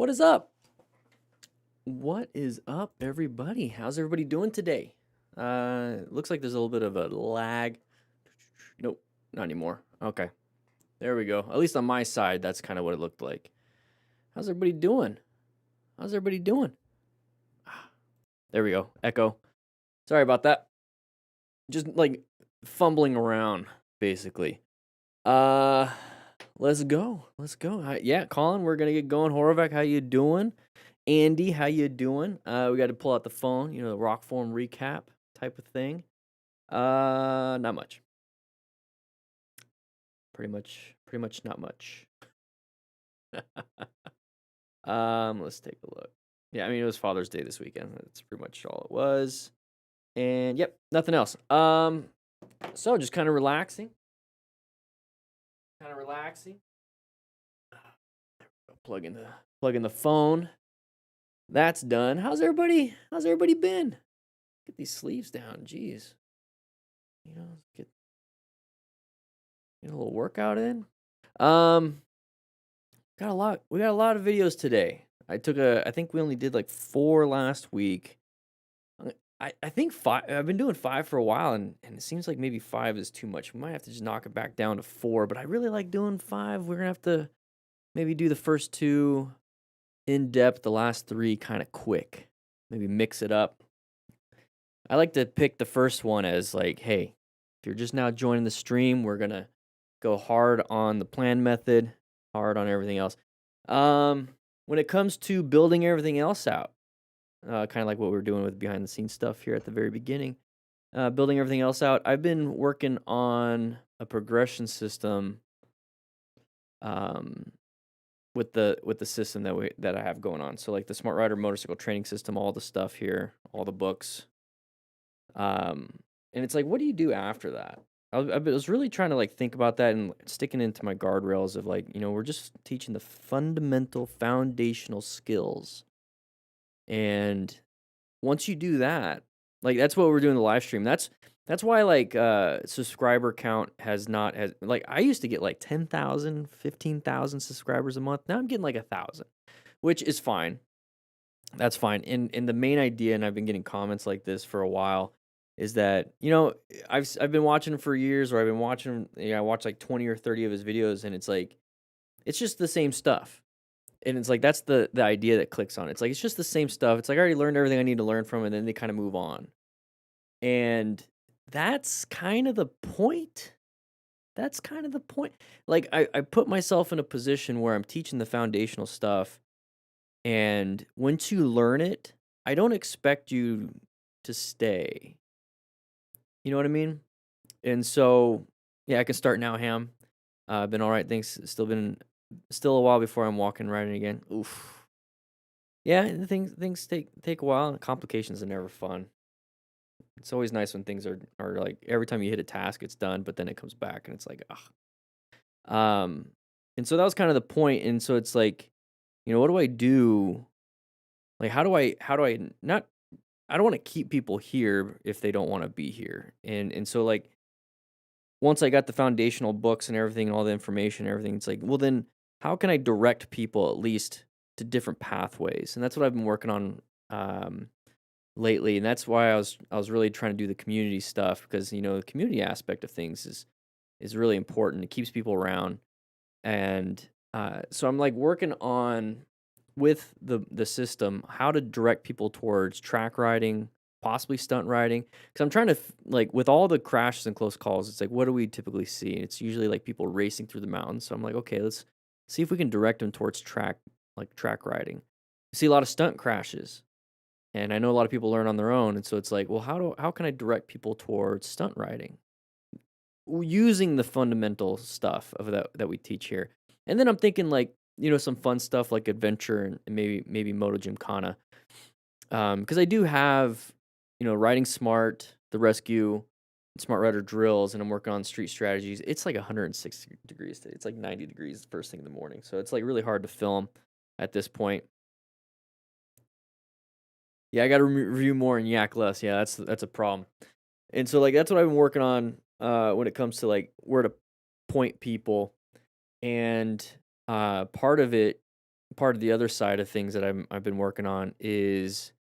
What is up? What is up, everybody? How's everybody doing today? Looks like there's a little bit of a lag. Nope, not anymore. Okay, there we go. At least on my side, that's kind of what it looked like. How's everybody doing? How's everybody doing? There we go. Echo. Sorry about that. Just like fumbling around, basically. Let's go. Let's go. Yeah, Colin, we're gonna get going. Horovec, how you doing? Andy, how you doing? We got to pull out the phone, the rock form recap type of thing. Not much. Pretty much not much. Let's take a look. Yeah, I mean it was Father's Day this weekend. That's pretty much all it was. And yep, nothing else. So just kind of relaxing. Plug in the phone. That's done. How's everybody been? Get these sleeves down. Jeez. Get a little workout in. We got a lot of videos today. I think we only did like 4 last week. I think 5. I've been doing 5 for a while, and it seems like maybe 5 is too much. We might have to just knock it back down to 4, but I really like doing 5. We're gonna have to maybe do the first 2 in depth, the last 3 kind of quick. Maybe mix it up. I like to pick the first one as like, hey, if you're just now joining the stream, we're gonna go hard on the plan method, hard on everything else. When it comes to building everything else out, kind of like what we're doing with behind the scenes stuff here at the very beginning, building everything else out, I've been working on a progression system with the system that I have going on. So like the Smart Rider motorcycle training system, all the stuff here, all the books. And it's like, what do you do after that? I was really trying to like think about that and sticking into my guardrails of like, we're just teaching the fundamental foundational skills. And once you do that, like that's what we're doing in the live stream. That's why like subscriber count has like I used to get like 10,000, 15,000 subscribers a month. Now I'm getting like 1,000, which is fine. That's fine. And the main idea, and I've been getting comments like this for a while, is that I've been watching for years, or I've been watching. I watch like 20 or 30 of his videos, and it's like it's just the same stuff. And it's like that's the idea that clicks on. It's like it's just the same stuff. It's like I already learned everything I need to learn from, and then they kind of move on. And that's kind of the point. Like I put myself in a position where I'm teaching the foundational stuff, and once you learn it, I don't expect you to stay. You know what I mean? And so, yeah, I can start now, Ham. Been all right. Things still a while before I'm walking riding again. Oof. Yeah, things take a while. And complications are never fun. It's always nice when things are like every time you hit a task, it's done, but then it comes back and it's like, ugh. And so that was kind of the point. And so it's like, what do I do? Like, how do I not? I don't want to keep people here if they don't want to be here. And so like once I got the foundational books and everything and all the information and everything, it's like, well then how can I direct people at least to different pathways? And that's what I've been working on lately. And that's why I was really trying to do the community stuff, because the community aspect of things is really important. It keeps people around. And so I'm like working on with the system how to direct people towards track riding, possibly stunt riding, because I'm trying to like with all the crashes and close calls, it's like what do we typically see? It's usually like people racing through the mountains. So I'm like, okay, let's see if we can direct them towards track riding. You see a lot of stunt crashes, and I know a lot of people learn on their own, and so it's like, well, how can I direct people towards stunt riding using the fundamental stuff of that we teach here? And then I'm thinking like some fun stuff like adventure and maybe Moto Gymkhana. Because I do have, Riding Smart, the rescue, Smart Rider drills, and I'm working on street strategies. It's like 160 degrees today. It's like 90 degrees first thing in the morning. So it's like really hard to film at this point. Yeah, I got to review more and yak less. Yeah, that's a problem. And so like that's what I've been working on when it comes to like where to point people. And part of it part of the other side of things that I've been working on is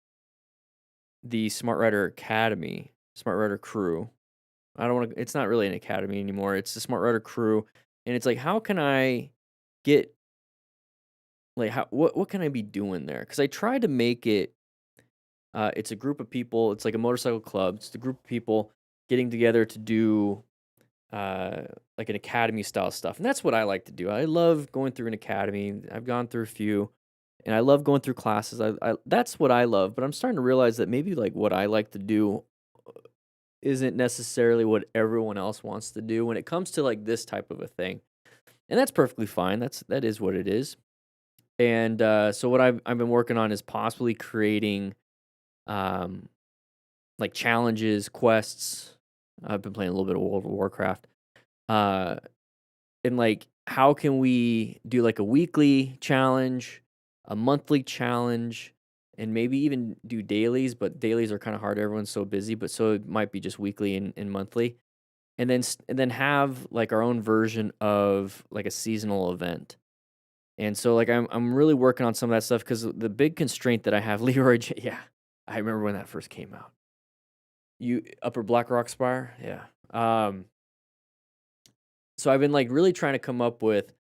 the Smart Writer Academy, Smart Writer Crew. I don't want to. It's not really an academy anymore. It's the Smart Writer Crew, and it's like, how can I get like how what can I be doing there? Because I tried to make it. It's a group of people. It's like a motorcycle club. It's a group of people getting together to do uh, like an academy style stuff, and that's what I like to do. I love going through an academy. I've gone through a few, and I love going through classes. I that's what I love. But I'm starting to realize that maybe like what I like to do isn't necessarily what everyone else wants to do when it comes to like this type of a thing, and that's perfectly fine. That is what it is. And so what I've been working on is possibly creating um, like challenges, quests. I've been playing a little bit of World of Warcraft. Uh, and like, how can we do like a weekly challenge, a monthly challenge, and maybe even do dailies? But dailies are kind of hard. Everyone's so busy. But so it might be just weekly and monthly, and then and then have like our own version of like a seasonal event. And so like I'm really working on some of that stuff because the big constraint that I have, yeah, I remember when that first came out. You Upper Black Rock Spire? Yeah. So I've been like really trying to come up with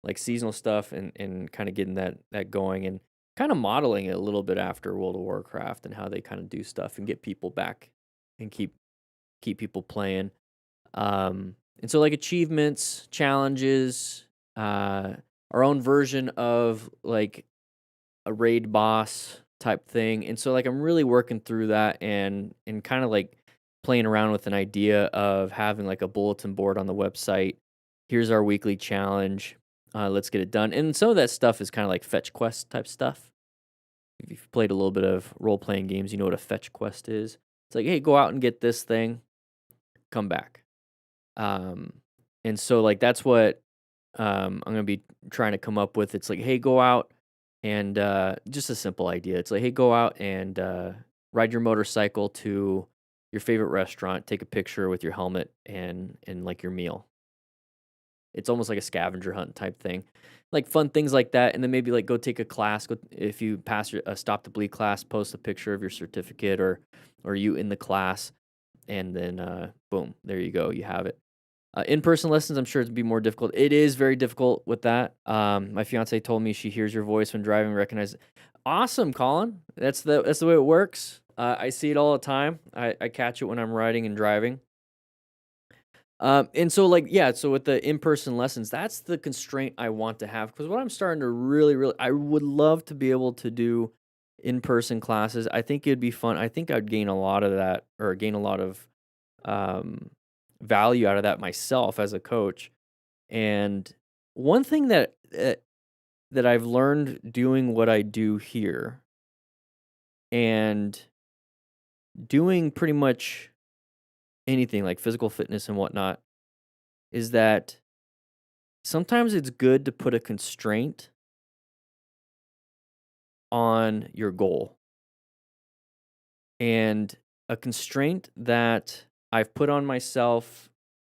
like seasonal stuff and kind of getting that going and kind of modeling it a little bit after World of Warcraft and how they kind of do stuff and get people back and keep people playing. And so like achievements, challenges, uh our own version of like a raid boss type thing. And so like I'm really working through that and kind of like playing around with an idea of having like a bulletin board on the website. Here's our weekly challenge. Let's get it done. And some of that stuff is kind of like fetch quest type stuff. If you've played a little bit of role playing games, you know what a fetch quest is. It's like, hey, go out and get this thing, come back. Um, and so like that's what I'm gonna be trying to come up with. It's like, hey, go out and just a simple idea. It's like, hey, go out and ride your motorcycle to your favorite restaurant, take a picture with your helmet and like your meal. It's almost like a scavenger hunt type thing, like fun things like that. And then maybe like go take a class. Go if you pass your stop to bleed class, post a picture of your certificate or you in the class, and then boom, there you go, you have it. In-person lessons, I'm sure it'd be more difficult. It is very difficult with that. My fiance told me she hears your voice when driving, recognize. Awesome, Colin. That's the way it works. I see it all the time. I catch it when I'm riding and driving. And so like yeah, so with the in-person lessons, that's the constraint I want to have because what I'm starting to really, I would love to be able to do in-person classes. I think it'd be fun. I think I'd gain a lot of that or gain a lot of um, value out of that myself as a coach. And one thing that I've learned doing what I do here and doing pretty much anything like physical fitness and whatnot is that sometimes it's good to put a constraint on your goal. And a constraint that I've put on myself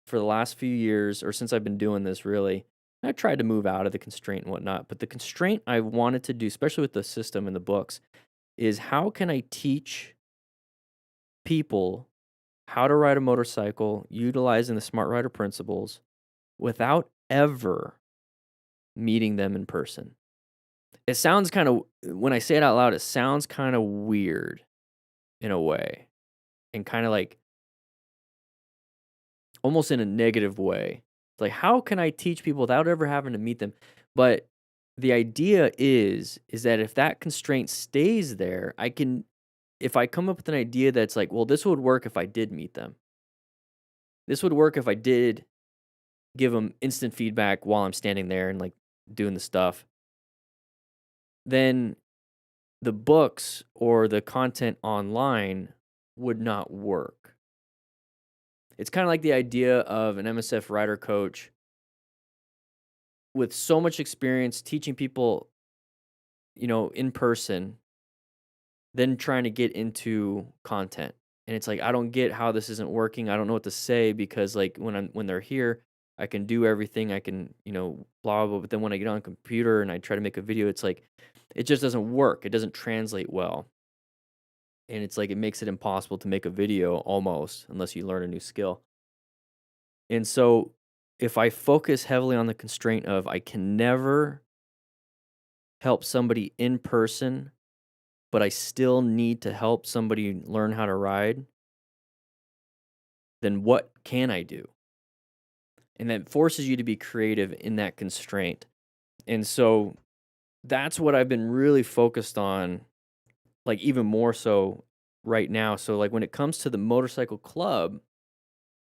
for the last few years, or since I've been doing this really, I tried to move out of the constraint and whatnot. But the constraint I wanted to do, especially with the system and the books, is how can I teach people how to ride a motorcycle utilizing the Smart Rider principles without ever meeting them in person? It sounds kind of, when I say it out loud, it sounds kind of weird in a way and kind of like almost in a negative way. It's like, how can I teach people without ever having to meet them? But the idea is that if that constraint stays there, I can if I come up with an idea that's like, well, this would work if I did meet them. This would work if I did give them instant feedback while I'm standing there and like doing the stuff. Then the books or the content online would not work. It's kind of like the idea of an MSF rider coach with so much experience teaching people, in person, then trying to get into content. And it's like, I don't get how this isn't working. I don't know what to say because like when they're here, I can do everything. I can, blah, blah, but then when I get on a computer and I try to make a video, it's like it just doesn't work. It doesn't translate well. And it's like it makes it impossible to make a video almost unless you learn a new skill. And so if I focus heavily on the constraint of I can never help somebody in person, but I still need to help somebody learn how to ride, then what can I do? And that forces you to be creative in that constraint. And so that's what I've been really focused on, like even more so right now. So like when it comes to the motorcycle club,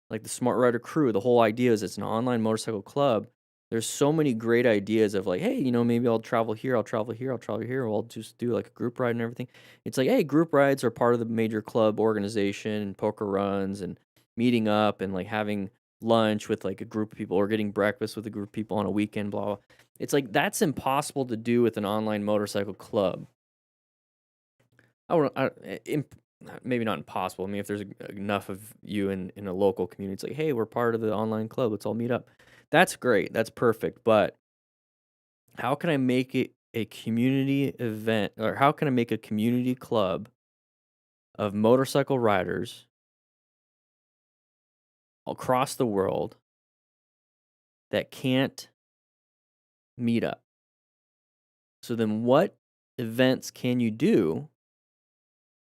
like the Smart Rider Crew, the whole idea is it's an online motorcycle club. There's so many great ideas of like, hey, maybe I'll travel here, I'll travel here, I'll travel here. Or I'll just do like a group ride and everything. It's like, hey, group rides are part of the major club organization and poker runs and meeting up and like having lunch with like a group of people or getting breakfast with a group of people on a weekend, blah, blah. It's like that's impossible to do with an online motorcycle club. I would, maybe not impossible. I mean, if there's enough of you in a local community, it's like, hey, we're part of the online club. Let's all meet up. That's great. That's perfect. But how can I make it a community event, or how can I make a community club of motorcycle riders across the world that can't meet up? So then, what events can you do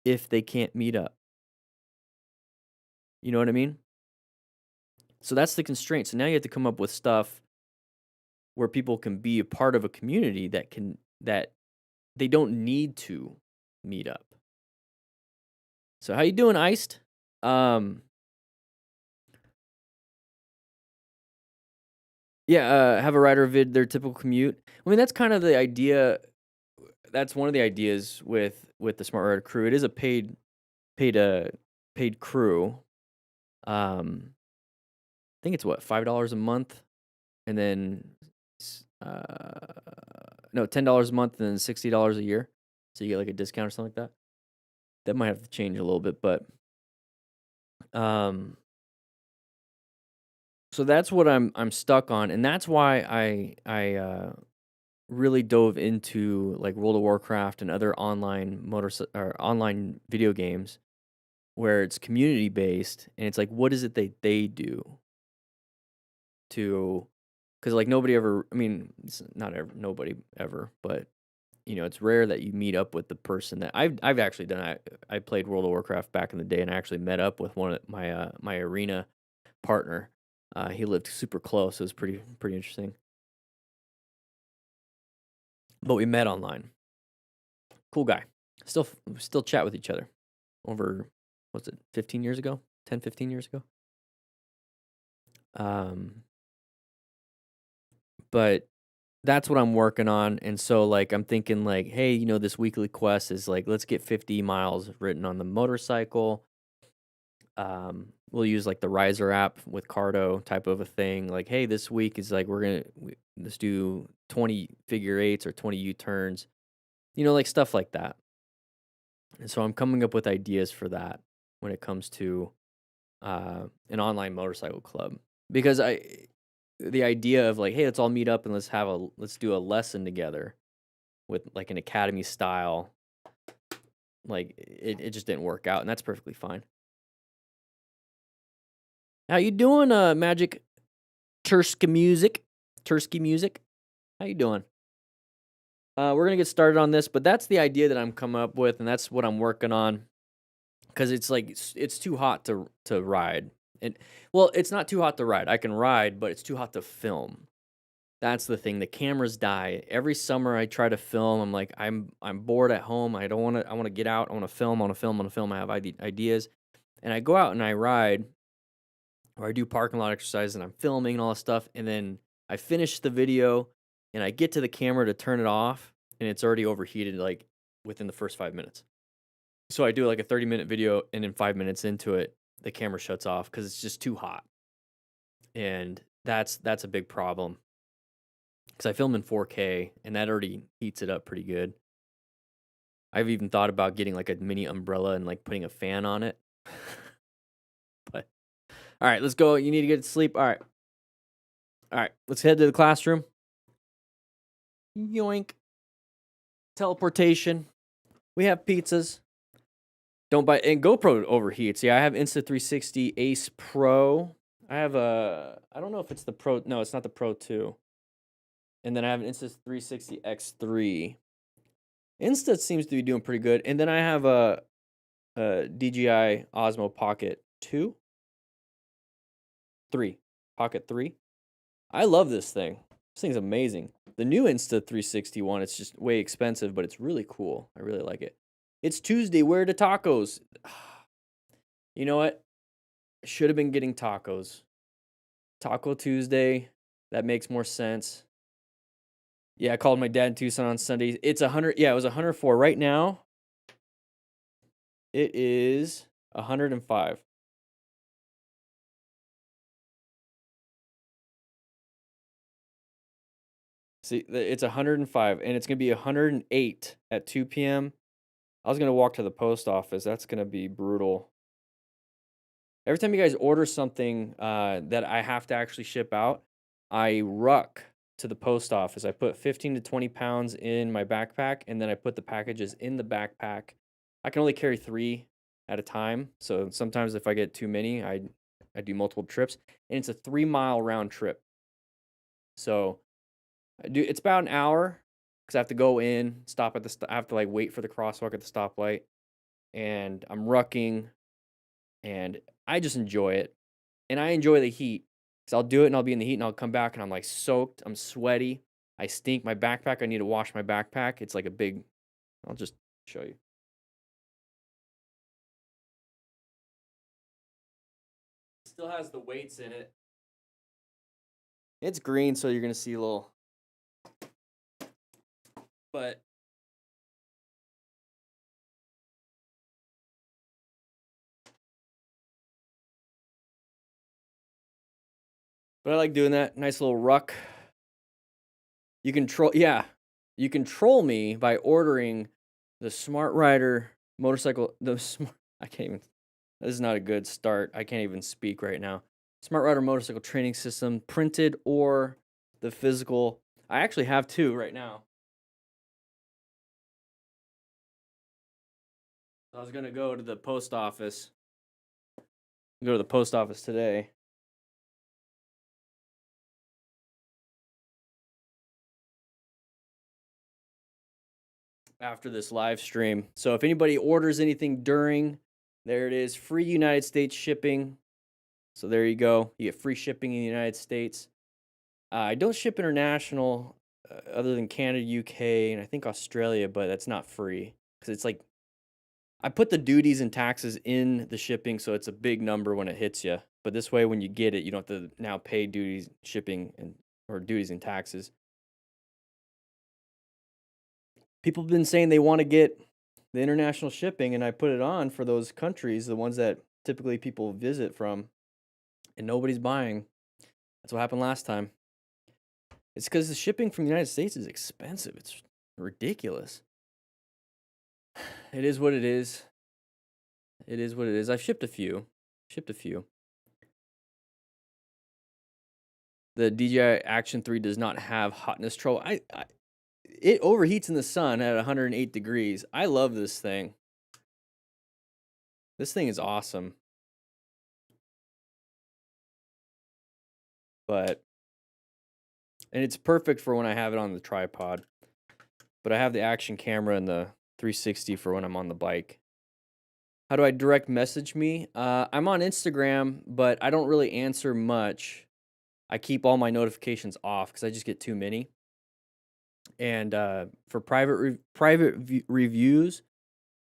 if they can't meet up? You know what I mean? So that's the constraint. So now you have to come up with stuff where people can be a part of a community that they don't need to meet up. So how you doing, Iced? Um, yeah, have a rider vid their typical commute. I mean, that's kind of the idea. That's one of the ideas with the Smart Rider Crew. It is a paid paid crew. I think it's what, $5 a month, and then no, $10 a month, and then $60 a year. So you get like a discount or something like that. That might have to change a little bit, but um, so that's what I'm stuck on, and that's why I really dove into like World of Warcraft and other or online video games where it's community based, and it's like what is it they do to, because like nobody ever, I mean, it's not ever, nobody ever, but it's rare that you meet up with the person that I've actually done. I played World of Warcraft back in the day, and I actually met up with one of my arena partner. He lived super close. It was pretty interesting. But we met online. Cool guy. Still chat with each other over, what's it, 15 years ago? 10, 15 years ago? Um, but that's what I'm working on. And so like I'm thinking like, hey, this weekly quest is like, let's get 50 miles written on the motorcycle. We'll use like the Riser app with Cardo type of a thing. Like, hey, this week is like let's do 20 figure eights or 20 U-turns, like stuff like that. And so I'm coming up with ideas for that when it comes to an online motorcycle club, because the idea of like, hey, let's all meet up and let's do a lesson together with like an academy style, like it just didn't work out, and that's perfectly fine. How you doing, Magic Tursky Music? Tursky Music? How you doing? We're gonna get started on this, but that's the idea that I'm coming up with, and that's what I'm working on. Because it's like it's too hot to ride, and well, it's not too hot to ride. I can ride, but it's too hot to film. That's the thing. The cameras die every summer. I try to film. I'm like I'm bored at home. I don't want to. I want to get out. I want to film. I want to film. I want to film. I have ideas, and I go out and I ride, or I do parking lot exercise, and I'm filming and all this stuff, and then I finish the video, and I get to the camera to turn it off, and it's already overheated like within the first 5 minutes. So I do like a 30-minute video, and then 5 minutes into it, the camera shuts off because it's just too hot, and that's a big problem. Because I film in 4K, and that already heats it up pretty good. I've even thought about getting like a mini umbrella and like putting a fan on it. But all right, let's go. You need to get to sleep. All right. All right, let's head to the classroom. Yoink. Teleportation. We have pizzas. Don't buy, and GoPro overheats. Yeah, I have Insta360 Ace Pro. I have I don't know if it's the Pro. No, it's not the Pro 2. And then I have an Insta360 X3. Insta seems to be doing pretty good. And then I have a DJI Osmo Pocket 2. 3. Pocket 3. I love this thing. This thing's amazing. The new Insta360 one, it's just way expensive, but it's really cool. I really like it. It's Tuesday. Where are the tacos? You know what? I should have been getting tacos. Taco Tuesday. That makes more sense. Yeah, I called my dad in Tucson on Sunday. It's 100. Yeah, it was 104. Right now, it is 105. See, it's 105, and it's going to be 108 at 2 p.m. I was going to walk to the post office. That's going to be brutal. Every time you guys order something that I have to actually ship out, I ruck to the post office. I put 15 to 20 pounds in my backpack, and then I put the packages in the backpack. I can only carry 3 at a time. So sometimes if I get too many, I do multiple trips, and it's a 3-mile round trip. So it's about an hour because I have to go in, stop at I have to like wait for the crosswalk at the stoplight, and I'm rucking, and I just enjoy it, and I enjoy the heat because I'll do it and I'll be in the heat and I'll come back and I'm like soaked, I'm sweaty, I stink. My backpack, I need to wash my backpack. It's like a big. I'll just show you. Still has the weights in it. It's green, so you're gonna see a little, but I like doing that. Nice little ruck. You can you can troll me by ordering the Smart Rider motorcycle. I can't even. This is not a good start. I can't even speak right now. Smart Rider motorcycle training system, printed or the physical. I actually have 2 right now. I was gonna go to the post office. Go to the post office today. After this live stream. So if anybody orders anything during, there it is, free United States shipping. So there you go. You get free shipping in the United States. I don't ship international other than Canada, UK, and I think Australia, but that's not free because it's like I put the duties and taxes in the shipping, so it's a big number when it hits you. But this way, when you get it, you don't have to now pay duties, shipping, and or duties and taxes. People have been saying they want to get the international shipping, and I put it on for those countries, the ones that typically people visit from, and nobody's buying. That's what happened last time. It's because the shipping from the United States is expensive. It's ridiculous. It is what it is. It is what it is. I've shipped a few. The DJI Action 3 does not have hotness troll. It overheats in the sun at 108 degrees. I love this thing. This thing is awesome. And it's perfect for when I have it on the tripod. But I have the action camera and the 360 for when I'm on the bike. How do I direct message me? I'm on Instagram, but I don't really answer much. I keep all my notifications off because I just get too many. And for private reviews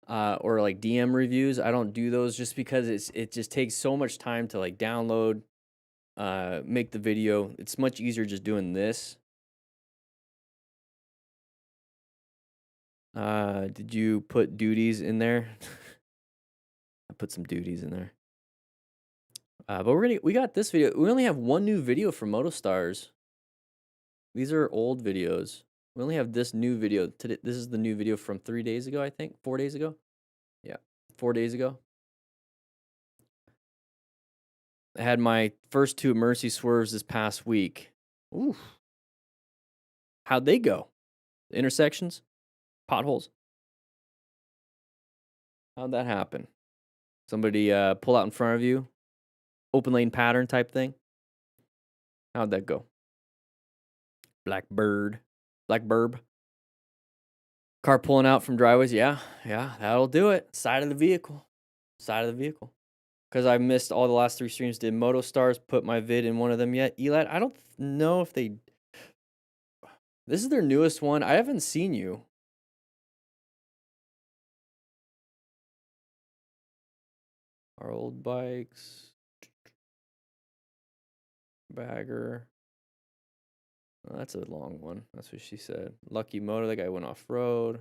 or like DM reviews, I don't do those just because it just takes so much time to like download, make the video. It's much easier just doing this. Did you put duties in there? I put some duties in there. But we got this video. We only have 1 new video for MotoStars. These are old videos. We only have this new video today. This is the new video from 3 days ago, I think. 4 days ago. Yeah, 4 days ago. I had my first 2 Mercy swerves this past week. Oof. How'd they go? Intersections? Potholes? How'd that happen? Somebody pull out in front of you? Open lane pattern type thing? How'd that go? Blackbird. Blackburb. Car pulling out from driveways. Yeah, that'll do it. Side of the vehicle. Side of the vehicle. Because I missed all the last 3 streams. Did MotoStars put my vid in one of them yet? Elad, I don't know if they... This is their newest one. I haven't seen you. Our old bikes. Bagger. Oh, that's a long one. That's what she said. Lucky Moto. That guy went off-road.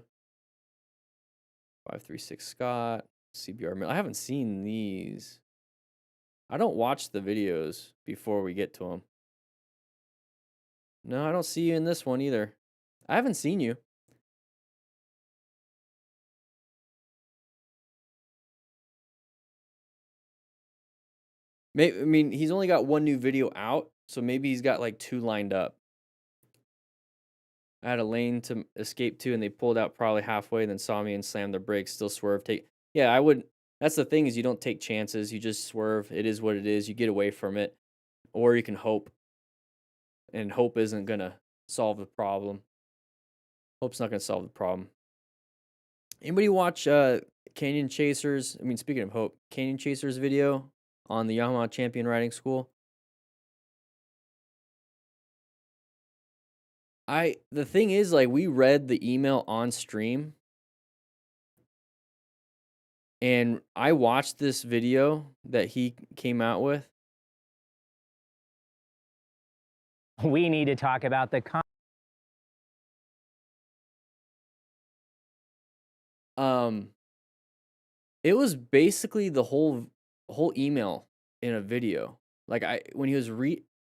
536 Scott. CBR Mill. I haven't seen these. I don't watch the videos before we get to them. No, I don't see you in this one either. I haven't seen you. Maybe, I mean, he's only got one new video out, so maybe he's got like 2 lined up. I had a lane to escape to, and they pulled out probably halfway, then saw me and slammed their brakes. Still swerve. Yeah, I would. That's the thing, is you don't take chances. You just swerve. It is what it is. You get away from it, or you can hope, and hope isn't gonna solve the problem. Hope's not gonna solve the problem. Anybody watch Canyon Chasers? I mean, speaking of hope, Canyon Chasers video on the Yamaha Champion Riding School. The thing is, like, we read the email on stream, and I watched this video that he came out with. We need to talk about the It was basically the whole email in a video. Like, when he was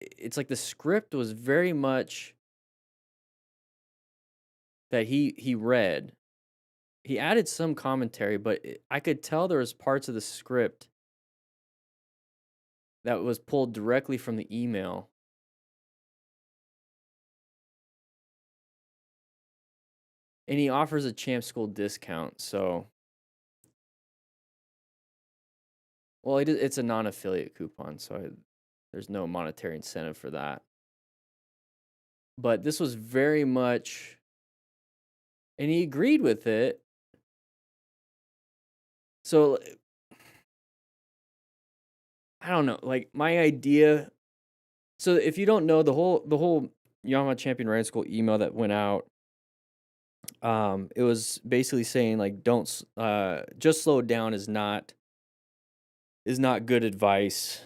it's like the script was very much that he read. He added some commentary, but I could tell there was parts of the script that was pulled directly from the email. And he offers a Champ School discount, so... Well, it's a non-affiliate coupon, so there's no monetary incentive for that. But this was very much... And he agreed with it. So, I don't know. Like, my idea... So, if you don't know, the whole Yamaha Champion Riding School email that went out, it was basically saying, like, don't... just slow down is not good advice.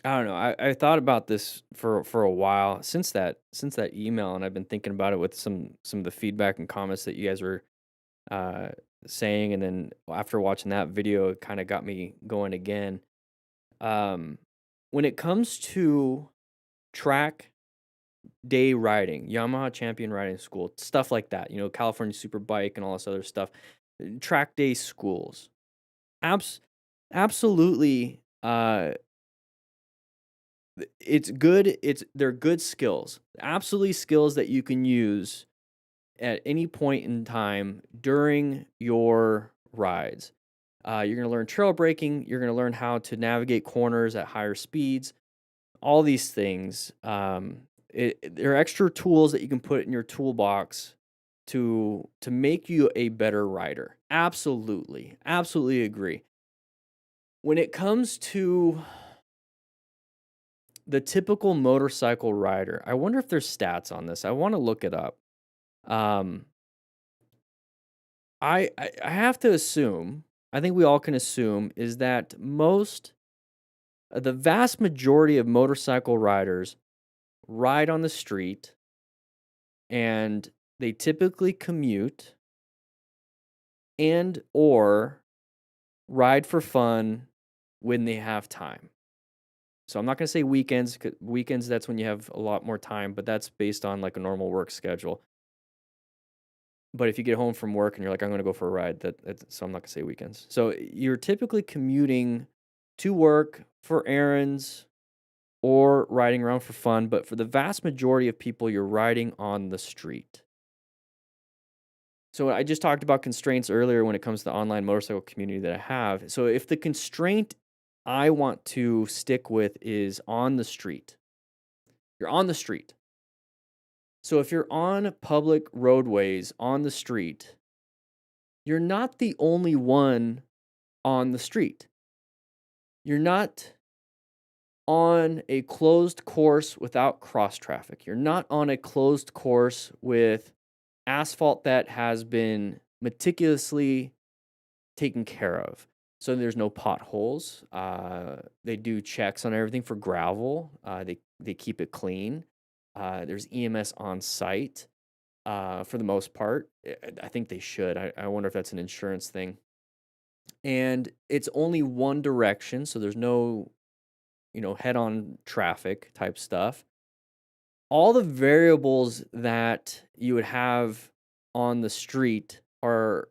I don't know. I thought about this for a while since that email, and I've been thinking about it with some of the feedback and comments that you guys were saying, and then after watching that video, it kind of got me going again. When it comes to track day riding, Yamaha Champion Riding School, stuff like that, California Superbike and all this other stuff, track day schools, absolutely. It's good. They're good skills, absolutely skills that you can use at any point in time during your rides. You're going to learn trail braking. You're going to learn how to navigate corners at higher speeds. All these things. There are extra tools that you can put in your toolbox to make you a better rider. Absolutely agree. When it comes to the typical motorcycle rider, I wonder if there's stats on this. I want to look it up. I have to assume, I think we all can assume, is that the vast majority of motorcycle riders ride on the street, and they typically commute and or ride for fun when they have time. So I'm not going to say weekends. 'Cause weekends, that's when you have a lot more time, but that's based on like a normal work schedule. But if you get home from work and you're like, I'm going to go for a ride, so I'm not going to say weekends. So you're typically commuting to work, for errands, or riding around for fun, but for the vast majority of people, you're riding on the street. So I just talked about constraints earlier when it comes to the online motorcycle community that I have. So if the constraint I want to stick with is on the street, you're on the street. So if you're on public roadways on the street, you're not the only one on the street. You're not on a closed course without cross traffic. You're not on a closed course with asphalt that has been meticulously taken care of. So there's no potholes. They do checks on everything for gravel. They keep it clean. There's EMS on site for the most part. I think they should. I wonder if that's an insurance thing. And it's only one direction, so there's no head-on traffic type stuff. All the variables that you would have on the street are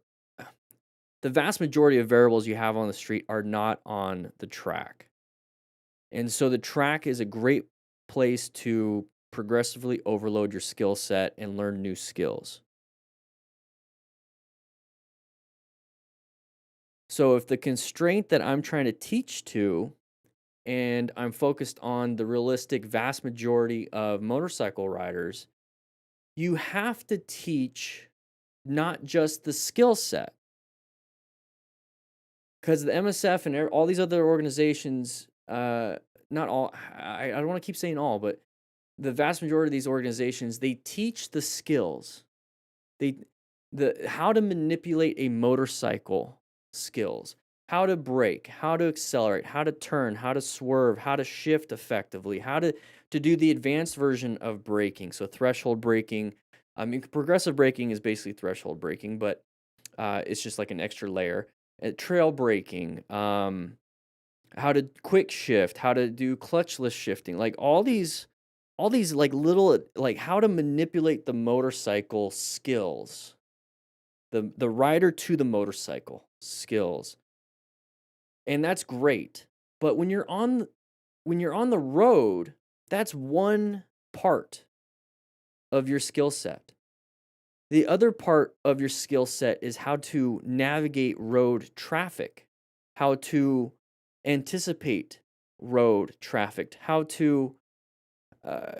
the vast majority of variables you have on the street are not on the track. And so the track is a great place to progressively overload your skill set and learn new skills. So if the constraint that I'm trying to teach to, and I'm focused on the realistic vast majority of motorcycle riders, you have to teach not just the skill set. Because the MSF and all these other organizations, not all, I don't want to keep saying all, but the vast majority of these organizations, they teach the skills. They how to manipulate a motorcycle skills, how to brake, how to accelerate, how to turn, how to swerve, how to shift effectively, how to do the advanced version of braking. So threshold braking. I mean, progressive braking is basically threshold braking, but it's just like an extra layer. Trail braking, how to quick shift, how to do clutchless shifting, like all these like little like how to manipulate the motorcycle skills, the rider to the motorcycle skills. And that's great. But when you're on the road, that's one part of your skill set. The other part of your skill set is how to navigate road traffic, how to anticipate road traffic, uh,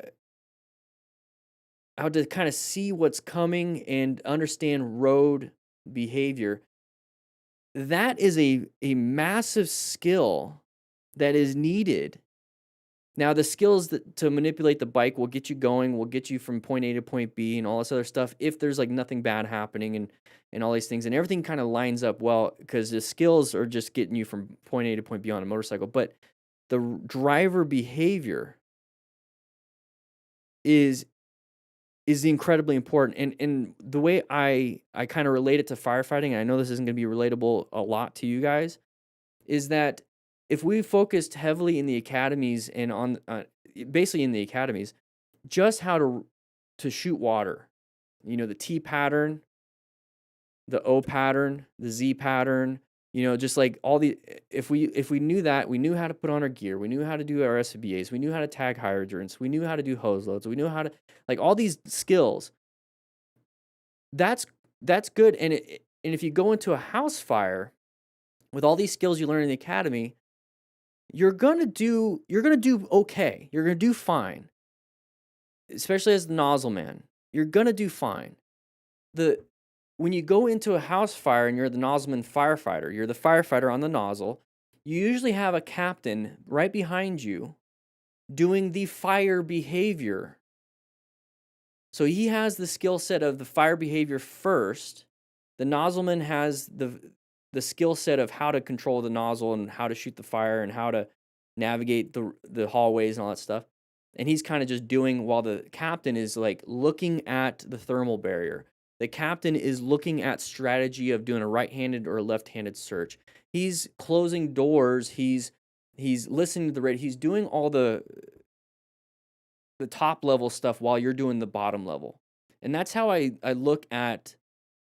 how to kind of see what's coming and understand road behavior. That is a massive skill that is needed. Now, the skills to manipulate the bike will get you going, will get you from point A to point B and all this other stuff if there's like nothing bad happening and all these things. And everything kind of lines up well because the skills are just getting you from point A to point B on a motorcycle. But the driver behavior is incredibly important. And the way I kind of relate it to firefighting, and I know this isn't going to be relatable a lot to you guys, is that if we focused heavily in the academies and on basically in the academies, just how to shoot water, the T pattern, the O pattern, the Z pattern, just like all the if we knew that, we knew how to put on our gear, we knew how to do our SCBAs, we knew how to tag hydrants, we knew how to do hose loads, we knew how to like all these skills. That's good, and if you go into a house fire with all these skills you learn in the academy, you're gonna do okay. You're gonna do fine, especially as the nozzle man. You're gonna do fine. The When you go into a house fire and you're the nozzleman firefighter, you're the firefighter on the nozzle. You usually have a captain right behind you doing the fire behavior. So he has the skill set of the fire behavior first. The nozzleman has the skill set of how to control the nozzle and how to shoot the fire and how to navigate the hallways and all that stuff. And he's kind of just doing while the captain is like looking at the thermal barrier. The captain is looking at strategy of doing a right-handed or a left-handed search. He's closing doors. He's listening to the radio. He's doing all the top level stuff while you're doing the bottom level. And that's how I look at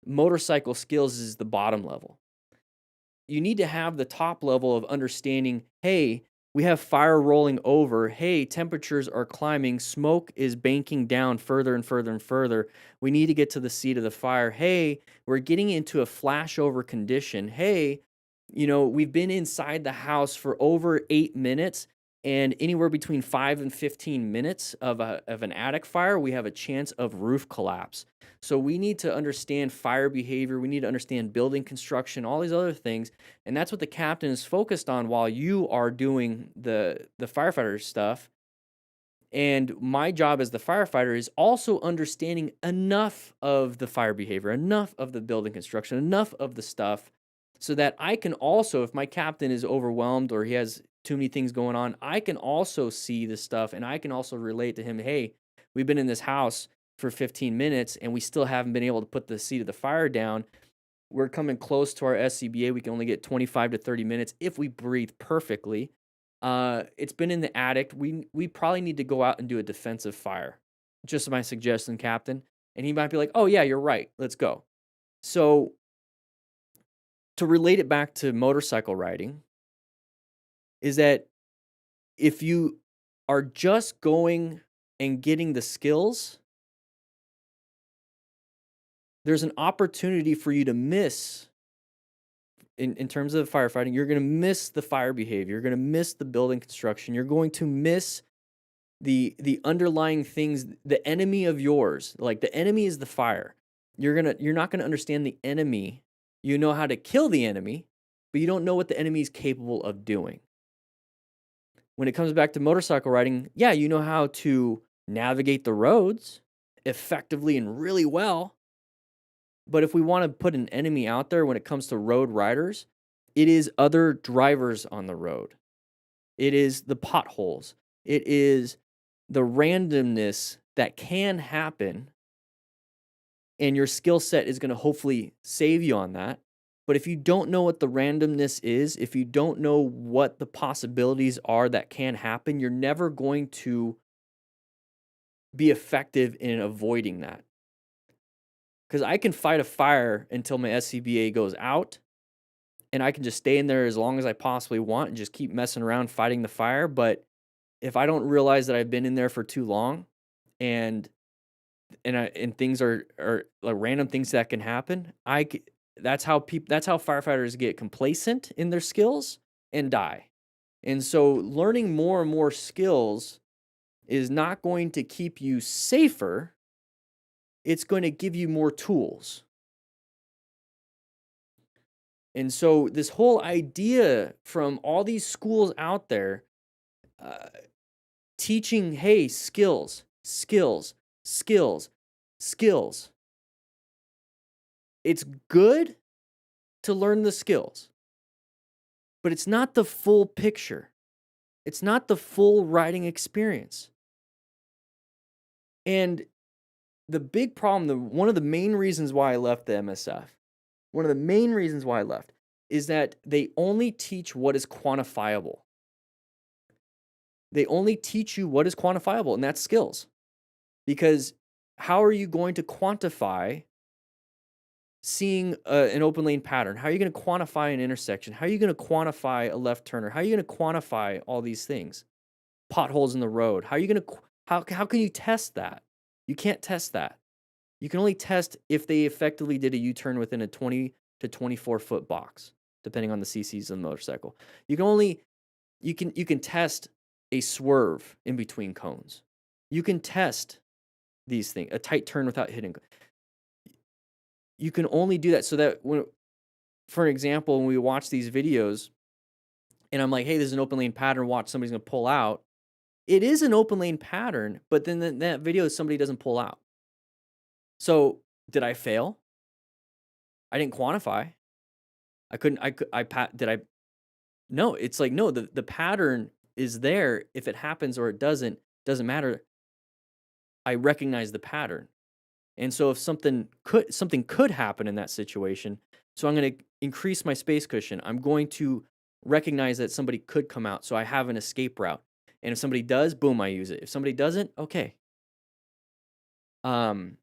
motorcycle skills is the bottom level. you need to have the top level of understanding, hey, we have fire rolling over. Hey, temperatures are climbing. Smoke is banking down further and further and further. We need to get to the seat of the fire. Hey, we're getting into a flashover condition. Hey, we've been inside the house for over 8 minutes, and anywhere between 5 and 15 minutes of an attic fire, we have a chance of roof collapse. So we need to understand fire behavior. We need to understand building construction, all these other things, and that's what the captain is focused on while you are doing the firefighter stuff. And my job as the firefighter is also understanding enough of the fire behavior, enough of the building construction, enough of the stuff so that I can also, if my captain is overwhelmed or he has too many things going on, I can also see the stuff and I can also relate to him. Hey, we've been in this house for 15 minutes and we still haven't been able to put the seat of the fire down. We're coming close to our SCBA. We can only get 25 to 30 minutes if we breathe perfectly. It's been in the attic. We probably need to go out and do a defensive fire. Just my suggestion, Captain. And he might be like, "Oh yeah, you're right. Let's go." So to relate it back to motorcycle riding is that if you are just going and getting the skills, there's an opportunity for you to miss in terms of firefighting. You're going to miss the fire behavior. You're going to miss the building construction. You're going to miss the underlying things, the enemy of yours. Like the enemy is the fire. You're not going to understand the enemy. You know how to kill the enemy, but you don't know what the enemy is capable of doing. When it comes back to motorcycle riding, yeah, you know how to navigate the roads effectively and really well. But if we want to put an enemy out there when it comes to road riders, it is other drivers on the road. It is the potholes. It is the randomness that can happen. And your skill set is going to hopefully save you on that. But if you don't know what the randomness is, if you don't know what the possibilities are that can happen, you're never going to be effective in avoiding that. Because I can fight a fire until my SCBA goes out, and I can just stay in there as long as I possibly want and just keep messing around fighting the fire. But if I don't realize that I've been in there for too long, and things are like random things that can happen, that's how firefighters get complacent in their skills and die. And so learning more and more skills is not going to keep you safer. It's going to give you more tools. And so this whole idea from all these schools out there uh, teaching, hey, skills, skills, skills, skills. It's good to learn the skills, but it's not the full picture. It's not the full riding experience. And the big problem, one of the main reasons why I left the MSF, one of the main reasons why I left is that they only teach what is quantifiable. They only teach you what is quantifiable, and that's skills. Because how are you going to quantify seeing an open lane pattern? How are you going to quantify an intersection? How are you going to quantify a left turner? How are you going to quantify all these things? Potholes in the road. How are you going to how can you test that? You can't test that. You can only test if they effectively did a U-turn within a 20 to 24-foot box, depending on the CCs of the motorcycle. You can test a swerve in between cones. You can test these things, a tight turn without hitting. You can only do that so that for an example, when we watch these videos and I'm like, hey, there's an open lane pattern, watch, somebody's gonna pull out. It is an open lane pattern, but then in that video, somebody doesn't pull out. So did I fail? I didn't quantify. I couldn't, did I? No, it's like, no, the pattern is there. If it happens or it doesn't matter. I recognize the pattern. And so if something could happen in that situation, so I'm going to increase my space cushion. I'm going to recognize that somebody could come out, so I have an escape route. And if somebody does, boom, I use it. If somebody doesn't, okay. So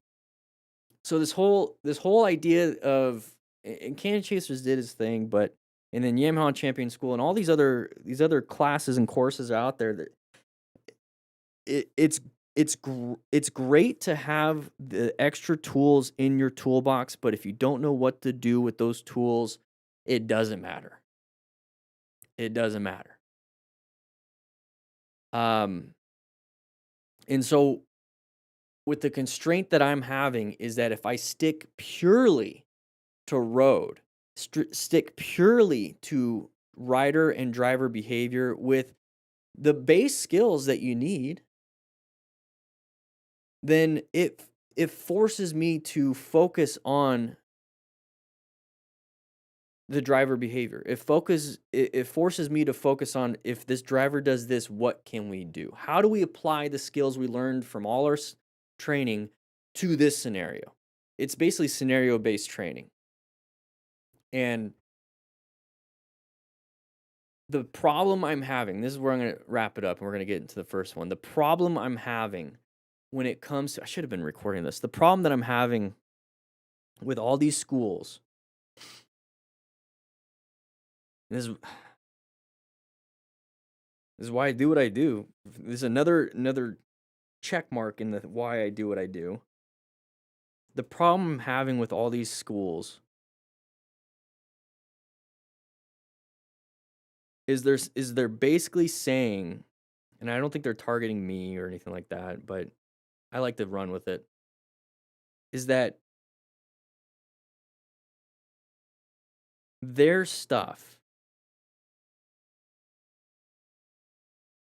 this whole idea of, and Cannon Chasers did his thing, but and then Yamaha Champion School and all these other classes and courses out there that it's great to have the extra tools in your toolbox, but if you don't know what to do with those tools, it doesn't matter. It doesn't matter. Um, and so with the constraint that I'm having is that if I stick purely to road, stick purely to rider and driver behavior with the base skills that you need, then it forces me to focus on the driver behavior. It forces me to focus on, if this driver does this, what can we do? How do we apply the skills we learned from all our training to this scenario? It's basically scenario based training. And the problem I'm having, this is where I'm going to wrap it up and we're going to get into the first one. The problem I'm having when it comes to, I should have been recording this. The problem that I'm having with all these schools, this is this is why I do what I do. This is another check mark in the why I do what I do. The problem I'm having with all these schools is they're basically saying, and I don't think they're targeting me or anything like that, but I like to run with it, is that their stuff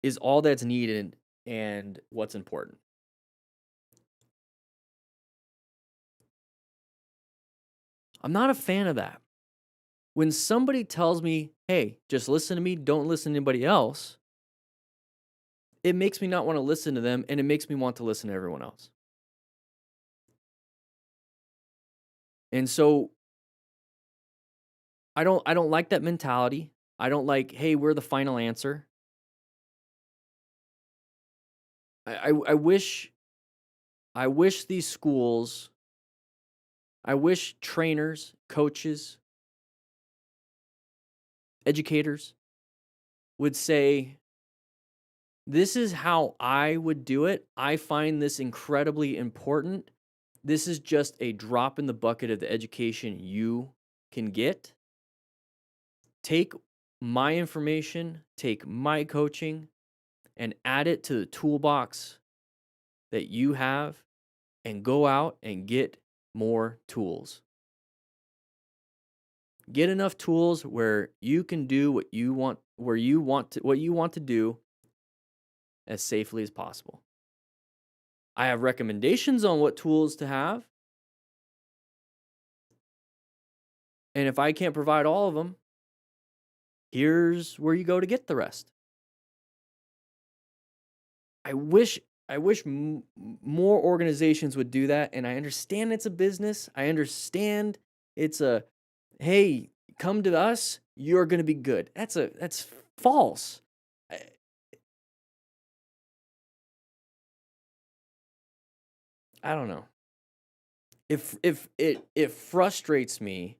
is all that's needed and what's important. I'm not a fan of that. When somebody tells me, "Hey, just listen to me, don't listen to anybody else," it makes me not want to listen to them and it makes me want to listen to everyone else. And so I don't like that mentality. I don't like, "Hey, we're the final answer." I wish these schools, I wish trainers, coaches, educators would say, "This is how I would do it. I find this incredibly important. This is just a drop in the bucket of the education you can get. Take my information, take my coaching, and add it to the toolbox that you have, and go out and get more tools. Get enough tools where you can do what you want, what you want to do as safely as possible." I have recommendations on what tools to have, and if I can't provide all of them, here's where you go to get the rest. I wish I wish more organizations would do that, and I understand it's a business. I understand it's a, "Hey, come to us, you're going to be good." That's false. I, I don't know. If it frustrates me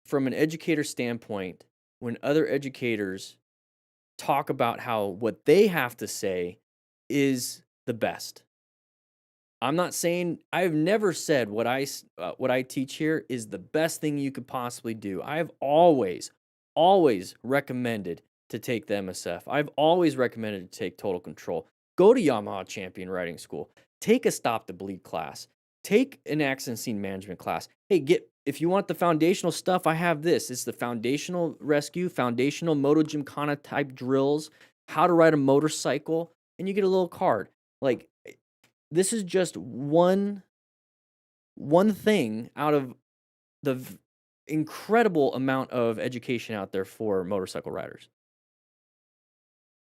from an educator standpoint when other educators talk about how what they have to say is the best. I'm not saying, I've never said what I teach here is the best thing you could possibly do. I've always recommended to take the MSF. I've always recommended to take total control. Go to Yamaha Champion Riding School. Take a stop to bleed class. Take an accident scene management class. Hey, if you want the foundational stuff, I have this. It's the foundational rescue, foundational Moto Gymkhana type drills, how to ride a motorcycle, and you get a little card. Like, this is just one thing out of the incredible amount of education out there for motorcycle riders.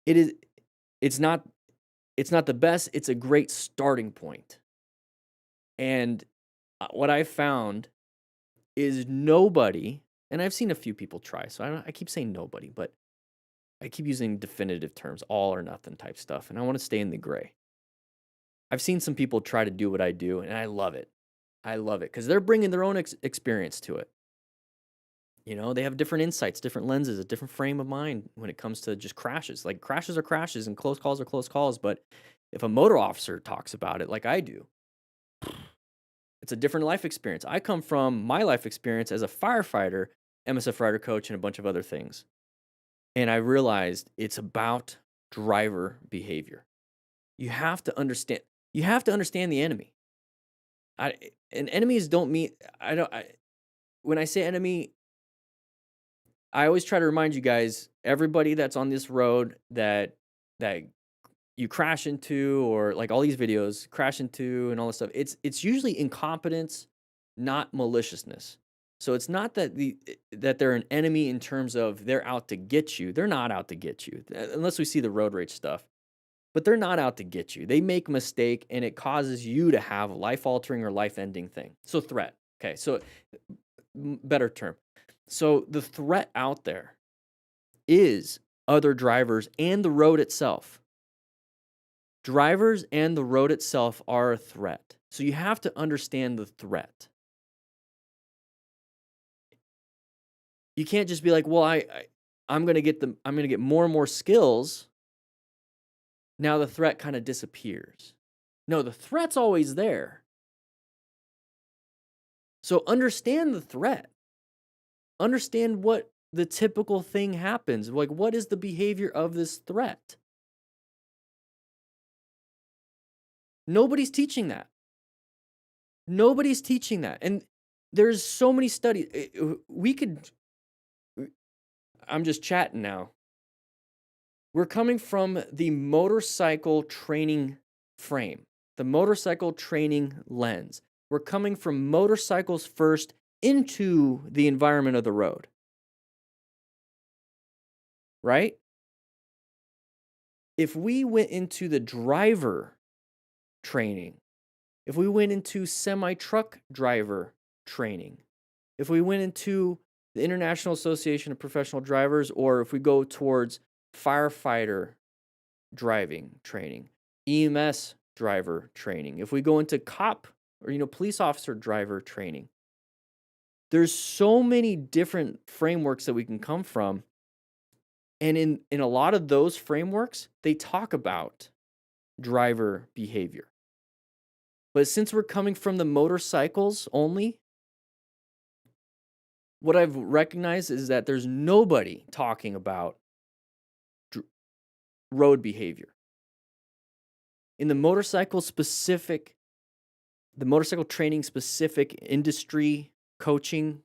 It is it's not it's not the best, it's a great starting point. And what I found is nobody, and I've seen a few people try, so I keep saying nobody, but I keep using definitive terms, all or nothing type stuff, and I want to stay in the gray. I've seen some people try to do what I do, and I love it. I love it because they're bringing their own experience to it. They have different insights, different lenses, a different frame of mind when it comes to just crashes. Like crashes are crashes and close calls are close calls. But if a motor officer talks about it like I do, it's a different life experience. I come from my life experience as a firefighter, MSF rider coach, and a bunch of other things. And I realized it's about driver behavior. You have to understand. You have to understand the enemy. And enemies don't mean I don't. When I say enemy, I always try to remind you guys, everybody that's on this road that you crash into, or like all these videos crash into and all this stuff. It's usually incompetence, not maliciousness. So it's not that that they're an enemy in terms of they're out to get you. They're not out to get you unless we see the road rage stuff. But they're not out to get you. They make a mistake and it causes you to have a life altering or life ending thing. So threat. Okay, so better term. So the threat out there is other drivers and the road itself. Drivers and the road itself are a threat. So you have to understand the threat. You can't just be like, "Well, I'm going to get more and more skills. Now the threat kind of disappears." No, the threat's always there. So understand the threat. Understand what the typical thing happens. Like, what is the behavior of this threat? Nobody's teaching that. Nobody's teaching that. And there's so many studies. We could, I'm just chatting now. We're coming from the motorcycle training frame, the motorcycle training lens. We're coming from motorcycles first into the environment of the road. Right? If we went into the driver training, if we went into semi-truck driver training, if we went into the International Association of Professional Drivers, or if we go towards firefighter driving training, EMS driver training, if we go into cop or police officer driver training, there's so many different frameworks that we can come from. And in a lot of those frameworks, they talk about driver behavior. But since we're coming from the motorcycles only, what I've recognized is that there's nobody talking about road behavior. In the motorcycle training specific industry coaching,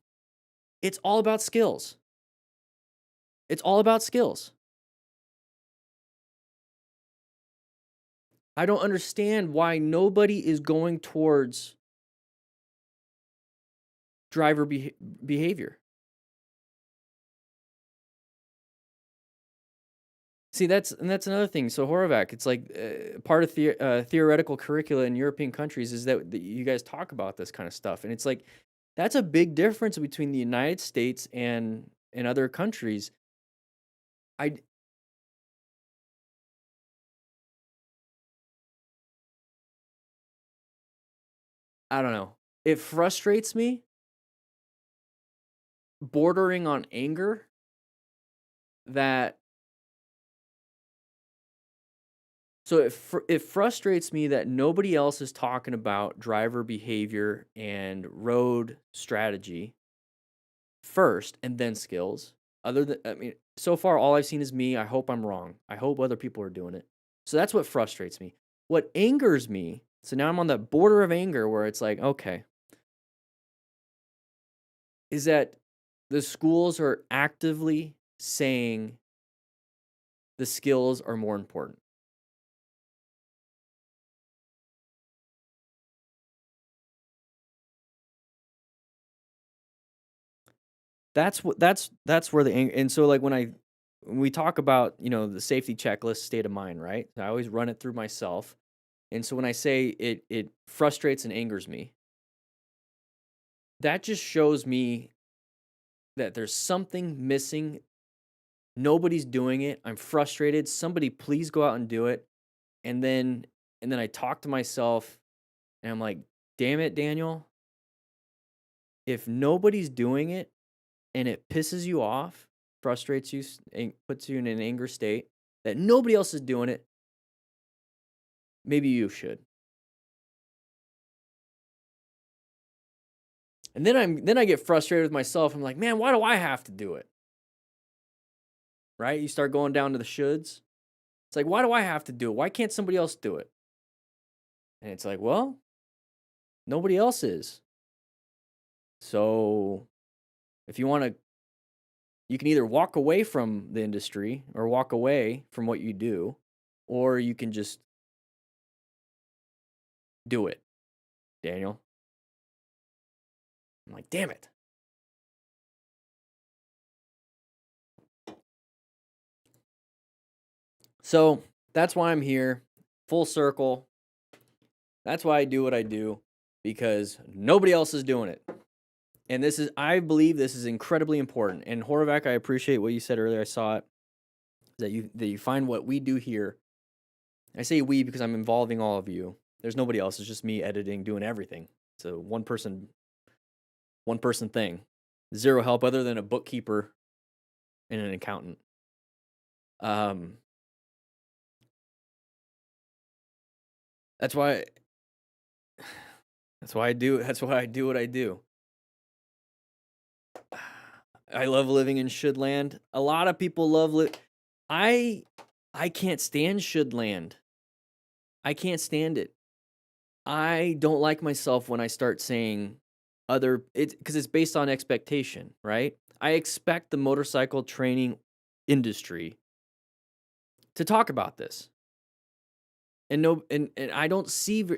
it's all about skills. It's all about skills. I don't understand why nobody is going towards driver behavior. See, that's another thing. So Horvath, it's like part of theoretical curricula in European countries is that you guys talk about this kind of stuff, and it's like that's a big difference between the United States and other countries. I I don't know. It frustrates me, bordering on anger, that so it frustrates me that nobody else is talking about driver behavior and road strategy first and then skills. So far all I've seen is me. I hope I'm wrong. I hope other people are doing it. So that's what frustrates me. What angers me, so now I'm on the border of anger where it's like, okay, is that the schools are actively saying the skills are more important. That's where the anger. And so like when we talk about, the safety checklist state of mind, right? I always run it through myself. And so when I say it frustrates and angers me, that just shows me that there's something missing. Nobody's doing it. I'm frustrated. Somebody please go out and do it. And then I talk to myself and I'm like, "Damn it, Daniel. If nobody's doing it, and it pisses you off, frustrates you, and puts you in an anger state that nobody else is doing it, maybe you should. And then I get frustrated with myself. I'm like, man, why do I have to do it? Right? You start going down to the shoulds. It's like, why do I have to do it? Why can't somebody else do it? And it's like, well, nobody else is. So if you want to, you can either walk away from the industry or walk away from what you do, or you can just do it, Daniel. I'm like, damn it. So that's why I'm here, full circle. That's why I do what I do, because nobody else is doing it. And I believe this is incredibly important. And Horvath, I appreciate what you said earlier. I saw it, that you find what we do here. I say we because I'm involving all of you. There's nobody else. It's just me editing, doing everything. It's a one person thing. Zero help other than a bookkeeper and an accountant. That's why I do. That's why I do what I do. I love living in should land. A lot of people love I can't stand should land. I can't stand it. I don't like myself when I start saying because it's based on expectation, right? I expect the motorcycle training industry to talk about this. And I don't see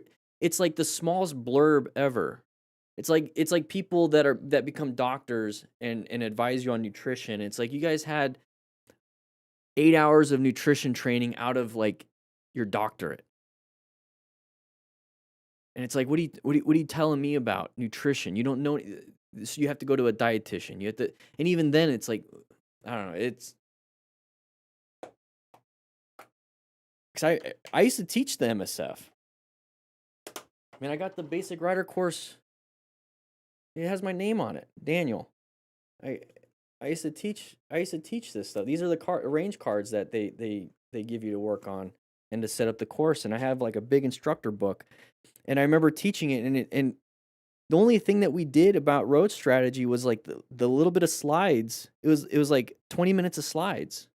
it's like the smallest blurb ever. It's like people that become doctors and advise you on nutrition. It's like you guys had 8 hours of nutrition training out of like your doctorate. And it's like, what are you telling me about nutrition? You don't know, so you have to go to a dietitian. You have to, and even then, it's like, I don't know. It's because I used to teach the MSF. I mean, I got the basic rider course. It has my name on it, Daniel. I used to teach this stuff. These are the range cards that they give you to work on and to set up the course. And I have like a big instructor book. And I remember teaching it, and the only thing that we did about road strategy was like the little bit of slides. It was like 20 minutes of slides.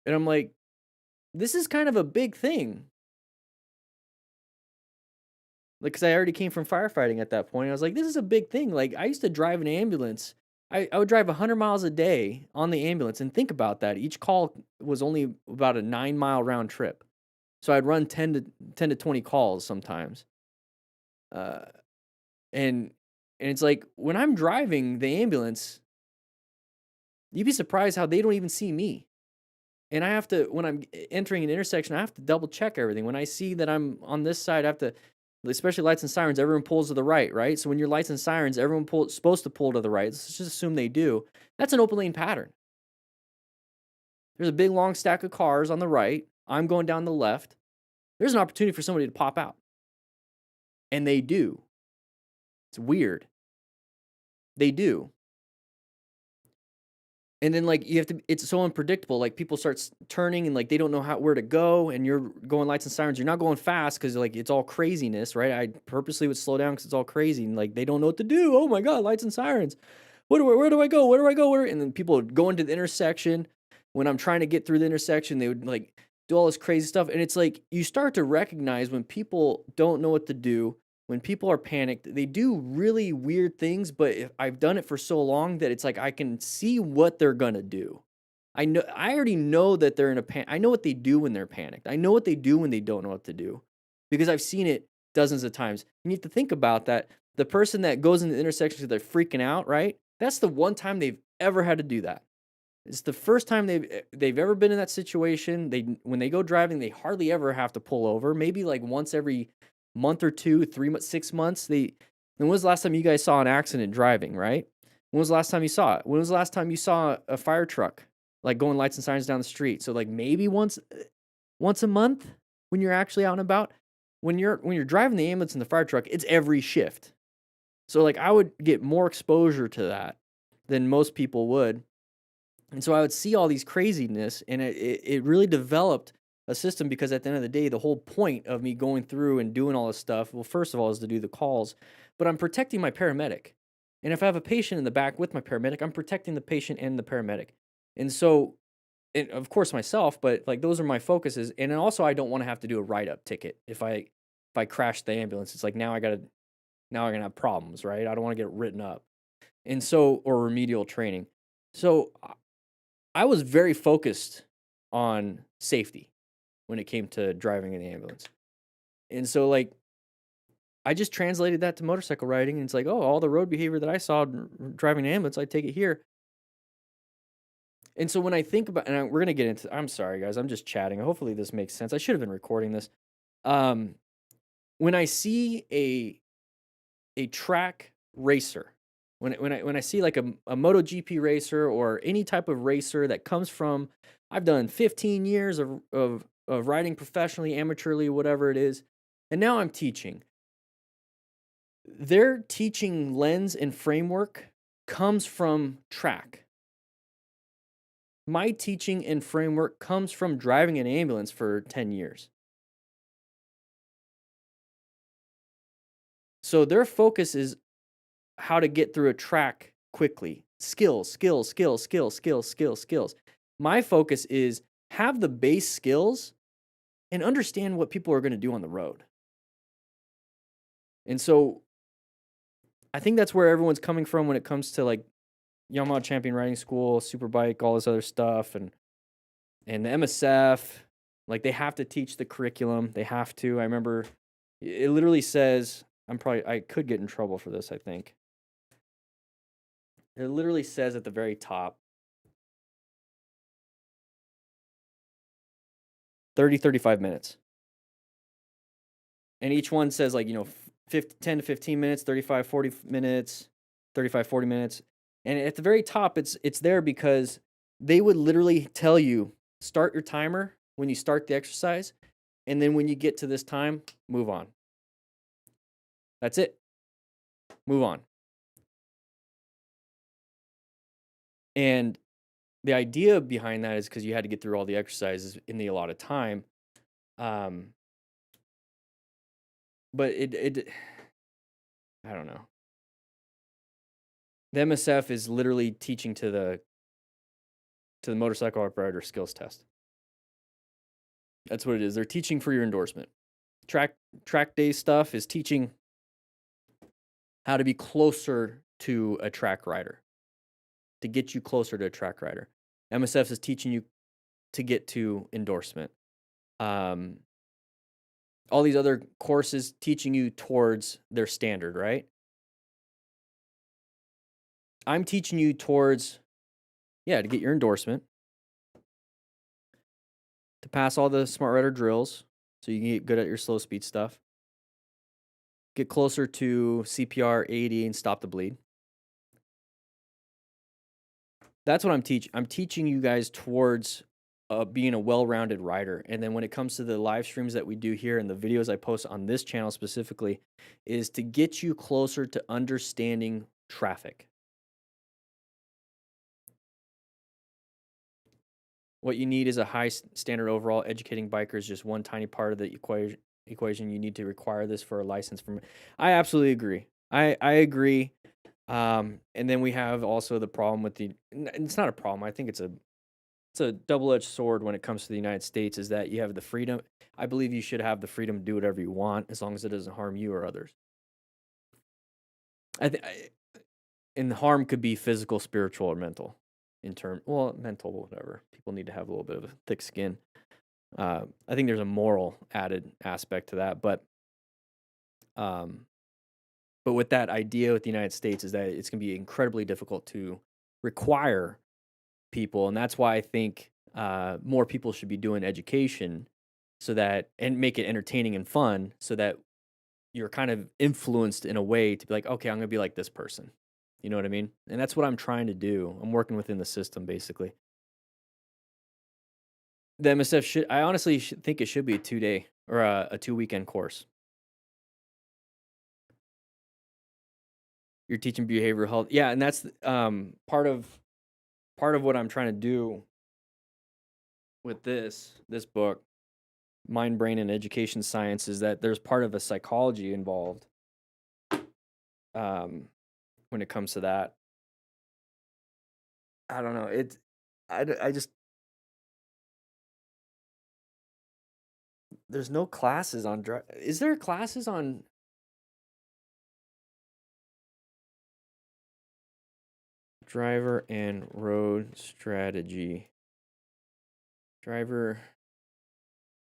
And I'm like, this is kind of a big thing. Like, because I already came from firefighting at that point. I was like, this is a big thing. Like, I used to drive an ambulance. I would drive 100 miles a day on the ambulance. And think about that. Each call was only about a 9-mile round trip. So I'd run 10 to 20 calls sometimes. And it's like, when I'm driving the ambulance, you'd be surprised how they don't even see me. And I have to, when I'm entering an intersection, I have to double check everything. When I see that I'm on this side, I have to, especially lights and sirens, everyone pulls to the right, right? So when you're lights and sirens, everyone's supposed to pull to the right. Let's just assume they do. That's an open lane pattern. There's a big long stack of cars on the right. I'm going down the left. There's an opportunity for somebody to pop out. And they do. It's weird. They do. And then, like, it's so unpredictable. Like, people start turning and, like, they don't know where to go. And you're going lights and sirens. You're not going fast because, like, it's all craziness, right? I purposely would slow down because it's all crazy. And, like, they don't know what to do. Oh, my God, lights and sirens. Where do I go? Where do I go? And then people would go into the intersection. When I'm trying to get through the intersection, they would, like, do all this crazy stuff. And it's like, you start to recognize when people don't know what to do. When people are panicked, they do really weird things, but I've done it for so long that it's like I can see what they're gonna do. I already know that they're in a panic. I know what they do when they're panicked. I know what they do when they don't know what to do, because I've seen it dozens of times. You need to think about that. The person that goes into the intersection because they're freaking out, right? That's the one time they've ever had to do that. It's the first time they've ever been in that situation. When they go driving, they hardly ever have to pull over. Maybe like once every month or 2, 3 months, 6 months. When was the last time you guys saw an accident driving, right? When was the last time you saw it? When was the last time you saw a fire truck, like, going lights and sirens down the street? So, like, maybe once a month when you're actually out and about. When you're driving the ambulance and the fire truck, it's every shift. So, like, I would get more exposure to that than most people would. And so I would see all these craziness, and it really developed a system because at the end of the day, the whole point of me going through and doing all this stuff, well, first of all, is to do the calls, but I'm protecting my paramedic. And if I have a patient in the back with my paramedic, I'm protecting the patient and the paramedic. And so, and of course myself, but like those are my focuses. And then also I don't want to have to do a write-up ticket if I crash the ambulance. It's like now I'm gonna have problems, right? I don't want to get written up. And so, or remedial training. So I was very focused on safety when it came to driving an ambulance. And so, like, I just translated that to motorcycle riding, and it's like, oh, all the road behavior that I saw driving an ambulance, I take it here. And so when I think about, and we're gonna get into, I'm sorry guys, I'm just chatting. Hopefully this makes sense. I should have been recording this. Um, when I see a track racer, when I see like a MotoGP racer or any type of racer that comes from, I've done 15 years of riding professionally, amateurly, whatever it is, and now I'm teaching. Their teaching lens and framework comes from track. My teaching and framework comes from driving an ambulance for 10 years. So their focus is how to get through a track quickly. Skills, skills, skills, skills, skills, skills, skills. My focus is have the base skills and understand what people are going to do on the road. And so I think that's where everyone's coming from when it comes to like Yamaha Champion Riding School, Superbike, all this other stuff, and the MSF. Like they have to teach the curriculum. They have to. I remember it literally says, I could get in trouble for this, I think. It literally says at the very top 30, 35 minutes. And each one says like, 10 to 15 minutes, 35, 40 minutes, 35, 40 minutes. And at the very top, it's there because they would literally tell you, start your timer when you start the exercise. And then when you get to this time, move on. That's it. Move on. And the idea behind that is because you had to get through all the exercises in the allotted time. But it I don't know. The MSF is literally teaching to the motorcycle operator skills test. That's what it is. They're teaching for your endorsement. Track day stuff is teaching how to be closer to a track rider, to get you closer to a track rider. MSF is teaching you to get to endorsement. All these other courses teaching you towards their standard, right? I'm teaching you towards, to get your endorsement, to pass all the smart rider drills so you can get good at your slow speed stuff, get closer to CPR, AED, and stop the bleed. That's what I'm teaching. I'm teaching you guys towards being a well-rounded rider. And then when it comes to the live streams that we do here and the videos I post on this channel specifically, is to get you closer to understanding traffic. What you need is a high standard overall. Educating bikers just one tiny part of the equation. You need to require this for a license. I absolutely agree. I agree. And then we have also the problem with it's not a problem. I think it's a double-edged sword when it comes to the United States, is that you have the freedom. I believe you should have the freedom to do whatever you want as long as it doesn't harm you or others. And the harm could be physical, spiritual, or mental. Mental, whatever. People need to have a little bit of a thick skin. I think there's a moral added aspect to that, but with that idea with the United States is that it's going to be incredibly difficult to require people, and that's why I think more people should be doing education and make it entertaining and fun, so that you're kind of influenced in a way to be like, okay, I'm going to be like this person. You know what I mean? And that's what I'm trying to do. I'm working within the system, basically. The MSF I honestly think it should be a 2-day or a 2-weekend course. You're teaching behavioral health. Yeah, and that's part of what I'm trying to do with this book, Mind, Brain, and Education Science, is that there's part of a psychology involved um, when it comes to that. I don't know. I just there's no classes on Is there classes on driver and road strategy? Driver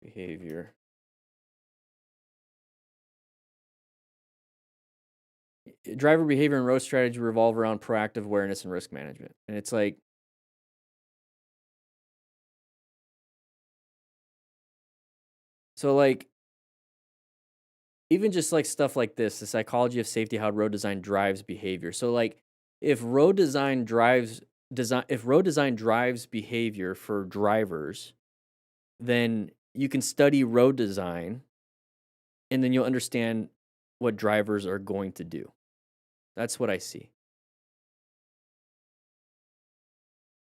behavior. Driver behavior and road strategy revolve around proactive awareness and risk management. And it's like, so like, even just like stuff like this, the psychology of safety, how road design drives behavior. So like, if road design drives if road design drives behavior for drivers, then you can study road design and then you'll understand what drivers are going to do. That's what I see.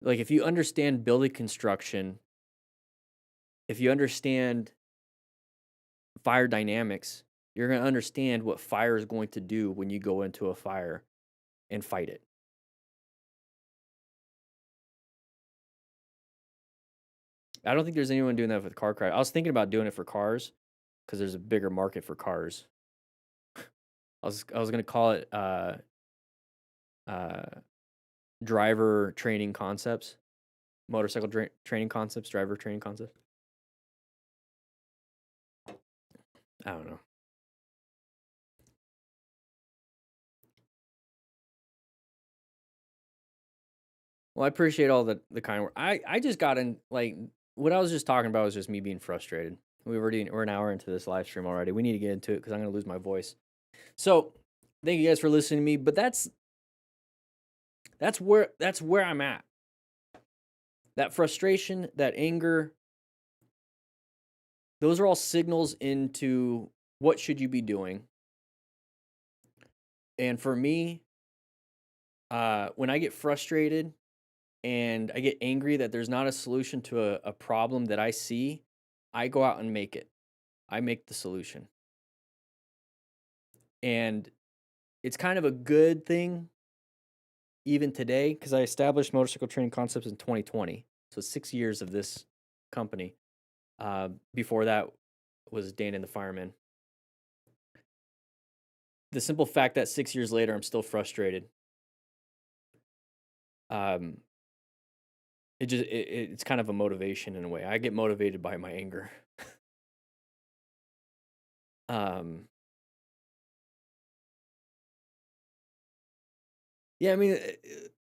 Like if you understand building construction, if you understand fire dynamics, you're going to understand what fire is going to do when you go into a fire and fight it. I don't think there's anyone doing that with car crash. I was thinking about doing it for cars because there's a bigger market for cars. I was gonna call it uh, driver training concepts, motorcycle training concepts, driver training concepts. I don't know. Well, I appreciate all the kind words. I just got in like what I was just talking about was just me being frustrated. We're an hour into this live stream already. We need to get into it because I'm gonna lose my voice. So thank you guys for listening to me. But that's where I'm at. That frustration, that anger, those are all signals into what should you be doing. And for me, when I get frustrated and I get angry that there's not a solution to a problem that I see, I go out and make it. I make the solution. And it's kind of a good thing even today because I established motorcycle training concepts in 2020. So 6 years of this company. Before that was DanDanTheFireman. The simple fact that 6 years later I'm still frustrated. Um, it's kind of a motivation in a way. I get motivated by my anger. um, yeah, I mean,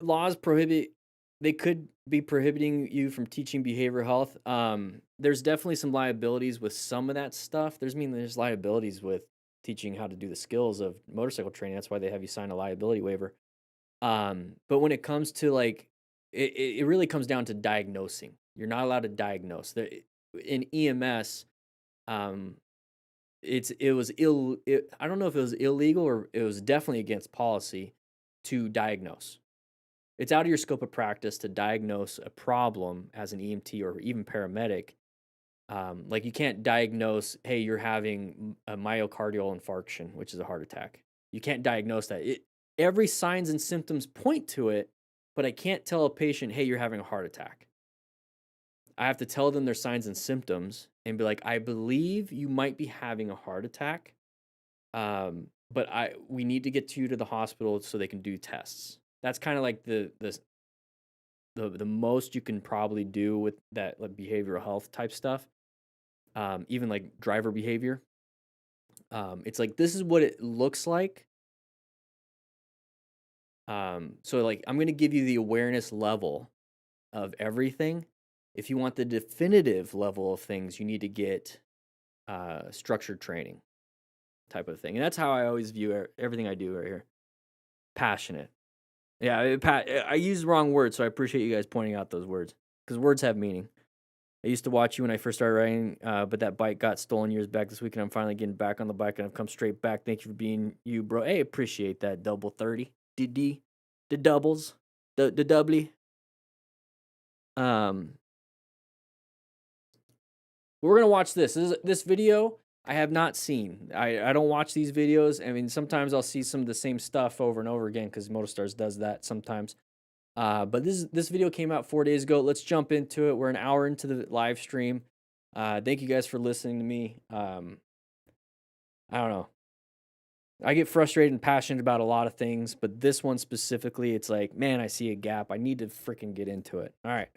laws prohibit. They could be prohibiting you from teaching behavioral health. There's definitely some liabilities with some of that stuff. There's liabilities with teaching how to do the skills of motorcycle training. That's why they have you sign a liability waiver. But when it comes to like, it really comes down to diagnosing. You're not allowed to diagnose. In EMS, um, it was I don't know if it was illegal or it was definitely against policy to diagnose. It's out of your scope of practice to diagnose a problem as an EMT or even paramedic. Like you can't diagnose, hey, you're having a myocardial infarction, which is a heart attack. You can't diagnose that. Every signs and symptoms point to it, but I can't tell a patient, hey, you're having a heart attack. I have to tell them their signs and symptoms and be like, I believe you might be having a heart attack. But we need to get you to the hospital so they can do tests. That's kind of like the most you can probably do with that like behavioral health type stuff. Even like driver behavior. It's like this is what it looks like. So like I'm gonna give you the awareness level of everything. If you want the definitive level of things, you need to get structured training type of thing. And that's how I always view everything I do right here. Passionate. Yeah, I used the wrong word, so I appreciate you guys pointing out those words because words have meaning. I used to watch you when I first started riding, but that bike got stolen years back this week, and I'm finally getting back on the bike, and I've come straight back. Thank you for being you, bro. Hey, appreciate that, double 30. the doubles, the doubly. Um, we're gonna watch this. This video I have not seen. I don't watch these videos. I mean, sometimes I'll see some of the same stuff over and over again because MotoStars does that sometimes. But this video came out 4 days ago. Let's jump into it. We're an hour into the live stream. Thank you guys for listening to me. I don't know. I get frustrated and passionate about a lot of things, but this one specifically, it's like, man, I see a gap. I need to freaking get into it. All right.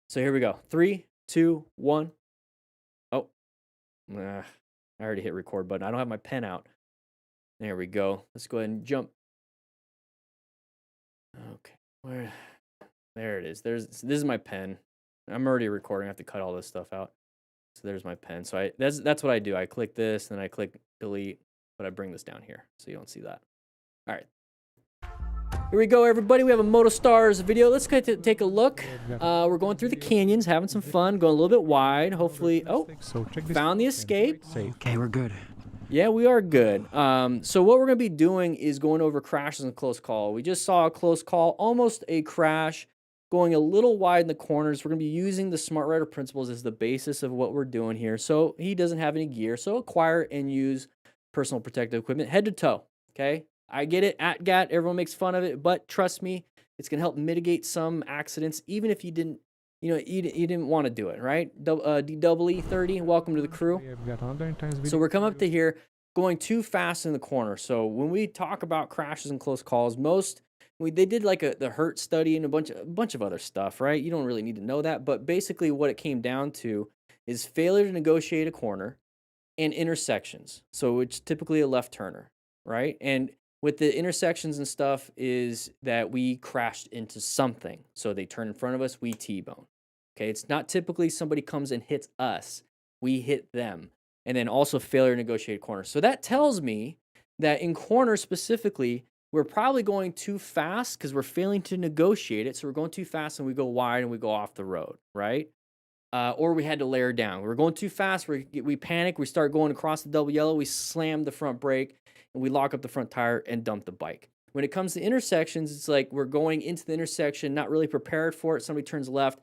So here we go. 3, 2, 1. Oh, I already hit record button. I don't have my pen out. There we go. Let's go ahead and jump. Okay. There it is. This is my pen. I'm already recording. I have to cut all this stuff out. So there's my pen. So that's what I do. I click this, and then I click delete, but I bring this down here so you don't see that. All right. Here we go, everybody. We have a MotoStars video. Let's take a look. We're going through the canyons, having some fun, going a little bit wide. Hopefully, found the escape. Okay, we're good. Yeah, we are good. So what we're going to be doing is going over crashes and close call. We just saw a close call, almost a crash, going a little wide in the corners. We're going to be using the Smart Rider principles as the basis of what we're doing here. So he doesn't have any gear, so acquire and use personal protective equipment head to toe, okay? I get it, at GAT, everyone makes fun of it, but trust me, it's going to help mitigate some accidents, even if you didn't, you didn't want to do it, right? DWE30, welcome to the crew. So we're coming up to here, going too fast in the corner. So when we talk about crashes and close calls, they did like the hurt study and a bunch of other stuff, right? You don't really need to know that, but basically what it came down to is failure to negotiate a corner and intersections. So it's typically a left turner, right? And with the intersections and stuff is that we crashed into something. So they turn in front of us, we T-bone. Okay, it's not typically somebody comes and hits us, we hit them. And then also failure to negotiate corners. So that tells me that in corners specifically, we're probably going too fast because we're failing to negotiate it. So we're going too fast and we go wide and we go off the road, right? Or we had to layer down. We're going too fast. We panic. We start going across the double yellow. We slam the front brake and we lock up the front tire and dump the bike. When it comes to intersections, it's like we're going into the intersection, not really prepared for it. Somebody turns left,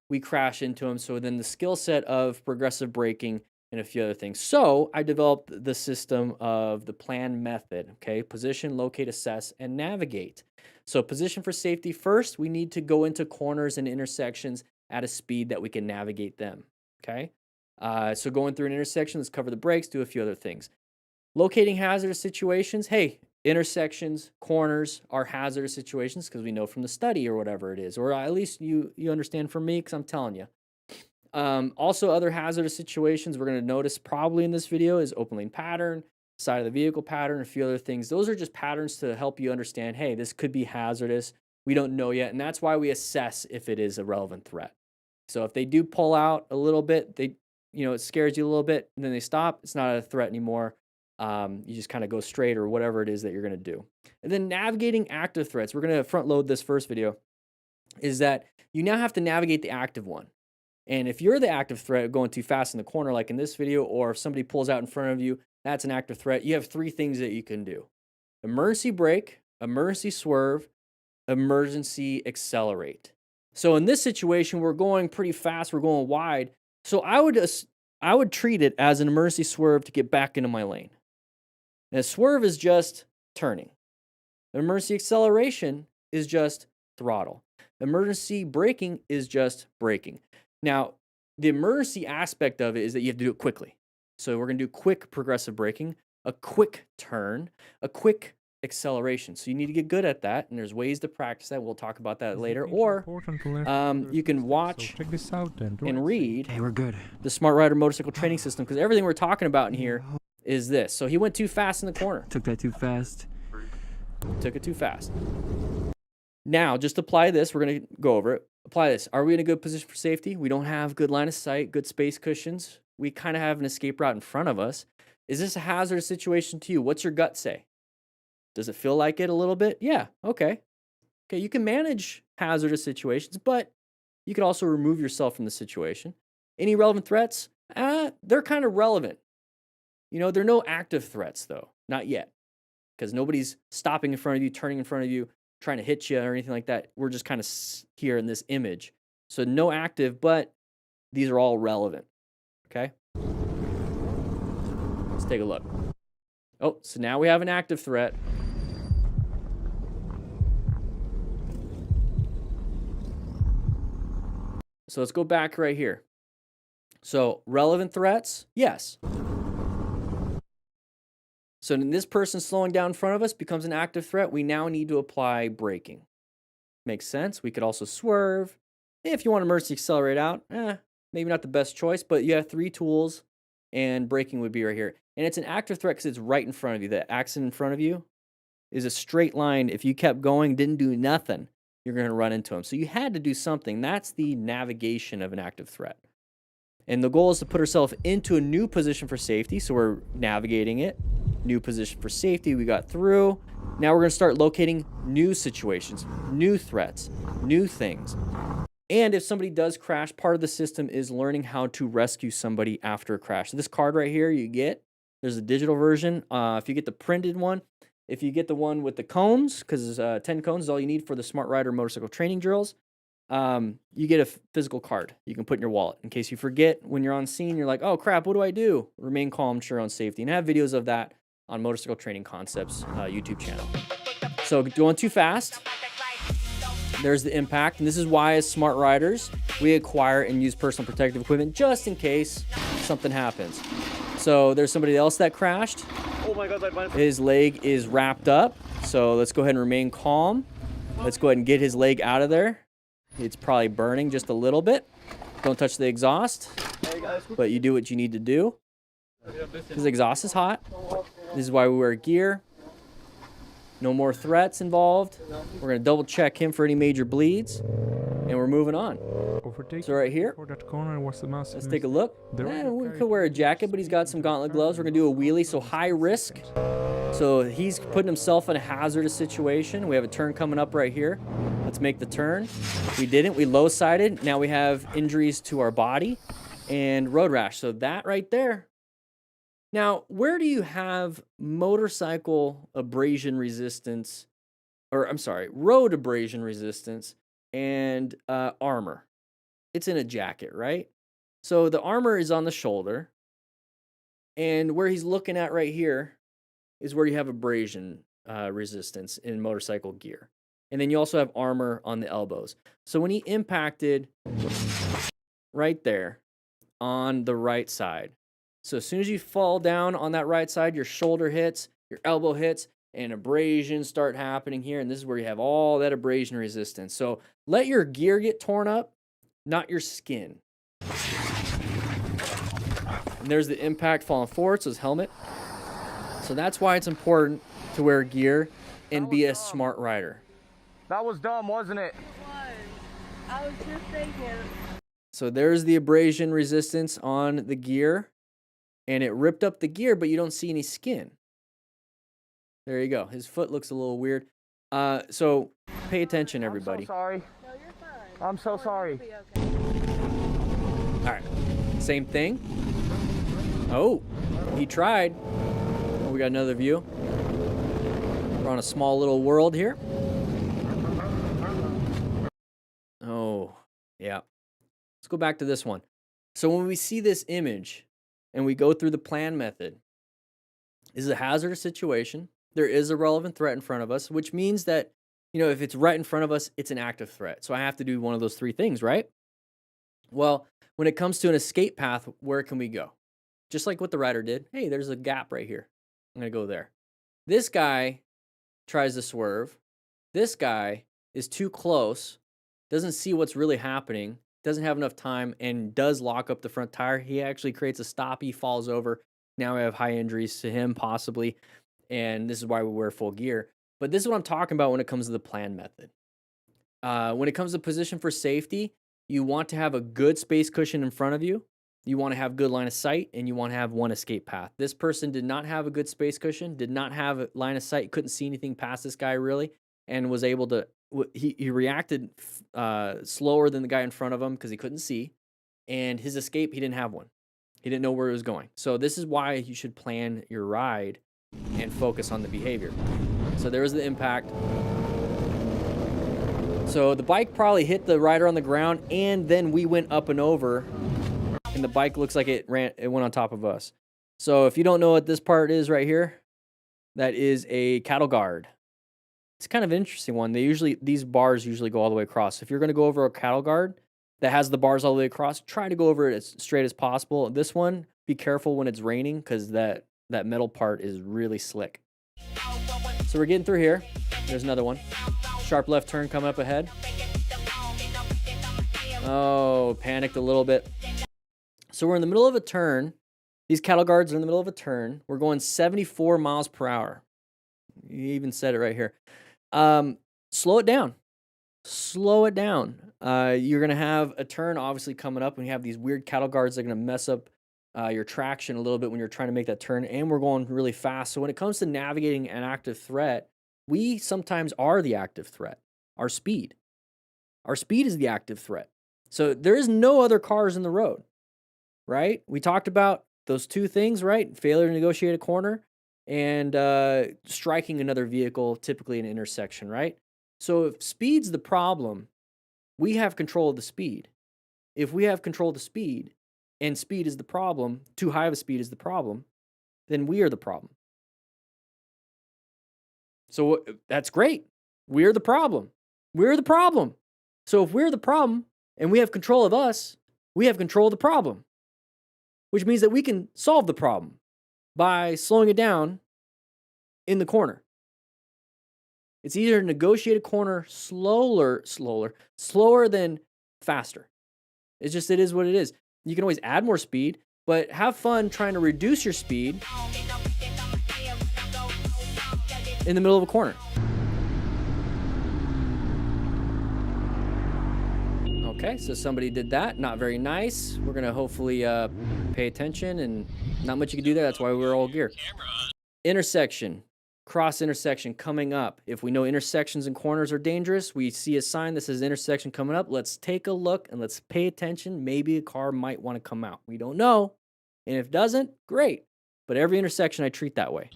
we crash into them. So then the skill set of progressive braking and a few other things. So I developed the system of the plan method, okay? Position, locate, assess, and navigate. So position for safety first, we need to go into corners and intersections at a speed that we can navigate them, okay? So going through an intersection, let's cover the brakes, do a few other things. Locating hazardous situations, hey, intersections, corners are hazardous situations because we know from the study or whatever it is, or at least you understand from me because I'm telling you. Also, other hazardous situations we're going to notice probably in this video is open lane pattern, side of the vehicle pattern, a few other things. Those are just patterns to help you understand, hey, this could be hazardous. We don't know yet, and that's why we assess if it is a relevant threat. So if they do pull out a little bit, it scares you a little bit, and then they stop, it's not a threat anymore. You just kind of go straight or whatever it is that you're going to do. And then navigating active threats. We're going to front load this first video, is that you now have to navigate the active one. And if you're the active threat going too fast in the corner, like in this video, or if somebody pulls out in front of you, that's an active threat. You have 3 things that you can do: emergency brake, emergency swerve, emergency accelerate. So in this situation, we're going pretty fast, we're going wide. So I would treat it as an emergency swerve to get back into my lane. And a swerve is just turning. Emergency acceleration is just throttle. Emergency braking is just braking. Now, the emergency aspect of it is that you have to do it quickly. So we're going to do quick progressive braking, a quick turn, a quick acceleration. So you need to get good at that, and there's ways to practice that. We'll talk about that later. Or you can watch and read Okay, we're good. the Smart Rider motorcycle training system, because everything we're talking about in here is this. So he went too fast in the corner. Took that too fast. Took it too fast. Now, just apply this. We're going to go over it. Apply this. Are we in a good position for safety? We don't have good line of sight, good space cushions. We kind of have an escape route in front of us. Is this a hazardous situation to you? What's your gut say? Does it feel like it a little bit? Yeah, okay. Okay, you can manage hazardous situations, but you could also remove yourself from the situation. Any relevant threats? They're kind of relevant. There are no active threats, though. Not yet. Because nobody's stopping in front of you, turning in front of you. trying to hit you or anything like that. We're just kind of here in this image. So no active, but these are all relevant. Okay. Let's take a look. Oh, so now we have an active threat. So let's go back right here. So relevant threats, yes. So this person slowing down in front of us becomes an active threat. We now need to apply braking. Makes sense. We could also swerve. If you want to emergency accelerate out, maybe not the best choice, but you have 3 tools and braking would be right here. And it's an active threat because it's right in front of you. The accident in front of you is a straight line. If you kept going, didn't do nothing, you're going to run into them. So you had to do something. That's the navigation of an active threat. And the goal is to put ourselves into a new position for safety. So we're navigating it. New position for safety. We got through. Now we're going to start locating new situations, new threats, new things. And if somebody does crash, part of the system is learning how to rescue somebody after a crash. So this card right here you get, there's a digital version. If you get the printed one, if you get the one with the cones, because 10 cones is all you need for the Smart Rider motorcycle training drills, you get a physical card you can put in your wallet in case you forget when you're on scene. You're like, oh crap, what do I do? Remain calm, ensure on safety, and I have videos of that on Motorcycle Training Concepts YouTube channel. So going too fast, there's the impact, and this is why as smart riders we acquire and use personal protective equipment just in case something happens. So there's somebody else that crashed. Oh my God, his leg is wrapped up, so let's go ahead and remain calm. Let's go ahead and get his leg out of there. It's probably burning just a little bit. Don't touch the exhaust, but you do what you need to do. His exhaust is hot. This is why we wear gear. No more threats involved. We're going to double check him for any major bleeds, and we're moving on. So right here, let's take a look. We could wear a jacket, but he's got some gauntlet gloves. We're going to do a wheelie, so high risk. So he's putting himself in a hazardous situation. We have a turn coming up right here. Let's make the turn. We didn't. We low-sided. Now we have injuries to our body and road rash. So that right there. Now, where do you have motorcycle abrasion resistance, or I'm sorry, road abrasion resistance and armor? It's in a jacket, right? So the armor is on the shoulder, and where he's looking at right here is where you have abrasion resistance in motorcycle gear. And then you also have armor on the elbows. So when he impacted right there on the right side, so as soon as you fall down on that right side, your shoulder hits, your elbow hits, and abrasions start happening here. And this is where you have all that abrasion resistance. So let your gear get torn up, not your skin. And there's the impact falling forward, so his helmet. So that's why it's important to wear gear and be a smart rider. That was dumb, wasn't it? It was. I was just thinking. So there's the abrasion resistance on the gear, and it ripped up the gear, but you don't see any skin. There you go. His foot looks a little weird. So pay attention, everybody. I'm so sorry. No, you're fine. I'm so sorry. You'll be okay. All right. Same thing. Oh, he tried. Oh, we got another view. We're on a small little world here. Oh, yeah. Let's go back to this one. So when we see this image and we go through the plan method, this is a hazardous situation. There is a relevant threat in front of us, which means that, you know, if it's right in front of us, it's an active threat. So I have to do one of those 3 things, right? Well, when it comes to an escape path, where can we go? Just like what the rider did. Hey, there's a gap right here. I'm going to go there. This guy tries to swerve. This guy is too close, doesn't see what's really happening, doesn't have enough time, and does lock up the front tire. He actually creates a stop. He falls over. Now we have high injuries to him, possibly. And this is why we wear full gear. But this is what I'm talking about when it comes to the plan method. When it comes to position for safety, you want to have a good space cushion in front of you. You want to have good line of sight, and you want to have one escape path. This person did not have a good space cushion, did not have a line of sight, couldn't see anything past this guy really, and was able to, he reacted slower than the guy in front of him because he couldn't see, and his escape, he didn't have one. He didn't know where he was going. So this is why you should plan your ride and focus on the behavior. So there was the impact. So the bike probably hit the rider on the ground, and then we went up and over, and the bike looks like it went on top of us. So if you don't know what this part is right here, that is a cattle guard. It's kind of an interesting one. These bars usually go all the way across. If you're going to go over a cattle guard that has the bars all the way across, try to go over it as straight as possible. This one, be careful when it's raining because that metal part is really slick. So we're getting through here. There's another one. Sharp left turn coming up ahead. Oh, panicked a little bit. So we're in the middle of a turn. These cattle guards are in the middle of a turn. We're going 74 miles per hour. You even said it right here. Slow it down. Slow it down. You're going to have a turn obviously coming up, and you have these weird cattle guards that are going to mess up your traction a little bit when you're trying to make that turn, and we're going really fast. So when it comes to navigating an active threat, we sometimes are the active threat. Our speed is the active threat. So there is no other cars in the road, right? We talked about those two things, right? Failure to negotiate a corner and striking another vehicle, typically an intersection, right? So if speed's the problem, we have control of the speed. If we have control of the speed and speed is the problem, too high of a speed is the problem, then we are the problem. So that's great. We're the problem. We're the problem. So if we're the problem and we have control of us, we have control of the problem, which means that we can solve the problem by slowing it down in the corner. It's easier to negotiate a corner slower than faster. It is what it is. You can always add more speed, but have fun trying to reduce your speed in the middle of a corner. Okay, so somebody did that. Not very nice. We're going to hopefully pay attention, and not much you can do there. That's why we're all gear. Intersection. Cross intersection coming up. If we know intersections and corners are dangerous, we see a sign that says intersection coming up. Let's take a look and let's pay attention. Maybe a car might want to come out. We don't know. And if it doesn't, great. But every intersection I treat that way.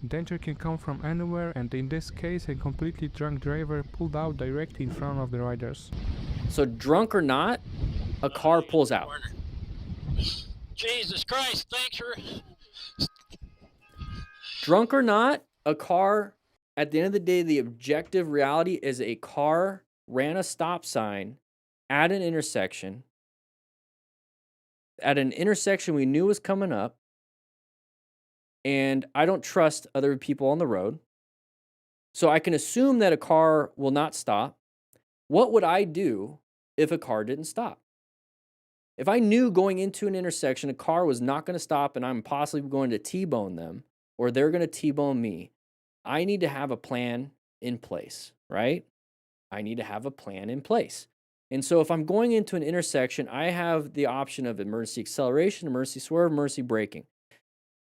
Danger can come from anywhere, and in this case, a completely drunk driver pulled out directly in front of the riders. So drunk or not, a car pulls out. Jesus Christ, thanks for... Drunk or not, a car, at the end of the day, the objective reality is a car ran a stop sign at an intersection we knew was coming up, and I don't trust other people on the road, so I can assume that a car will not stop. What would I do if a car didn't stop? If I knew going into an intersection a car was not going to stop and I'm possibly going to T-bone them, or they're going to T-bone me, I need to have a plan in place, right? I need to have a plan in place. And so if I'm going into an intersection, I have the option of emergency acceleration, emergency swerve, emergency braking.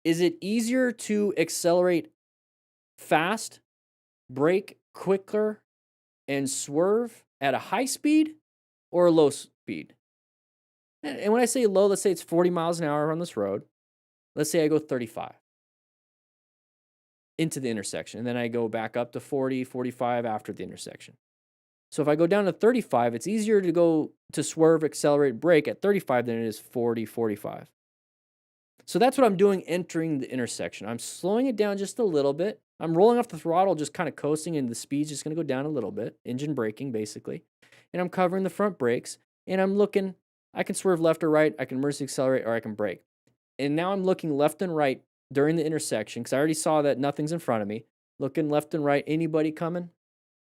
Is it easier to accelerate fast, brake quicker, and swerve at a high speed or a low speed? And when I say low, let's say it's 40 miles an hour on this road. Let's say I go 35 into the intersection, and then I go back up to 40, 45 after the intersection. So if I go down to 35, it's easier to go to swerve, accelerate, brake at 35 than it is 40, 45. So that's what I'm doing entering the intersection. I'm slowing it down just a little bit. I'm rolling off the throttle, just kind of coasting, and the speed's just going to go down a little bit. Engine braking, basically. And I'm covering the front brakes, and I'm looking. I can swerve left or right. I can emergency accelerate, or I can brake. And now I'm looking left and right during the intersection, because I already saw that nothing's in front of me. Looking left and right. Anybody coming?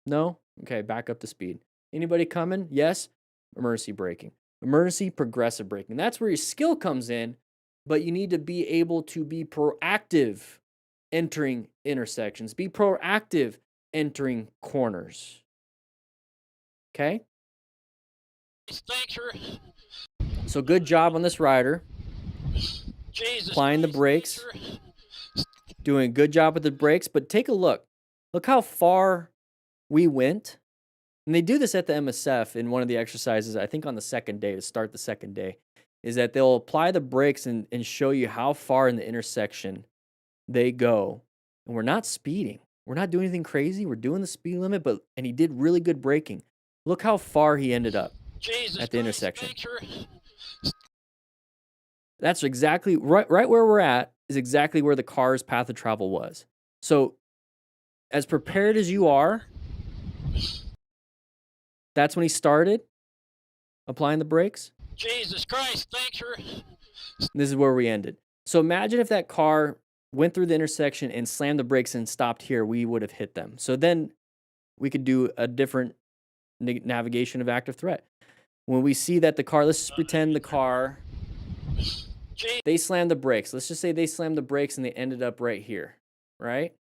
No? Okay, back up to speed. Anybody coming? Yes? Emergency braking. Emergency progressive braking. That's where your skill comes in, but you need to be able to be proactive entering intersections. Be proactive entering corners. Okay? Thanks for... So good job on this rider. Jesus Applying the Christ, brakes. thanks Doing a good job with the brakes, but take a look. Look how far we went. And they do this at the MSF in one of the exercises, I think on the second day, to start the second day, is that they'll apply the brakes and show you how far in the intersection they go. And we're not speeding. We're not doing anything crazy. We're doing the speed limit, and he did really good braking. Look how far he ended up Jesus at the Christ, intersection. thanks for... That's exactly right where we're at is exactly where the car's path of travel was. So as prepared as you are, that's when he started applying the brakes. Jesus Christ, thanks for... This is where we ended. So imagine if that car went through the intersection and slammed the brakes and stopped here, we would have hit them. So then we could do a different navigation of active threat. When we see that the car, let's just pretend the car, they slammed the brakes. Let's just say they slammed the brakes and they ended up right here, right?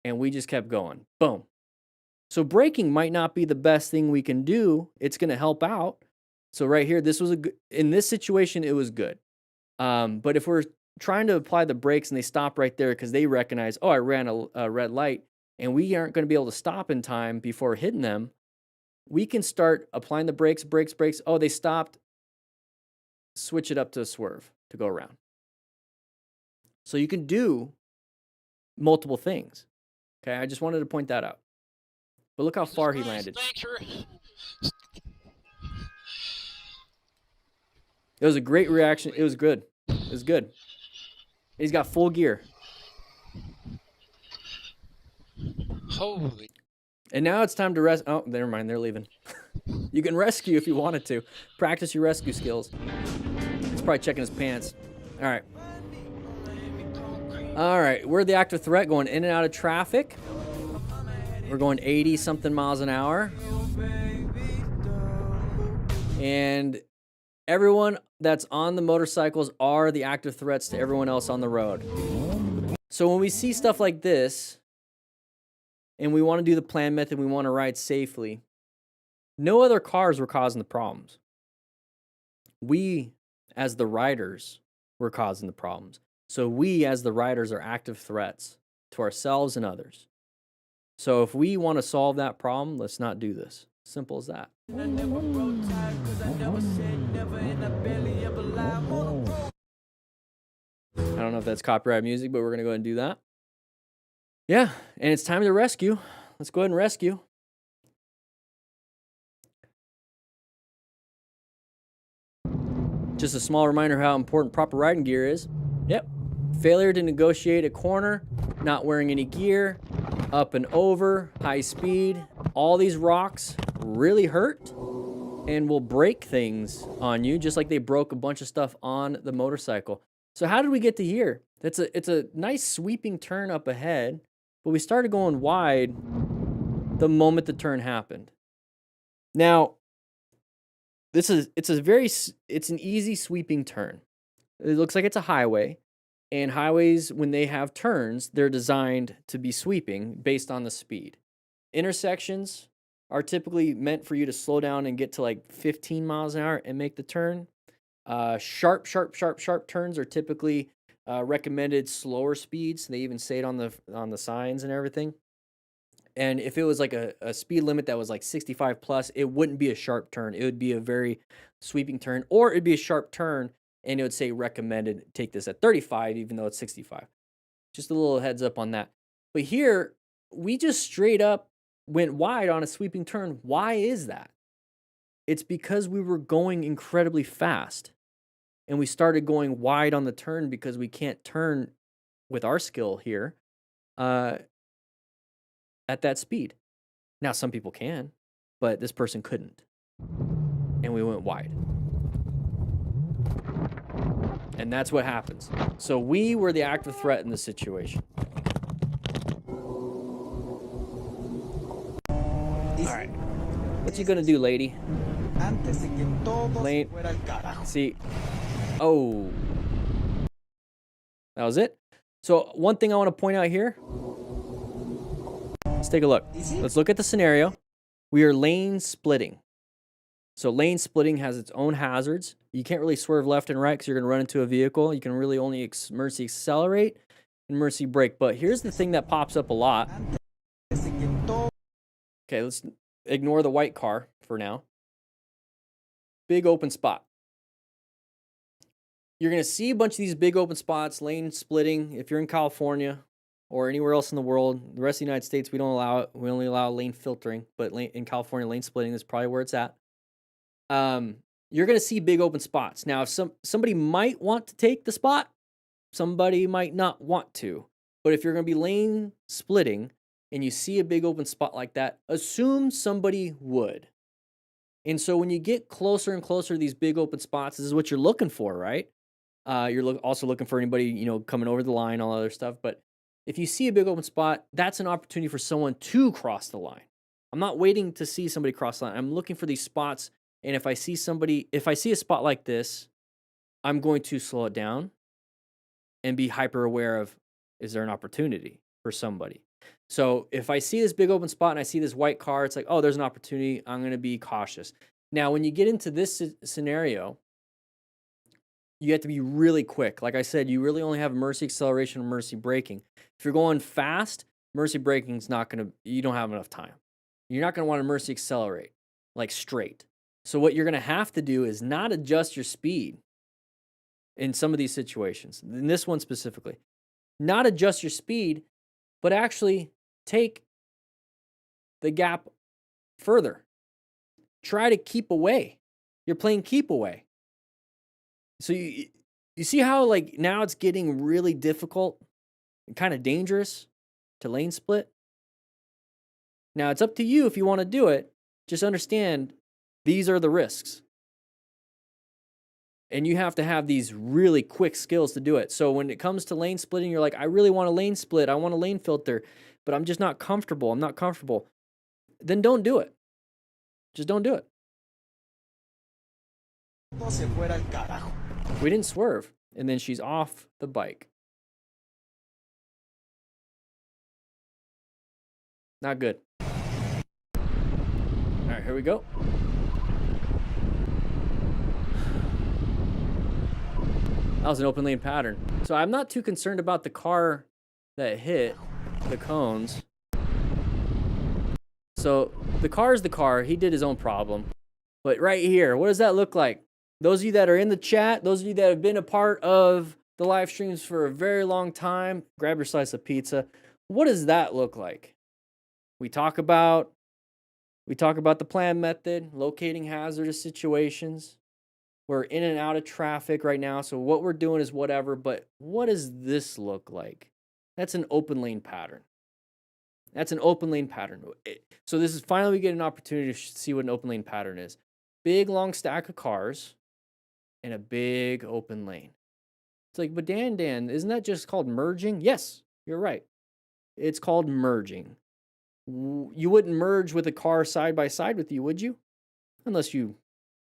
And we just kept going. Boom. So braking might not be the best thing we can do. It's going to help out. So right here, this was in this situation, it was good. But if we're trying to apply the brakes and they stop right there because they recognize, oh, I ran a red light and we aren't going to be able to stop in time before hitting them, we can start applying the brakes. Oh, they stopped. Switch it up to a swerve to go around. So you can do multiple things. Okay, I just wanted to point that out. But look how far he landed. Thanks for... It was a great reaction. It was good. It was good. He's got full gear. Holy... And now it's time to rest. Oh, never mind. They're leaving. You can rescue if you wanted to. Practice your rescue skills. He's probably checking his pants. All right. All right. We're the active threat going in and out of traffic. We're going 80-something miles an hour. And everyone that's on the motorcycles are the active threats to everyone else on the road. So when we see stuff like this, and we want to do the plan method, we want to ride safely, no other cars were causing the problems. We, as the riders, were causing the problems. So we, as the riders, are active threats to ourselves and others. So if we want to solve that problem, let's not do this. Simple as that. I don't know if that's copyright music, but we're going to go ahead and do that. Yeah, and it's time to rescue. Let's go ahead and rescue. Just a small reminder how important proper riding gear is. Yep. Failure to negotiate a corner, not wearing any gear, up and over, high speed. All these rocks really hurt and will break things on you, just like they broke a bunch of stuff on the motorcycle. So how did we get to here? It's a nice sweeping turn up ahead, but we started going wide the moment the turn happened. Now, it's an easy sweeping turn. It looks like it's a highway, and highways, when they have turns, they're designed to be sweeping based on the speed. Intersections are typically meant for you to slow down and get to like 15 miles an hour and make the turn. Sharp turns are typically recommended slower speeds. They even say it on the signs and everything. And if it was like a speed limit that was like 65 plus, it wouldn't be a sharp turn. It would be a very sweeping turn, or it'd be a sharp turn and it would say recommended take this at 35, even though it's 65. Just a little heads up on that. But here, we just straight up went wide on a sweeping turn. Why is that? It's because we were going incredibly fast. And we started going wide on the turn because we can't turn with our skill here at that speed. Now, some people can, but this person couldn't. And we went wide. And that's what happens. So we were the active threat in this situation. All right. What you gonna do, lady? Lane. See. Oh. That was it. So one thing I want to point out here. Let's take a look. Let's look at the scenario. We are lane splitting. So lane splitting has its own hazards. You can't really swerve left and right because you're going to run into a vehicle. You can really only emergency accelerate and emergency brake. But here's the thing that pops up a lot. Okay, let's ignore the white car for now. Big open spot. You're going to see a bunch of these big open spots, lane splitting. If you're in California, or anywhere else in the world, the rest of the United States, we don't allow it. We only allow lane filtering, but in California, lane splitting is probably where it's at. You're going to see big open spots. Now, if somebody might want to take the spot, somebody might not want to. But if you're going to be lane splitting and you see a big open spot like that, assume somebody would. And so when you get closer and closer to these big open spots, this is what you're looking for, right? You're also looking for anybody, coming over the line, all other stuff. But if you see a big open spot, that's an opportunity for someone to cross the line. I'm not waiting to see somebody cross the line. I'm looking for these spots. And if I see a spot like this, I'm going to slow it down and be hyper aware of, is there an opportunity for somebody? So if I see this big open spot and I see this white car, it's like, oh, there's an opportunity. I'm going to be cautious. Now, when you get into this scenario, you have to be really quick. Like I said, you really only have emergency acceleration and emergency braking. If you're going fast, emergency braking is you don't have enough time. You're not going to want to emergency accelerate, like straight. So what you're going to have to do is not adjust your speed in some of these situations. In this one specifically, not adjust your speed, but actually take the gap further. Try to keep away. You're playing keep away. So you see how like now it's getting really difficult and kind of dangerous to lane split? Now it's up to you if you want to do it. Just understand these are the risks. And you have to have these really quick skills to do it. So when it comes to lane splitting, you're like, I really want a lane split. I want a lane filter, but I'm just not comfortable. I'm not comfortable. Then don't do it. Just don't do it. We didn't swerve. And then she's off the bike. Not good. All right, here we go. That was an open lane pattern. So I'm not too concerned about the car that hit the cones. So the car is the car. He did his own problem. But right here, what does that look like? Those of you that are in the chat, those of you that have been a part of the live streams for a very long time, grab your slice of pizza. What does that look like? We talk about the plan method, locating hazardous situations. We're in and out of traffic right now, so what we're doing is whatever, but what does this look like? That's an open lane pattern. That's an open lane pattern. So this is finally we get an opportunity to see what an open lane pattern is. Big, long stack of cars in a big open lane. It's like, but Dan, isn't that just called merging? Yes, you're right. It's called merging. You wouldn't merge with a car side by side with you, would you? Unless you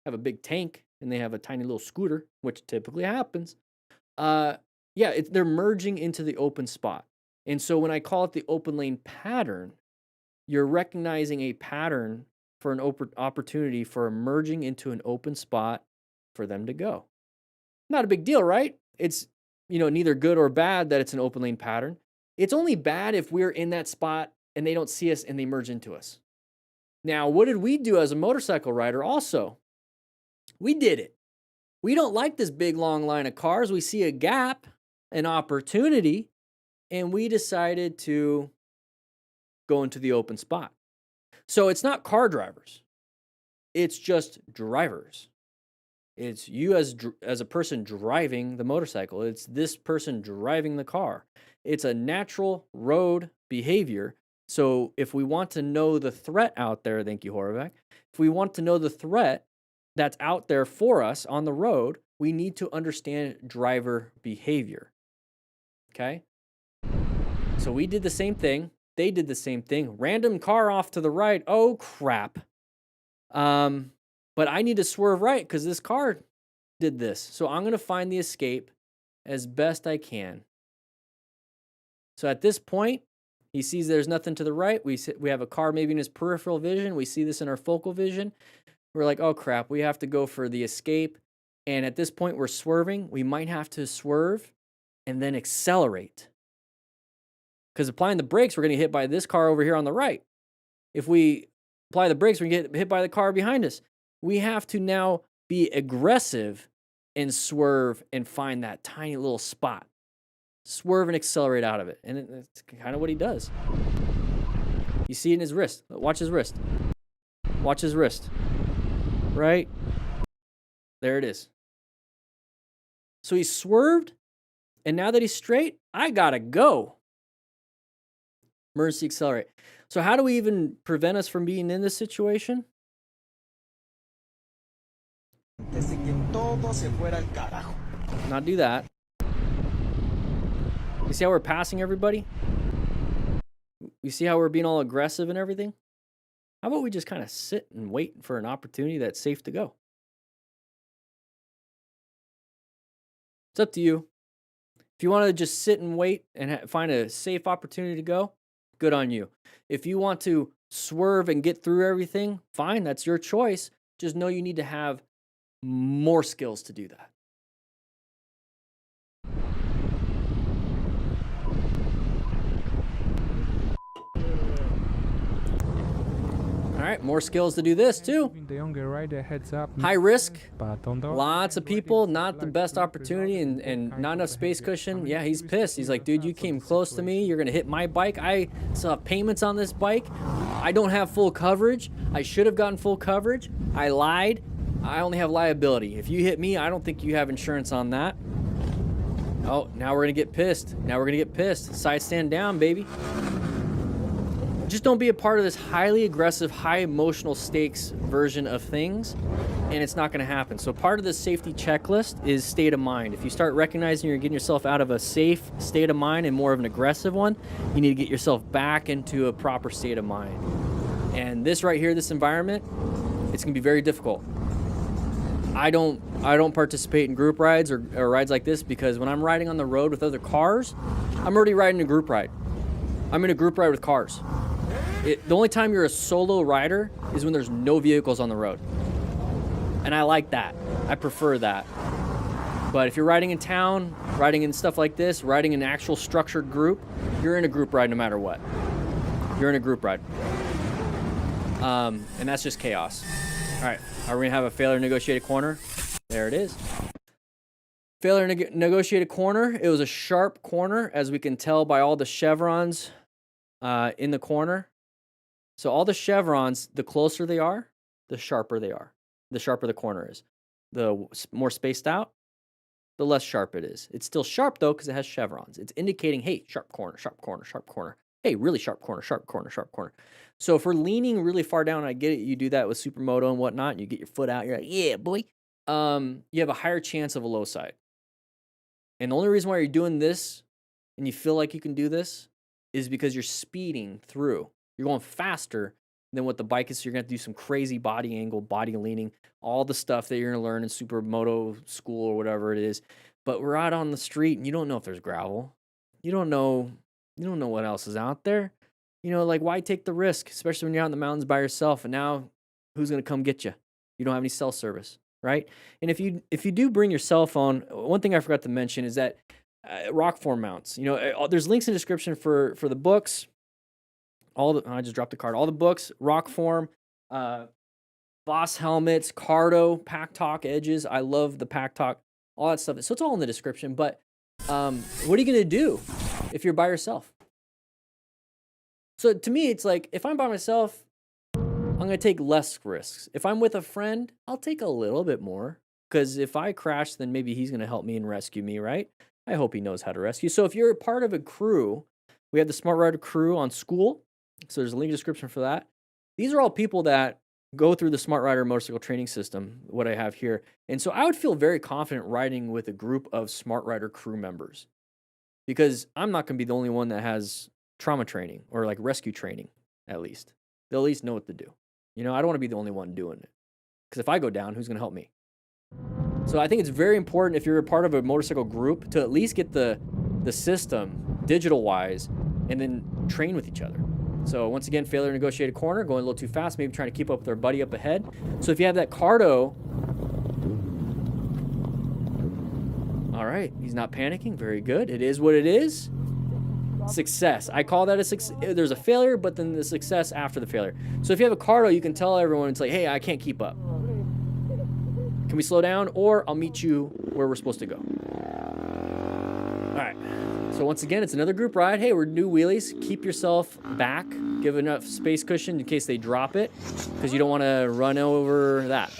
have a big tank and they have a tiny little scooter, which typically happens. They're merging into the open spot. And so when I call it the open lane pattern, you're recognizing a pattern for an opportunity for merging into an open spot for them to go. Not a big deal, right? It's, neither good or bad that it's an open lane pattern. It's only bad if we're in that spot and they don't see us and they merge into us. Now, what did we do as a motorcycle rider also? We did it. We don't like this big, long line of cars. We see a gap, an opportunity, and we decided to go into the open spot. So it's not car drivers. It's just drivers. It's you as a person driving the motorcycle. It's this person driving the car. It's a natural road behavior. So if we want to know the threat out there, thank you, Horvath. If we want to know the threat that's out there for us on the road, we need to understand driver behavior. Okay? So we did the same thing. They did the same thing. Random car off to the right. Oh, crap. But I need to swerve right because this car did this. So I'm going to find the escape as best I can. So at this point, he sees there's nothing to the right. We have a car maybe in his peripheral vision. We see this in our focal vision. We're like, oh, crap. We have to go for the escape. And at this point, we're swerving. We might have to swerve and then accelerate. Because applying the brakes, we're going to get hit by this car over here on the right. If we apply the brakes, we're going to get hit by the car behind us. We have to now be aggressive and swerve and find that tiny little spot. swerve and accelerate out of it. And it's kind of what he does. You see it in his wrist. Watch his wrist. Watch his wrist. Right? There it is. So he swerved, and now that he's straight, I gotta go. Emergency accelerate. So how do we even prevent us from being in this situation? Not do that. You see how we're passing everybody? You see how we're being all aggressive and everything? How about we just kind of sit and wait for an opportunity that's safe to go? It's up to you. If you want to just sit and wait and find a safe opportunity to go, good on you. If you want to swerve and get through everything, fine, that's your choice. Just know you need to have more skills to do that. All right, more skills to do this too. Giving the younger rider heads up. High risk, But on the other lots of hand, people, riding not the like best slippery opportunity, routes and kind not of enough space behavior. cushion. I Yeah, mean, he's who is pissed. the He's like, dude, you hero came of the close to me. situation? You're going to hit my bike. I still have payments on this bike. I don't have full coverage. I should have gotten full coverage. I lied. I only have liability. If you hit me, I don't think you have insurance on that. Oh, now we're going to get pissed. Now we're going to get pissed. Side stand down, baby. Just don't be a part of this highly aggressive, high emotional stakes version of things, and it's not going to happen. So part of the safety checklist is state of mind. If you start recognizing you're getting yourself out of a safe state of mind and more of an aggressive one, you need to get yourself back into a proper state of mind. And this right here, this environment, it's going to be very difficult. I don't participate in group rides or rides like this because when I'm riding on the road with other cars, I'm already riding a group ride. I'm in a group ride with cars. The only time you're a solo rider is when there's no vehicles on the road. And I like that. I prefer that. But if you're riding in town, riding in stuff like this, riding in an actual structured group, you're in a group ride no matter what. You're in a group ride. And that's just chaos. All right, are we gonna have a failure negotiated corner? There it is. Failure negotiated corner. It was a sharp corner, as we can tell by all the chevrons in the corner. So all the chevrons, the closer they are, the sharper they are. The sharper the corner is. The more spaced out, the less sharp it is. It's still sharp though because it has chevrons. It's indicating, hey, sharp corner, sharp corner, sharp corner. Hey, really sharp corner, sharp corner, sharp corner. So if we're leaning really far down, I get it, you do that with supermoto and whatnot, and you get your foot out, you're like, yeah, boy. You have a higher chance of a low side. And the only reason why you're doing this and you feel like you can do this is because you're speeding through. You're going faster than what the bike is. So you're going to have to do some crazy body angle, body leaning, all the stuff that you're going to learn in supermoto school or whatever it is. But we're out on the street and you don't know if there's gravel. You don't know what else is out there. You know, like why take the risk, especially when you're out in the mountains by yourself and now who's going to come get you? You don't have any cell service, right? And if you do bring your cell phone, one thing I forgot to mention is that rock form mounts. You know, there's links in the description for the books. I just dropped the card. All the books, rock form, Boss helmets, Cardo, Pack Talk edges. I love the Pack Talk, all that stuff. So it's all in the description. But what are you gonna do if you're by yourself? So to me, it's like if I'm by myself, I'm gonna take less risks. If I'm with a friend, I'll take a little bit more. Because if I crash, then maybe he's gonna help me and rescue me, right? I hope he knows how to rescue. So if you're a part of a crew, we have the Smart Rider crew on School. So there's a link in the description for that. These are all people that go through the Smart Rider motorcycle training system, what I have here. And so I would feel very confident riding with a group of Smart Rider crew members because I'm not going to be the only one that has trauma training or like rescue training, at least. They'll at least know what to do. You know, I don't want to be the only one doing it because if I go down, who's going to help me? So I think it's very important if you're a part of a motorcycle group to at least get the system digital-wise and then train with each other. So once again, failure to negotiate a corner, going a little too fast, maybe trying to keep up with our buddy up ahead. So if you have that Cardo, all right, he's not panicking. Very good. It is what it is. Success. I call that a success. There's a failure, but then the success after the failure. So if you have a Cardo, you can tell everyone, it's like, hey, I can't keep up. Can we slow down? Or I'll meet you where we're supposed to go. All right. So once again, it's another group ride. Hey, we're new wheelies. Keep yourself back. Give enough space cushion in case they drop it, because you don't want to run over that.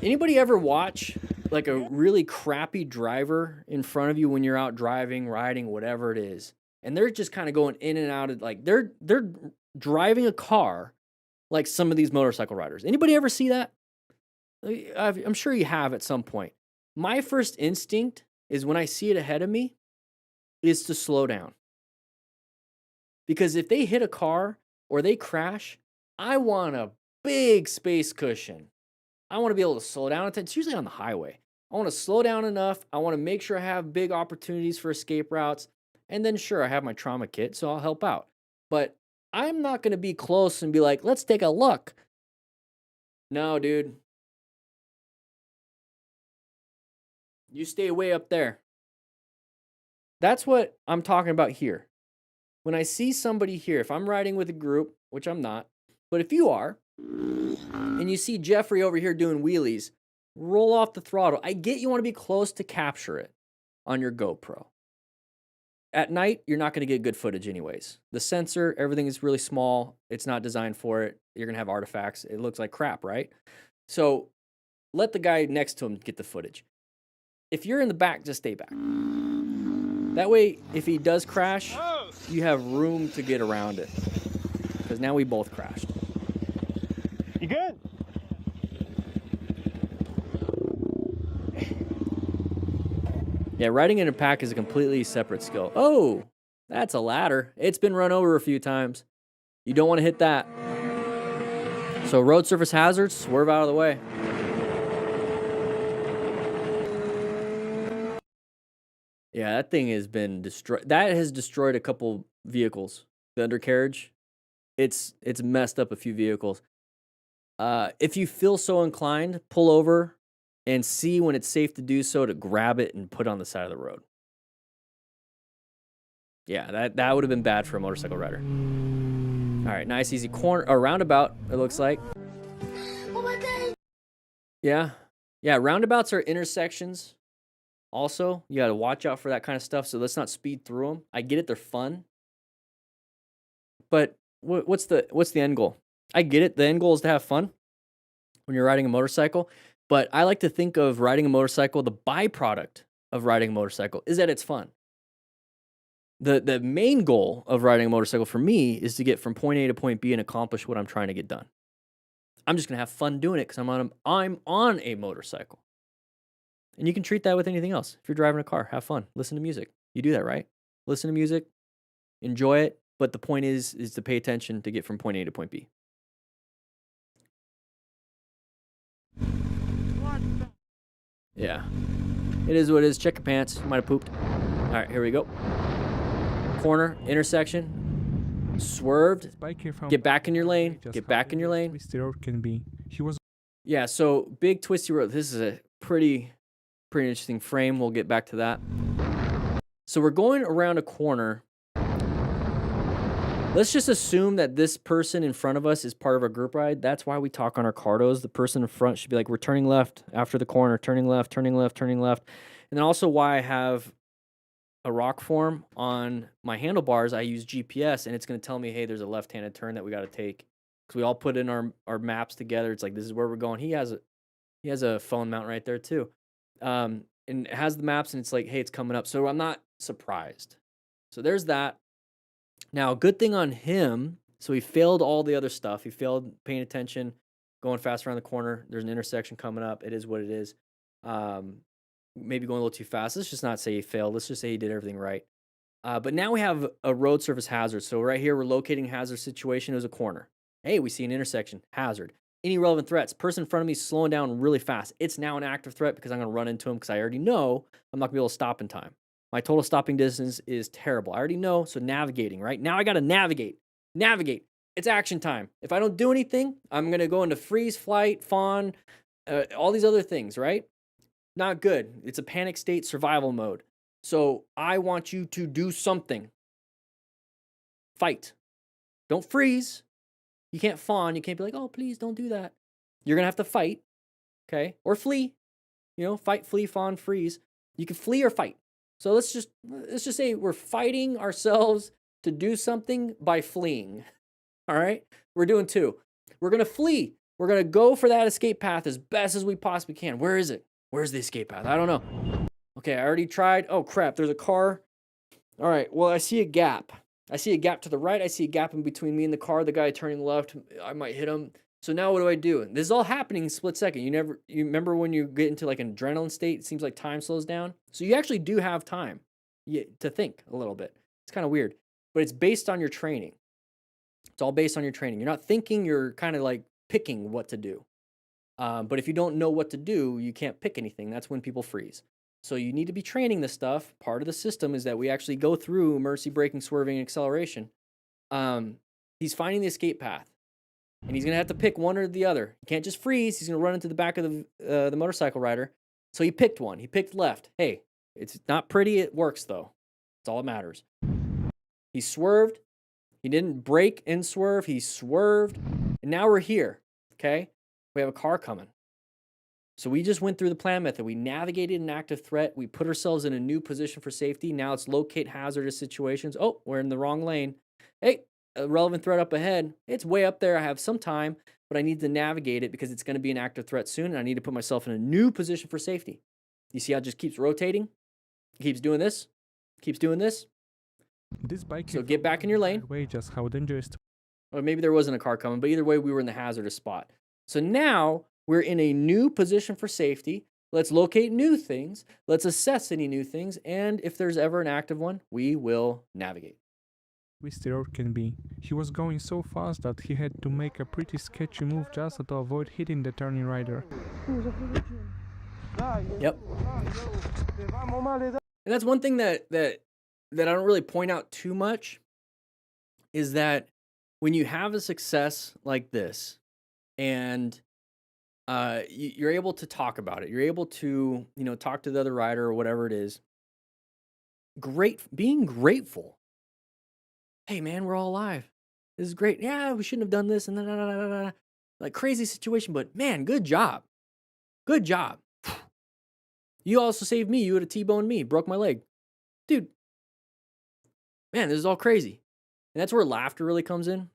Anybody ever watch like a really crappy driver in front of you when you're out driving, riding, whatever it is, and they're just kind of going in and out of, like, they're driving a car like some of these motorcycle riders. Anybody ever see that? I'm sure you have at some point. My first instinct is, when I see it ahead of me, is to slow down. Because if they hit a car or they crash, I want a big space cushion. I want to be able to slow down. It's usually on the highway. I want to slow down enough. I want to make sure I have big opportunities for escape routes. And then, sure, I have my trauma kit, so I'll help out. But I'm not going to be close and be like, let's take a look. No, dude. You stay way up there. That's what I'm talking about here. When I see somebody here, if I'm riding with a group, which I'm not, but if you are, and you see Jeffrey over here doing wheelies, roll off the throttle. I get you want to be close to capture it on your GoPro. At night, you're not going to get good footage anyways. The sensor, everything is really small. It's not designed for it. You're going to have artifacts. It looks like crap, right? So let the guy next to him get the footage. If you're in the back, just stay back. That way, if he does crash, you have room to get around it. Because now we both crashed. You good? Yeah, riding in a pack is a completely separate skill. Oh, that's a ladder. It's been run over a few times. You don't want to hit that. So road surface hazards, swerve out of the way. Yeah, that thing has been destroyed. That has destroyed a couple vehicles. The undercarriage, it's messed up a few vehicles. If you feel so inclined, pull over and see when it's safe to do so, to grab it and put it on the side of the road. Yeah, that would have been bad for a motorcycle rider. All right, nice easy corner, a roundabout, it looks like. Oh my God. Yeah, roundabouts are intersections. Also, you got to watch out for that kind of stuff, so let's not speed through them. I get it, they're fun. But what's the end goal? I get it, the end goal is to have fun when you're riding a motorcycle, but I like to think of riding a motorcycle, the byproduct of riding a motorcycle is that it's fun. The main goal of riding a motorcycle for me is to get from point A to point B and accomplish what I'm trying to get done. I'm just going to have fun doing it because I'm on a motorcycle. And you can treat that with anything else. If you're driving a car, have fun. Listen to music. You do that, right? Listen to music. Enjoy it. But the point is to pay attention to get from point A to point B. Yeah. It is what it is. Check your pants. You might have pooped. All right, here we go. Corner, intersection. Swerved. Get back in your lane. Get back in your lane. Twisty road can be. He was. Yeah, so big twisty road. This is a pretty interesting frame. We'll get back to that. So we're going around a corner. Let's just assume that this person in front of us is part of our group ride. That's why we talk on our cardos. The person in front should be like, we're turning left after the corner, turning left, turning left, turning left. And then also why I have a rock form on my handlebars, I use GPS, and it's going to tell me, hey, there's a left-handed turn that we got to take. Because we all put in our maps together. It's like, this is where we're going. He has a phone mount right there too. And it has the maps, and it's like, hey, it's coming up. So I'm not surprised. So there's that. Now, a good thing on him, so he failed all the other stuff. He failed paying attention, going fast around the corner. There's an intersection coming up. It is what it is. Maybe going a little too fast. Let's just not say he failed. Let's just say he did everything right. But now we have a road surface hazard. So right here, we're locating a hazard situation. It was a corner. Hey, we see an intersection, hazard. Any relevant threats? Person in front of me is slowing down really fast. It's now an active threat because I'm going to run into him because I already know I'm not going to be able to stop in time. My total stopping distance is terrible. I already know, so navigating, right? Now I got to navigate. Navigate. It's action time. If I don't do anything, I'm going to go into freeze, flight, fawn, all these other things, right? Not good. It's a panic state survival mode. So I want you to do something. Fight. Don't freeze. You can't fawn. You can't be like, oh, please don't do that. You're going to have to fight, okay? Or flee. Fight, flee, fawn, freeze. You can flee or fight. So let's just say we're fighting ourselves to do something by fleeing. All right? We're doing two. We're going to flee. We're going to go for that escape path as best as we possibly can. Where is it? Where's the escape path? I don't know. Okay, I already tried. Oh, crap. There's a car. All right. Well, I see a gap. I see a gap to the right. I see a gap in between me and the car. The guy turning left, I might hit him. So now what do I do? This is all happening in a split second. You remember when you get into like an adrenaline state, it seems like time slows down. So you actually do have time to think a little bit. It's kind of weird, but it's based on your training. It's all based on your training. You're not thinking, you're kind of like picking what to do. But if you don't know what to do, you can't pick anything. That's when people freeze. So you need to be training this stuff. Part of the system is that we actually go through emergency braking, swerving, and acceleration. He's finding the escape path, and he's going to have to pick one or the other. He can't just freeze. He's going to run into the back of the motorcycle rider. So he picked one. He picked left. Hey, it's not pretty. It works, though. That's all that matters. He swerved. He didn't brake and swerve. He swerved. And now we're here, okay? We have a car coming. So we just went through the plan method. We navigated an active threat. We put ourselves in a new position for safety. Now it's locate hazardous situations. Oh, we're in the wrong lane. Hey, a relevant threat up ahead. It's way up there. I have some time, but I need to navigate it because it's going to be an active threat soon, and I need to put myself in a new position for safety. You see how it just keeps rotating? It keeps doing this. Keeps doing this. This bike So get back in your lane. way, just how dangerous. Or maybe there wasn't a car coming, but either way, we were in the hazardous spot. So now we're in a new position for safety. Let's locate new things. Let's assess any new things. And if there's ever an active one, we will navigate. Twist the road can be. He was going so fast that he had to make a pretty sketchy move just to avoid hitting the turning rider. Yep. And that's one thing that I don't really point out too much is that when you have a success like this and you're able to talk about it, you're able to, talk to the other rider or whatever it is, being grateful. Hey man, we're all alive. This is great. Yeah, we shouldn't have done this and like crazy situation, but man, good job. Good job. You also saved me. You would have T-boned me, broke my leg. Dude, man, this is all crazy. And that's where laughter really comes in.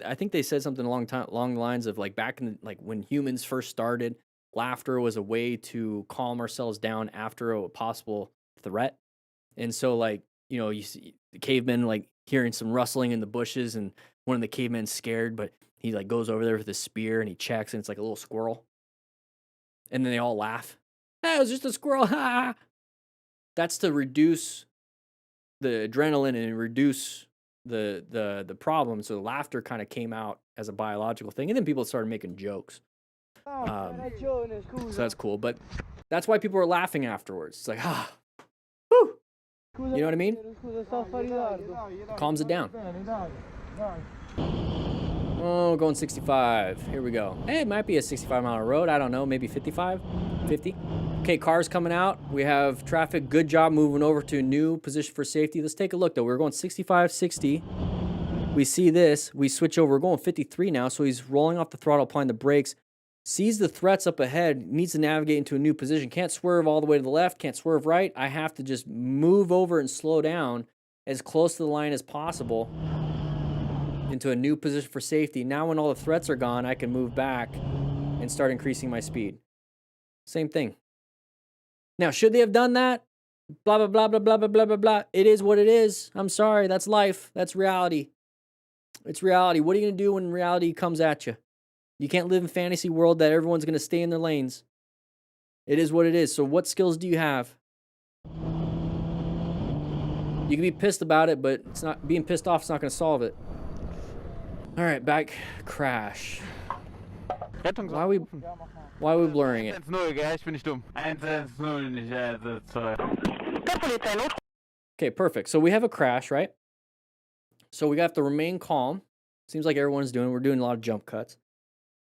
I think they said something along the lines of like back in when humans first started, laughter was a way to calm ourselves down after a possible threat. And so you see the cavemen like hearing some rustling in the bushes, and one of the cavemen's scared, but he like goes over there with his spear and he checks, and it's like a little squirrel. And then they all laugh. Hey, it was just a squirrel. Ha! That's to reduce the adrenaline and reduce the problem. So the laughter kind of came out as a biological thing, and then people started making jokes. So that's cool. But that's why people are laughing afterwards. It's like, whew. You know what I mean? Calms it down. Oh, going 65. Here we go. Hey, it might be a 65-mile road. I don't know. Maybe 55, 50. Okay, cars coming out. We have traffic. Good job moving over to a new position for safety. Let's take a look, though. We're going 65, 60. We see this. We switch over. We're going 53 now, so he's rolling off the throttle, applying the brakes. Sees the threats up ahead. Needs to navigate into a new position. Can't swerve all the way to the left. Can't swerve right. I have to just move over and slow down as close to the line as possible into a new position for safety. Now when all the threats are gone, I can move back and start increasing my speed. Same thing. Now, should they have done that? Blah, blah, blah, blah, blah, blah, blah, blah, blah. It is what it is. I'm sorry. That's life. That's reality. It's reality. What are you going to do when reality comes at you? You can't live in a fantasy world that everyone's going to stay in their lanes. It is what it is. So what skills do you have? You can be pissed about it, but it's not being pissed off is not going to solve it. All right, back crash. Why are we blurring it? 110, gell? Ich bin nicht dumm. 110, nicht 112. Okay, perfect. So we have a crash, right? So we have to remain calm. Seems like everyone's doing. We're doing a lot of jump cuts.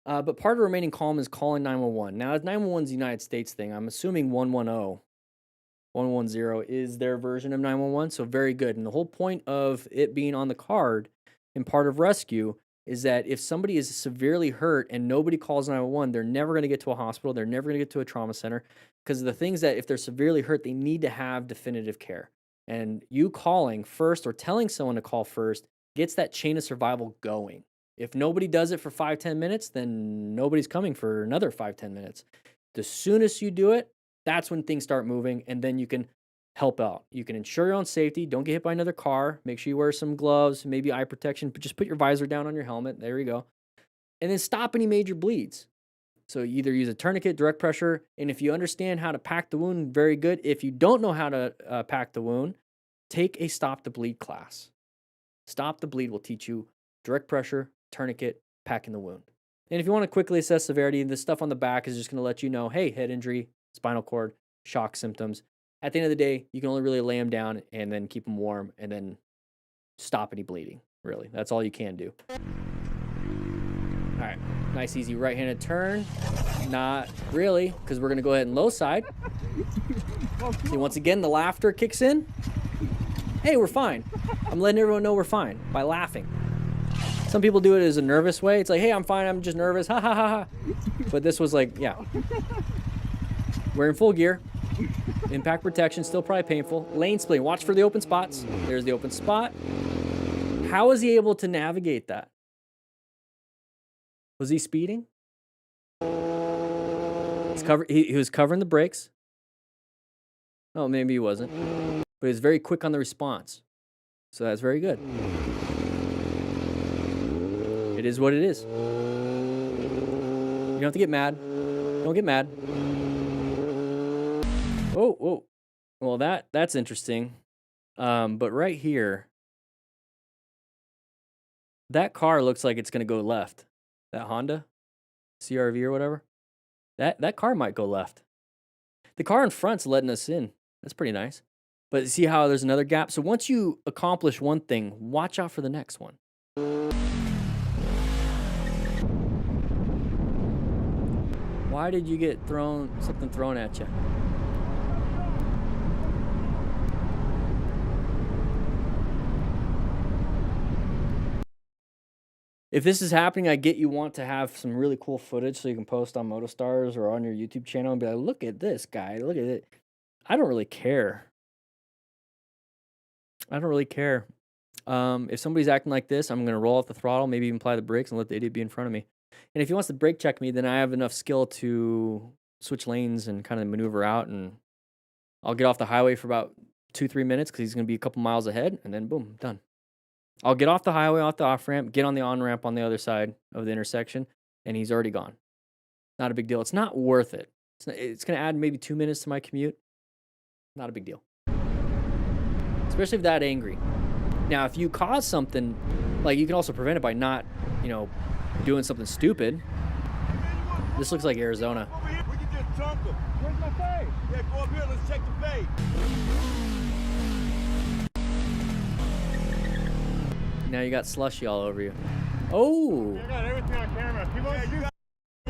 But part of remaining calm is calling 911. Now, 911 is the United States thing. I'm assuming 110 is their version of 911. So very good. And the whole point of it being on the card and part of rescue is that if somebody is severely hurt and nobody calls 911, they're never going to get to a hospital. They're never going to get to a trauma center because the things that if they're severely hurt, they need to have definitive care. And you calling first or telling someone to call first gets that chain of survival going. If nobody does it for 5-10 minutes, then nobody's coming for another 5-10 minutes. The soonest you do it, that's when things start moving, and then you can help out. You can ensure your own safety. Don't get hit by another car. Make sure you wear some gloves, maybe eye protection, but just put your visor down on your helmet. There you go. And then stop any major bleeds. So you either use a tourniquet, direct pressure, and if you understand how to pack the wound, very good. If you don't know how to pack the wound, take a stop the bleed class. Stop the bleed will teach you direct pressure, tourniquet, packing the wound. And if you want to quickly assess severity, the stuff on the back is just going to let you know, hey, head injury, spinal cord, shock symptoms. At the end of the day, you can only really lay them down and then keep them warm and then stop any bleeding, really. That's all you can do. All right, nice, easy right-handed turn. Not really, because we're going to go ahead and low side. See, once again, the laughter kicks in. Hey, we're fine. I'm letting everyone know we're fine by laughing. Some people do it as a nervous way. It's like, hey, I'm fine. I'm just nervous. Ha, ha, ha, ha. But this was like, yeah. We're in full gear. Impact protection, still probably painful. Lane splitting. Watch for the open spots. There's the open spot. How was he able to navigate that? Was he speeding? He was covering the brakes. Oh, maybe he wasn't. But he was very quick on the response. So that's very good. It is what it is. You don't have to get mad. Don't get mad. Oh, whoa. Well, that's interesting. But right here, that car looks like it's going to go left. That Honda CRV or whatever. That car might go left. The car in front's letting us in. That's pretty nice. But see how there's another gap? So once you accomplish one thing, watch out for the next one. Why did you get something thrown at you? If this is happening, I get you want to have some really cool footage so you can post on MotoStars or on your YouTube channel and be like, look at this guy, look at it. I don't really care. I don't really care. If somebody's acting like this, I'm going to roll off the throttle, maybe even apply the brakes and let the idiot be in front of me. And if he wants to brake check me, then I have enough skill to switch lanes and kind of maneuver out, and I'll get off the highway for about 2-3 minutes because he's going to be a couple miles ahead, and then boom, done. I'll get off the highway, off the off-ramp, get on the on-ramp on the other side of the intersection, and he's already gone. Not a big deal. It's not worth it. It's going to add maybe 2 minutes to my commute. Not a big deal. Especially if that angry. Now, if you cause something, like you can also prevent it by not, doing something stupid. This looks like Arizona. Over here, we can just chunk them. Where's my face? Yeah, go up here, let's check the face. Now you got slushy all over you. Oh! I got everything on camera. He wants to do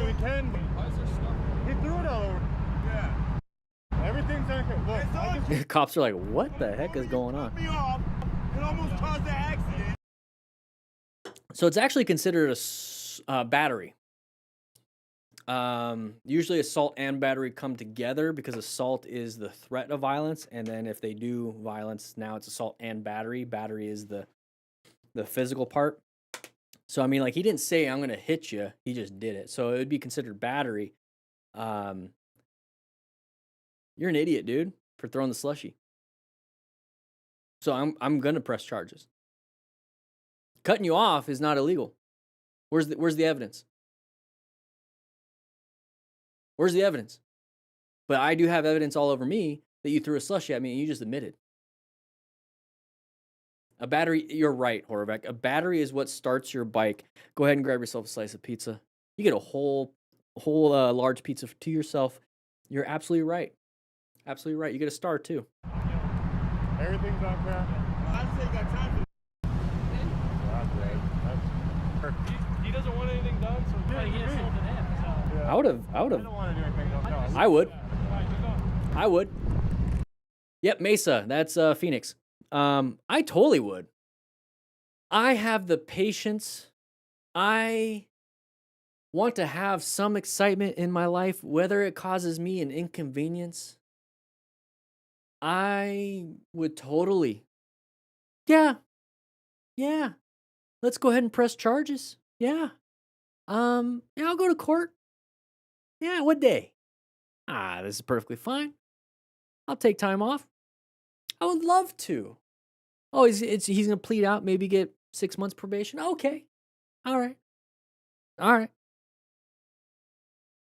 we can. Why is there stuff? He threw it all over. Yeah. Everything's on camera. Look, Cops are like, what the heck is going on? me off. It almost caused an accident. So it's actually considered a battery. Usually assault and battery come together because assault is the threat of violence, and then if they do violence, now it's assault and battery. Battery is the physical part. So I mean, like, he didn't say I'm gonna hit you, he just did it. So it would be considered battery. You're an idiot, dude, for throwing the slushy. So I'm gonna press charges. Cutting you off is not illegal. Where's the evidence? Where's the evidence? But I do have evidence all over me that you threw a slushy at me and you just admitted. A battery, you're right, Horvath. A battery is what starts your bike. Go ahead and grab yourself a slice of pizza. You get a whole large pizza to yourself. You're absolutely right. Absolutely right. You get a star too. Everything's on camera. I say you got time for he doesn't want anything done, so he insulted him. So. Yeah. I would have. I don't want to do anything. No. I would. I would. Yep, Mesa. That's Phoenix. I totally would. I have the patience I want to have some excitement in my life, whether it causes me an inconvenience. I would totally, yeah, yeah. Let's go ahead and press charges. Yeah. Yeah, I'll go to court. Yeah, what day? This is perfectly fine. I'll take time off. I would love to. Oh, he's gonna plead out, maybe get 6 months probation. Okay. All right. All right.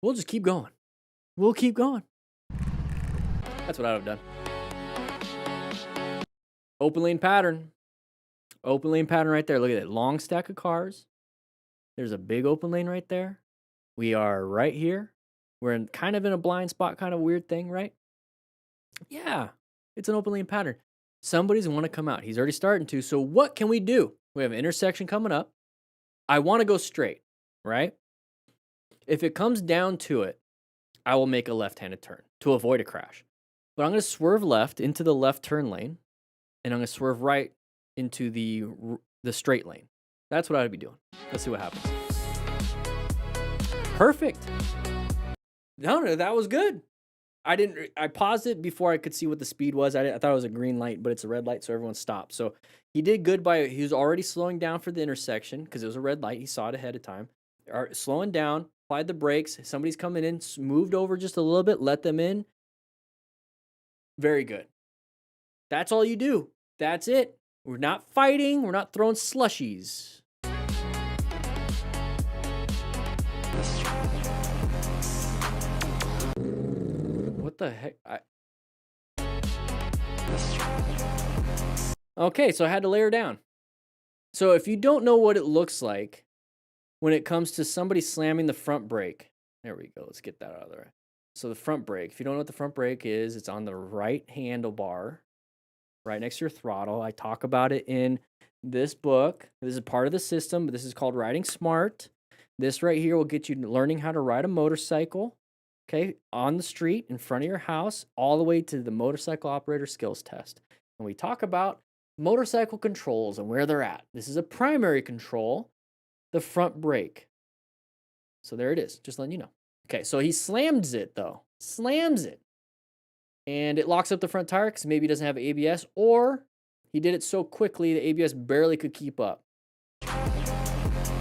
We'll just keep going. We'll keep going. That's what I would have done. Open lane pattern. Open lane pattern right there. Look at that long stack of cars. There's a big open lane right there. We are right here. We're kind of in a blind spot, kind of weird thing, right? Yeah, it's an open lane pattern. Somebody's want to come out. He's already starting to. So what can we do? We have an intersection coming up. I want to go straight, right? If it comes down to it, I will make a left-handed turn to avoid a crash. But I'm going to swerve left into the left turn lane, and I'm going to swerve right into the straight lane. That's what I'd be doing. Let's see what happens. Perfect. No, that was good. I paused it before I could see what the speed was. I thought it was a green light, but it's a red light, so everyone stopped. So he did good he was already slowing down for the intersection because it was a red light. He saw it ahead of time. Slowing down, applied the brakes. Somebody's coming in, moved over just a little bit, let them in. Very good. That's all you do. That's it. We're not fighting. We're not throwing slushies. What the heck? Okay, so I had to layer down. So if you don't know what it looks like when it comes to somebody slamming the front brake, there we go. Let's get that out of there. So the front brake, if you don't know what the front brake is, it's on the right handlebar, right next to your throttle. I talk about it in this book. This is part of the system, but this is called Riding Smart. This right here will get you learning how to ride a motorcycle, okay, on the street in front of your house, all the way to the motorcycle operator skills test. And we talk about motorcycle controls and where they're at. This is a primary control, the front brake. So there it is, just letting you know. Okay, so he slams it though, slams it. And it locks up the front tire because maybe he doesn't have ABS, or he did it so quickly the ABS barely could keep up.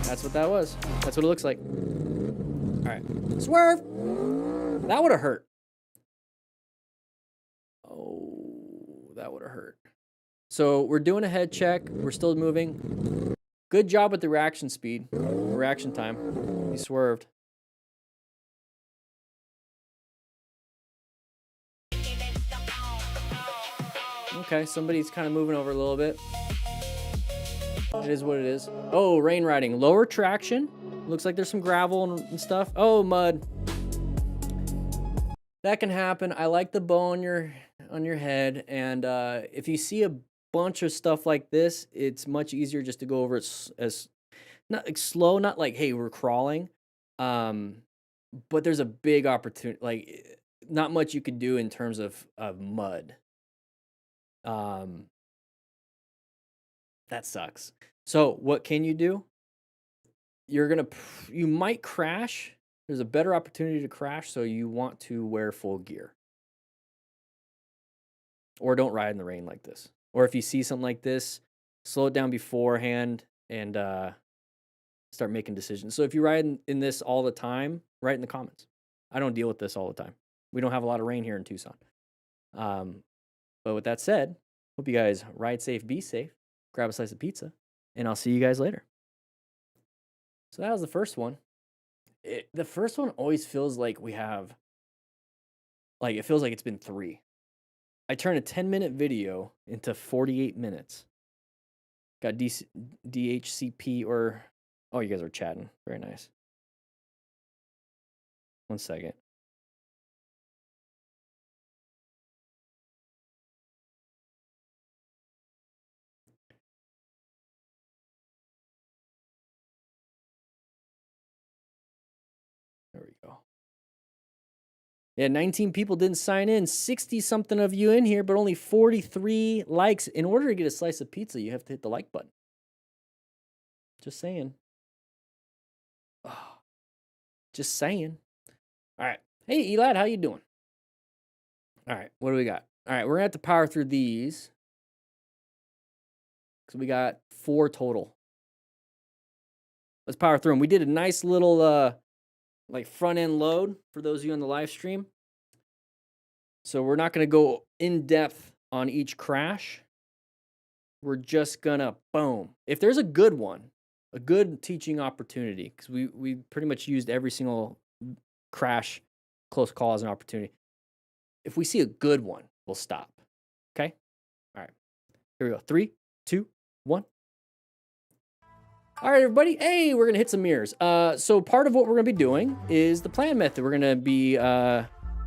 That's what that was. That's what it looks like. All right, swerve. That would have hurt. Oh, that would have hurt. So we're doing a head check. We're still moving. Good job with the reaction speed, reaction time. He swerved. Okay, somebody's kind of moving over a little bit. It is what it is. Oh, rain riding. Lower traction. Looks like there's some gravel and stuff. Oh, mud. That can happen. I like the bow on your head. And if you see a bunch of stuff like this, it's much easier just to go over it as not like slow, not like, hey, we're crawling. But there's a big opportunity, like not much you could do in terms of mud. That sucks. So what can you do? You might crash. There's a better opportunity to crash, so you want to wear full gear. Or don't ride in the rain like this. Or if you see something like this, slow it down beforehand and start making decisions. So if you ride in this all the time, write in the comments. I don't deal with this all the time. We don't have a lot of rain here in Tucson. But with that said, hope you guys ride safe, be safe, grab a slice of pizza, and I'll see you guys later. So that was the first one. The first one always feels like it feels like it's been 3. I turned a 10-minute video into 48 minutes. Got DHCP or, oh, you guys are chatting. Very nice. 1 second. There we go. Yeah, 19 people didn't sign in. 60-something of you in here, but only 43 likes. In order to get a slice of pizza, you have to hit the like button. Just saying. Just saying. All right. Hey, Elad, how you doing? All right, what do we got? All right, we're gonna have to power through these because we got 4 total. Let's power through them. We did a nice little like front end load for those of you on the live stream. So we're not gonna go in depth on each crash. We're just gonna boom. If there's a good one, a good teaching opportunity, because we pretty much used every single crash, close call as an opportunity. If we see a good one, we'll stop. Okay? All right. Here we go. 3, 2, 1. All right, everybody. Hey, we're going to hit some mirrors. So part of what we're going to be doing is the plan method. We're going to be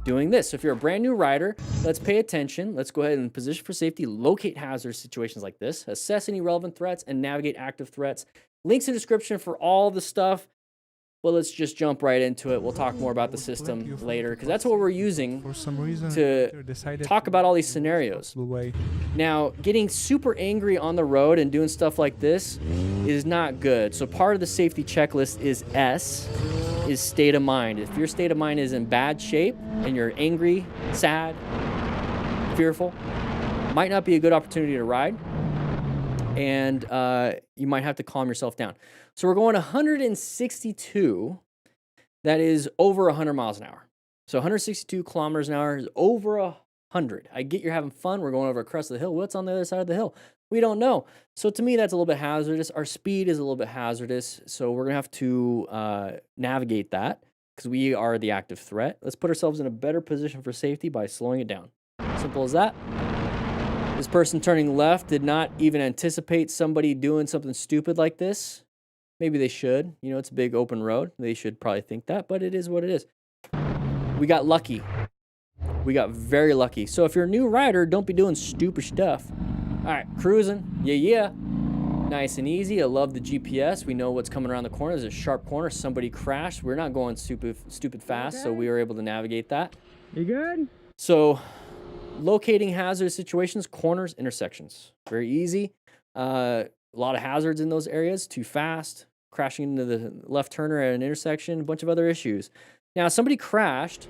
doing this. So if you're a brand new rider, let's pay attention. Let's go ahead and position for safety, locate hazardous situations like this, assess any relevant threats, and navigate active threats. Links in the description for all the stuff. Well, let's just jump right into it. We'll talk more about the system later because that's what we're using For some reason, to talk about all these scenarios. Now, getting super angry on the road and doing stuff like this is not good. So part of the safety checklist is S, is state of mind. If your state of mind is in bad shape and you're angry, sad, fearful, might not be a good opportunity to ride. And you might have to calm yourself down. So we're going 162. That is over 100 miles an hour. So 162 kilometers an hour is over 100. I get you're having fun. We're going over a crest of the hill. What's on the other side of the hill? We don't know. So to me, that's a little bit hazardous. Our speed is a little bit hazardous. So we're going to have to navigate that because we are the active threat. Let's put ourselves in a better position for safety by slowing it down. Simple as that. This person turning left did not even anticipate somebody doing something stupid like this. Maybe they should. You know, it's a big open road. They should probably think that, but it is what it is. We got lucky. We got very lucky. So if you're a new rider, don't be doing stupid stuff. All right, cruising. Yeah. Nice and easy. I love the GPS. We know what's coming around the corner. There's a sharp corner. Somebody crashed. We're not going stupid fast, so we were able to navigate that. You good? So locating hazardous situations, corners, intersections. Very easy. A lot of hazards in those areas. Too fast, crashing into the left turner at an intersection, a bunch of other issues. Now, somebody crashed,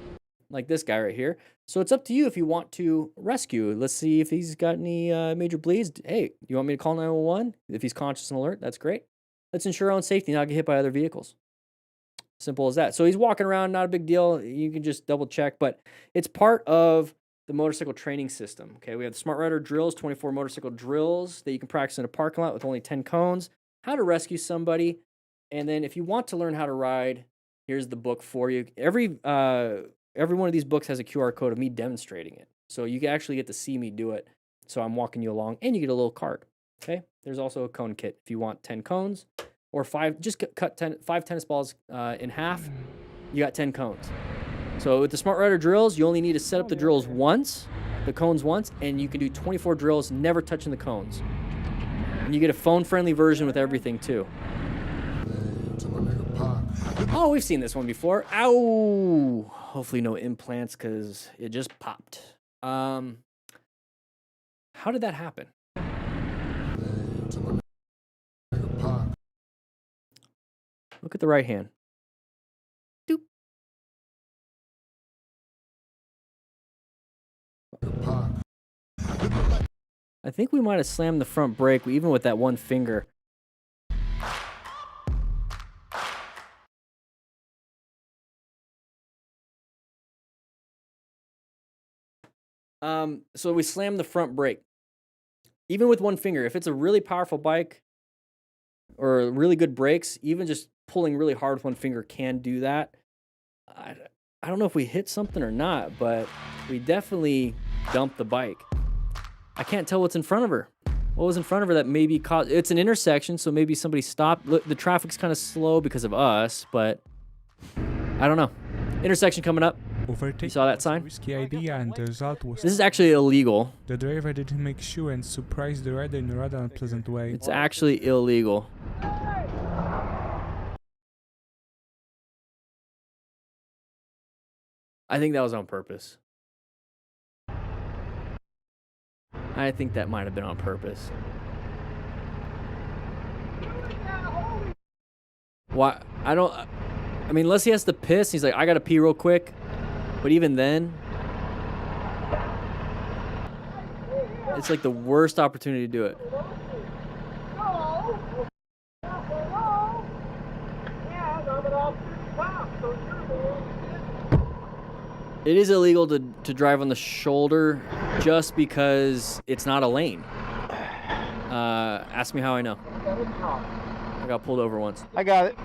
like this guy right here. So it's up to you if you want to rescue. Let's see if he's got any major bleeds. Hey, you want me to call 911? If he's conscious and alert, that's great. Let's ensure our own safety, not get hit by other vehicles. Simple as that. So he's walking around, not a big deal. You can just double check, but it's part of the motorcycle training system. Okay, we have the Smart Rider drills, 24 motorcycle drills that you can practice in a parking lot with only 10 cones, how to rescue somebody. And then if you want to learn how to ride, here's the book for you. Every one of these books has a QR code of me demonstrating it. So you can actually get to see me do it. So I'm walking you along and you get a little card. Okay, there's also a cone kit if you want 10 cones or 5, just cut 5 tennis balls in half, you got 10 cones. So with the Smart Rider drills, you only need to set up the drills once, the cones once, and you can do 24 drills, never touching the cones. And you get a phone-friendly version with everything, too. Oh, we've seen this one before. Ow! Hopefully no implants, because it just popped. How did that happen? Look at the right hand. Doop. I think we might have slammed the front brake even with that one finger. So we slammed the front brake. Even with one finger, if it's a really powerful bike or really good brakes, even just pulling really hard with one finger can do that. I don't know if we hit something or not, but we definitely dumped the bike. I can't tell what's in front of her. What was in front of her that maybe caused... It's an intersection, so maybe somebody stopped. Look, the traffic's kind of slow because of us, but I don't know. Intersection coming up. You saw that sign? Risky idea, and the result was This is actually illegal. the driver didn't make sure and surprised the rider in a rather unpleasant way. It's actually illegal. I think that was on purpose. I think that might have been on purpose. Why? I don't... I mean, unless he has to piss, he's like, I gotta pee real quick. But even then, it's like the worst opportunity to do it. It is illegal to drive on the shoulder just because it's not a lane. Ask me how I know. I got pulled over once. I got it.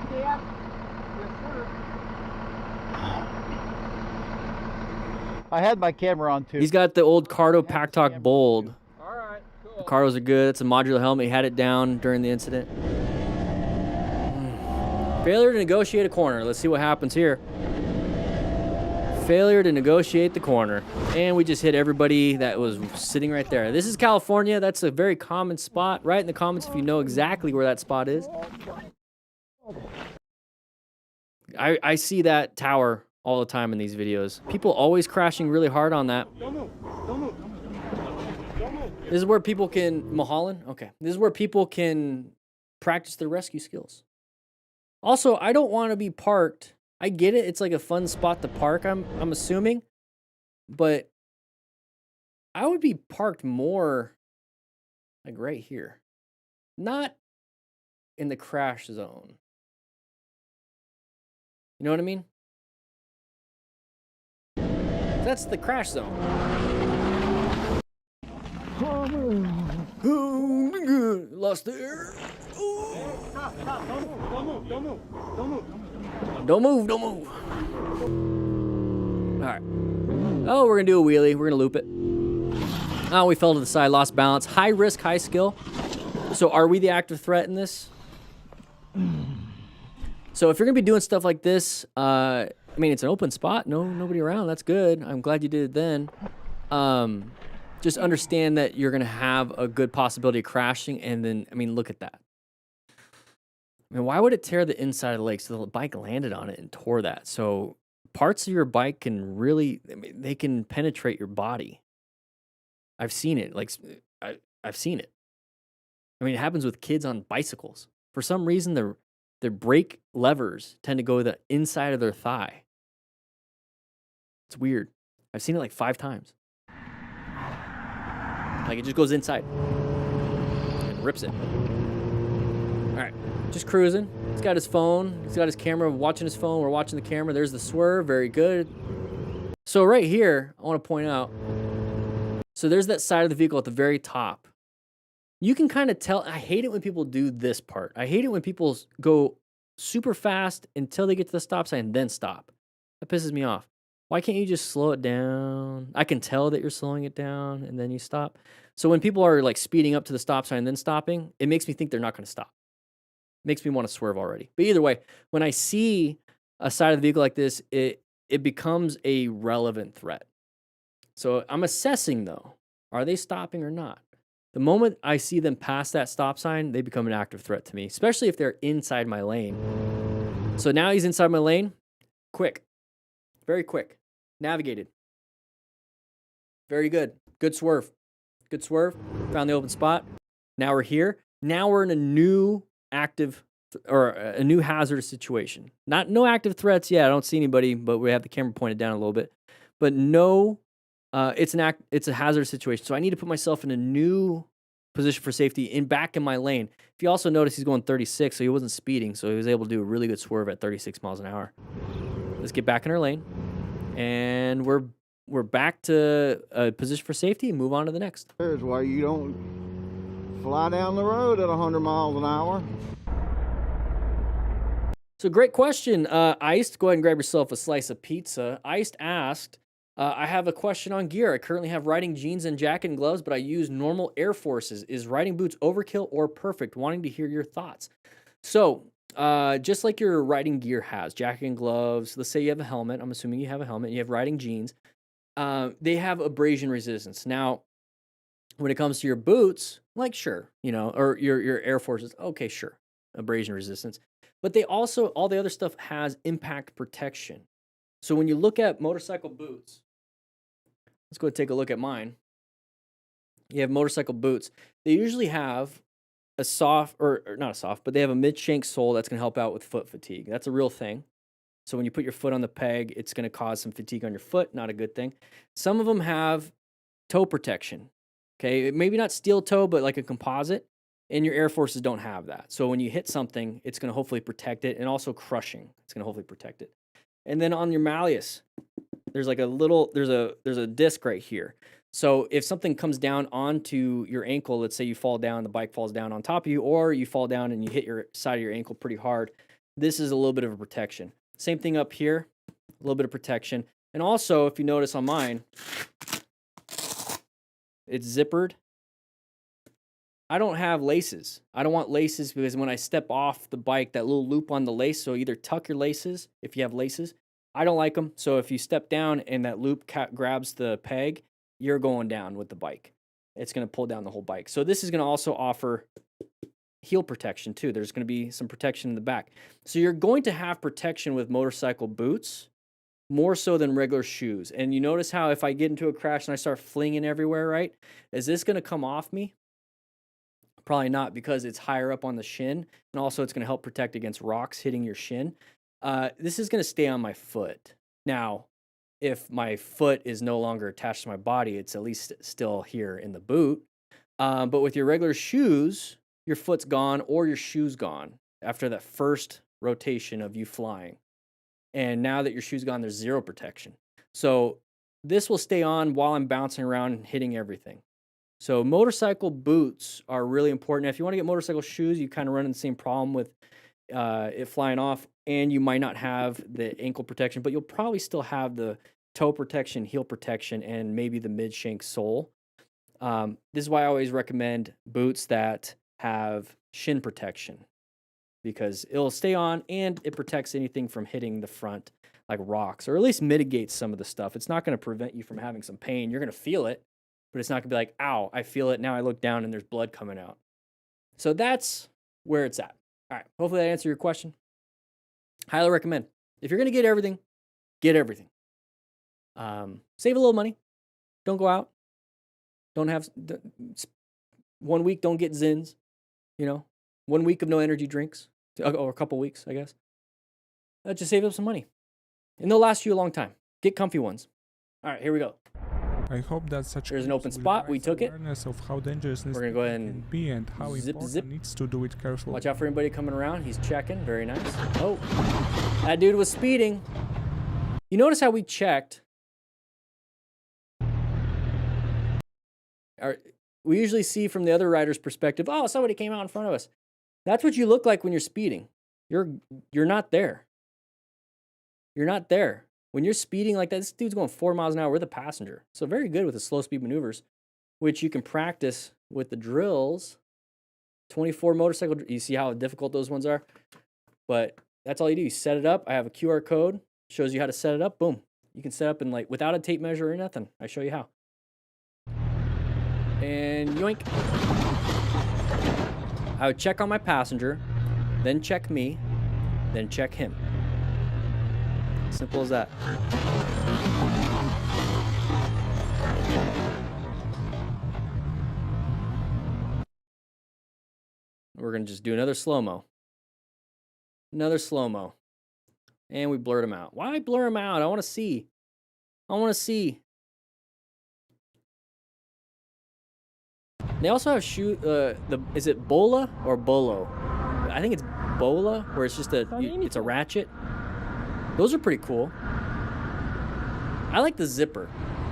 I had my camera on too. He's got the old Cardo Pack Talk Bold. The Cardos are good. It's a modular helmet. He had it down during the incident. Failure to negotiate a corner. Let's see what happens here. Failure to negotiate the corner. And we just hit everybody that was sitting right there. This is California. That's a very common spot. Write in the comments if you know exactly where that spot is. I see that tower all the time in these videos. People always crashing really hard on that. Don't move. Don't move. Don't move. This is where people can... Mulholland? Okay. This is where people can practice their rescue skills. Also, I don't want to be parked... I get it. It's like a fun spot to park, I'm assuming. But I would be parked more like right here. Not in the crash zone. You know what I mean? That's the crash zone. Lost the air. Stop. Don't move. Don't move. Don't move. Don't move, don't move. All right. Oh, we're gonna do a wheelie. We're gonna loop it. Oh, we fell to the side, lost balance. High risk, high skill. So are we the active threat in this? So if you're gonna be doing stuff like this, I mean, it's an open spot. Nobody around. That's good. I'm glad you did it then. Just understand that you're gonna have a good possibility of crashing, and then, I mean, look at that. I mean, why would it tear the inside of the leg? So the bike landed on it and tore that. So parts of your bike can really, I mean, they can penetrate your body. I've seen it. Like, I've seen it. I mean, it happens with kids on bicycles. For some reason, their brake levers tend to go to the inside of their thigh. It's weird. I've seen it like 5 times. Like, it just goes inside and rips it. All right, just cruising. He's got his phone. He's got his camera, watching his phone. We're watching the camera. There's the swerve. Very good. So right here, I want to point out, so there's that side of the vehicle at the very top. You can kind of tell. I hate it when people do this part. I hate it when people go super fast until they get to the stop sign and then stop. That pisses me off. Why can't you just slow it down? I can tell that you're slowing it down and then you stop. So when people are like speeding up to the stop sign and then stopping, it makes me think they're not going to stop. Makes me want to swerve already. But either way, when I see a side of the vehicle like this, it becomes a relevant threat. So I'm assessing, though, are they stopping or not? The moment I see them pass that stop sign, they become an active threat to me, especially if they're inside my lane. So now he's inside my lane. Quick. Very quick. Navigated. Very good. Good swerve. Good swerve. Found the open spot. Now we're here. Now we're in a new active or a new hazardous situation. No active threats yet. I don't see anybody, but we have the camera pointed down a little bit. But no, it's a hazardous situation. So I need to put myself in a new position for safety back in my lane. If you also notice, he's going 36, so he wasn't speeding, so he was able to do a really good swerve at 36 miles an hour. Let's get back in our lane, and we're back to a position for safety and move on to the next. Here's why you don't fly down the road at 100 miles an hour. So great question. Iced, go ahead and grab yourself a slice of pizza. Iced asked, I have a question on gear. I currently have riding jeans and jacket and gloves, but I use normal Air Forces. Is riding boots overkill or perfect? Wanting to hear your thoughts. So just like your riding gear has, jacket and gloves, let's say you have a helmet. I'm assuming you have a helmet and you have riding jeans. They have abrasion resistance. Now, when it comes to your boots, like sure, you know, or your Air Forces, okay, sure, abrasion resistance. But they also, all the other stuff has impact protection. So when you look at motorcycle boots, let's go take a look at mine. You have motorcycle boots. They usually have a soft, or not a soft, but they have a mid-shank sole that's going to help out with foot fatigue. That's a real thing. So when you put your foot on the peg, it's going to cause some fatigue on your foot. Not a good thing. Some of them have toe protection. Okay, maybe not steel toe, but like a composite. And your Air Forces don't have that. So when you hit something, it's going to hopefully protect it, and also crushing. It's going to hopefully protect it. And then on your malleus, there's like a little, there's a disc right here. So if something comes down onto your ankle, let's say you fall down, the bike falls down on top of you, or you fall down and you hit your side of your ankle pretty hard, this is a little bit of a protection. Same thing up here, a little bit of protection. And also, if you notice on mine, it's zippered. I don't have laces. I don't want laces because when I step off the bike, that little loop on the lace, so either tuck your laces if you have laces. I don't like them. So if you step down and that loop grabs the peg, you're going down with the bike. It's going to pull down the whole bike. So this is going to also offer heel protection too. There's going to be some protection in the back. So you're going to have protection with motorcycle boots more so than regular shoes. And you notice how if I get into a crash and I start flinging everywhere, right? Is this going to come off me? Probably not, because it's higher up on the shin, and also it's going to help protect against rocks hitting your shin. This is going to stay on my foot. Now, if my foot is no longer attached to my body, it's at least still here in the boot. But with your regular shoes, your foot's gone or your shoe's gone after that first rotation of you flying. And now that your shoe's gone, there's zero protection. So this will stay on while I'm bouncing around and hitting everything. So motorcycle boots are really important. Now, if you want to get motorcycle shoes, you kind of run into the same problem with it flying off, and you might not have the ankle protection, but you'll probably still have the toe protection, heel protection, and maybe the mid-shank sole. This is why I always recommend boots that have shin protection, because it'll stay on and it protects anything from hitting the front, like rocks, or at least mitigates some of the stuff. It's not going to prevent you from having some pain. You're going to feel it, but it's not going to be like, ow, I feel it. Now I look down and there's blood coming out. So that's where it's at. All right, hopefully that answered your question. Highly recommend. If you're going to get everything, get everything. Save a little money. Don't go out. Don't have 1 week, don't get Zins. 1 week of no energy drinks, or a couple weeks, I guess. Just save up some money. And they'll last you a long time. Get comfy ones. All right, here we go. I hope that such There's an open spot. We took it. awareness of how dangerous this We're gonna go ahead and can be and how important needs to do it carefully. Watch out for anybody coming around. He's checking. Very nice. Oh, that dude was speeding. You notice how we checked. We usually see from the other rider's perspective, oh, somebody came out in front of us. That's what you look like when you're speeding. You're not there. You're not there. When you're speeding like that, this dude's going 4 miles an hour with a passenger. So very good with the slow speed maneuvers, which you can practice with the drills. 24 motorcycle, you see how difficult those ones are? But that's all you do. You set it up. I have a QR code. Shows you how to set it up. Boom. You can set up in without a tape measure or nothing. I show you how. And yoink. I would check on my passenger, then check me, then check him. Simple as that. We're going to just do another slow-mo. Another slow-mo. And we blurred them out. Why blur them out? I want to see. I want to see. They also have is it Bola or Bolo? I think it's Bola, where it's just it's a ratchet. Those are pretty cool. I like the zipper,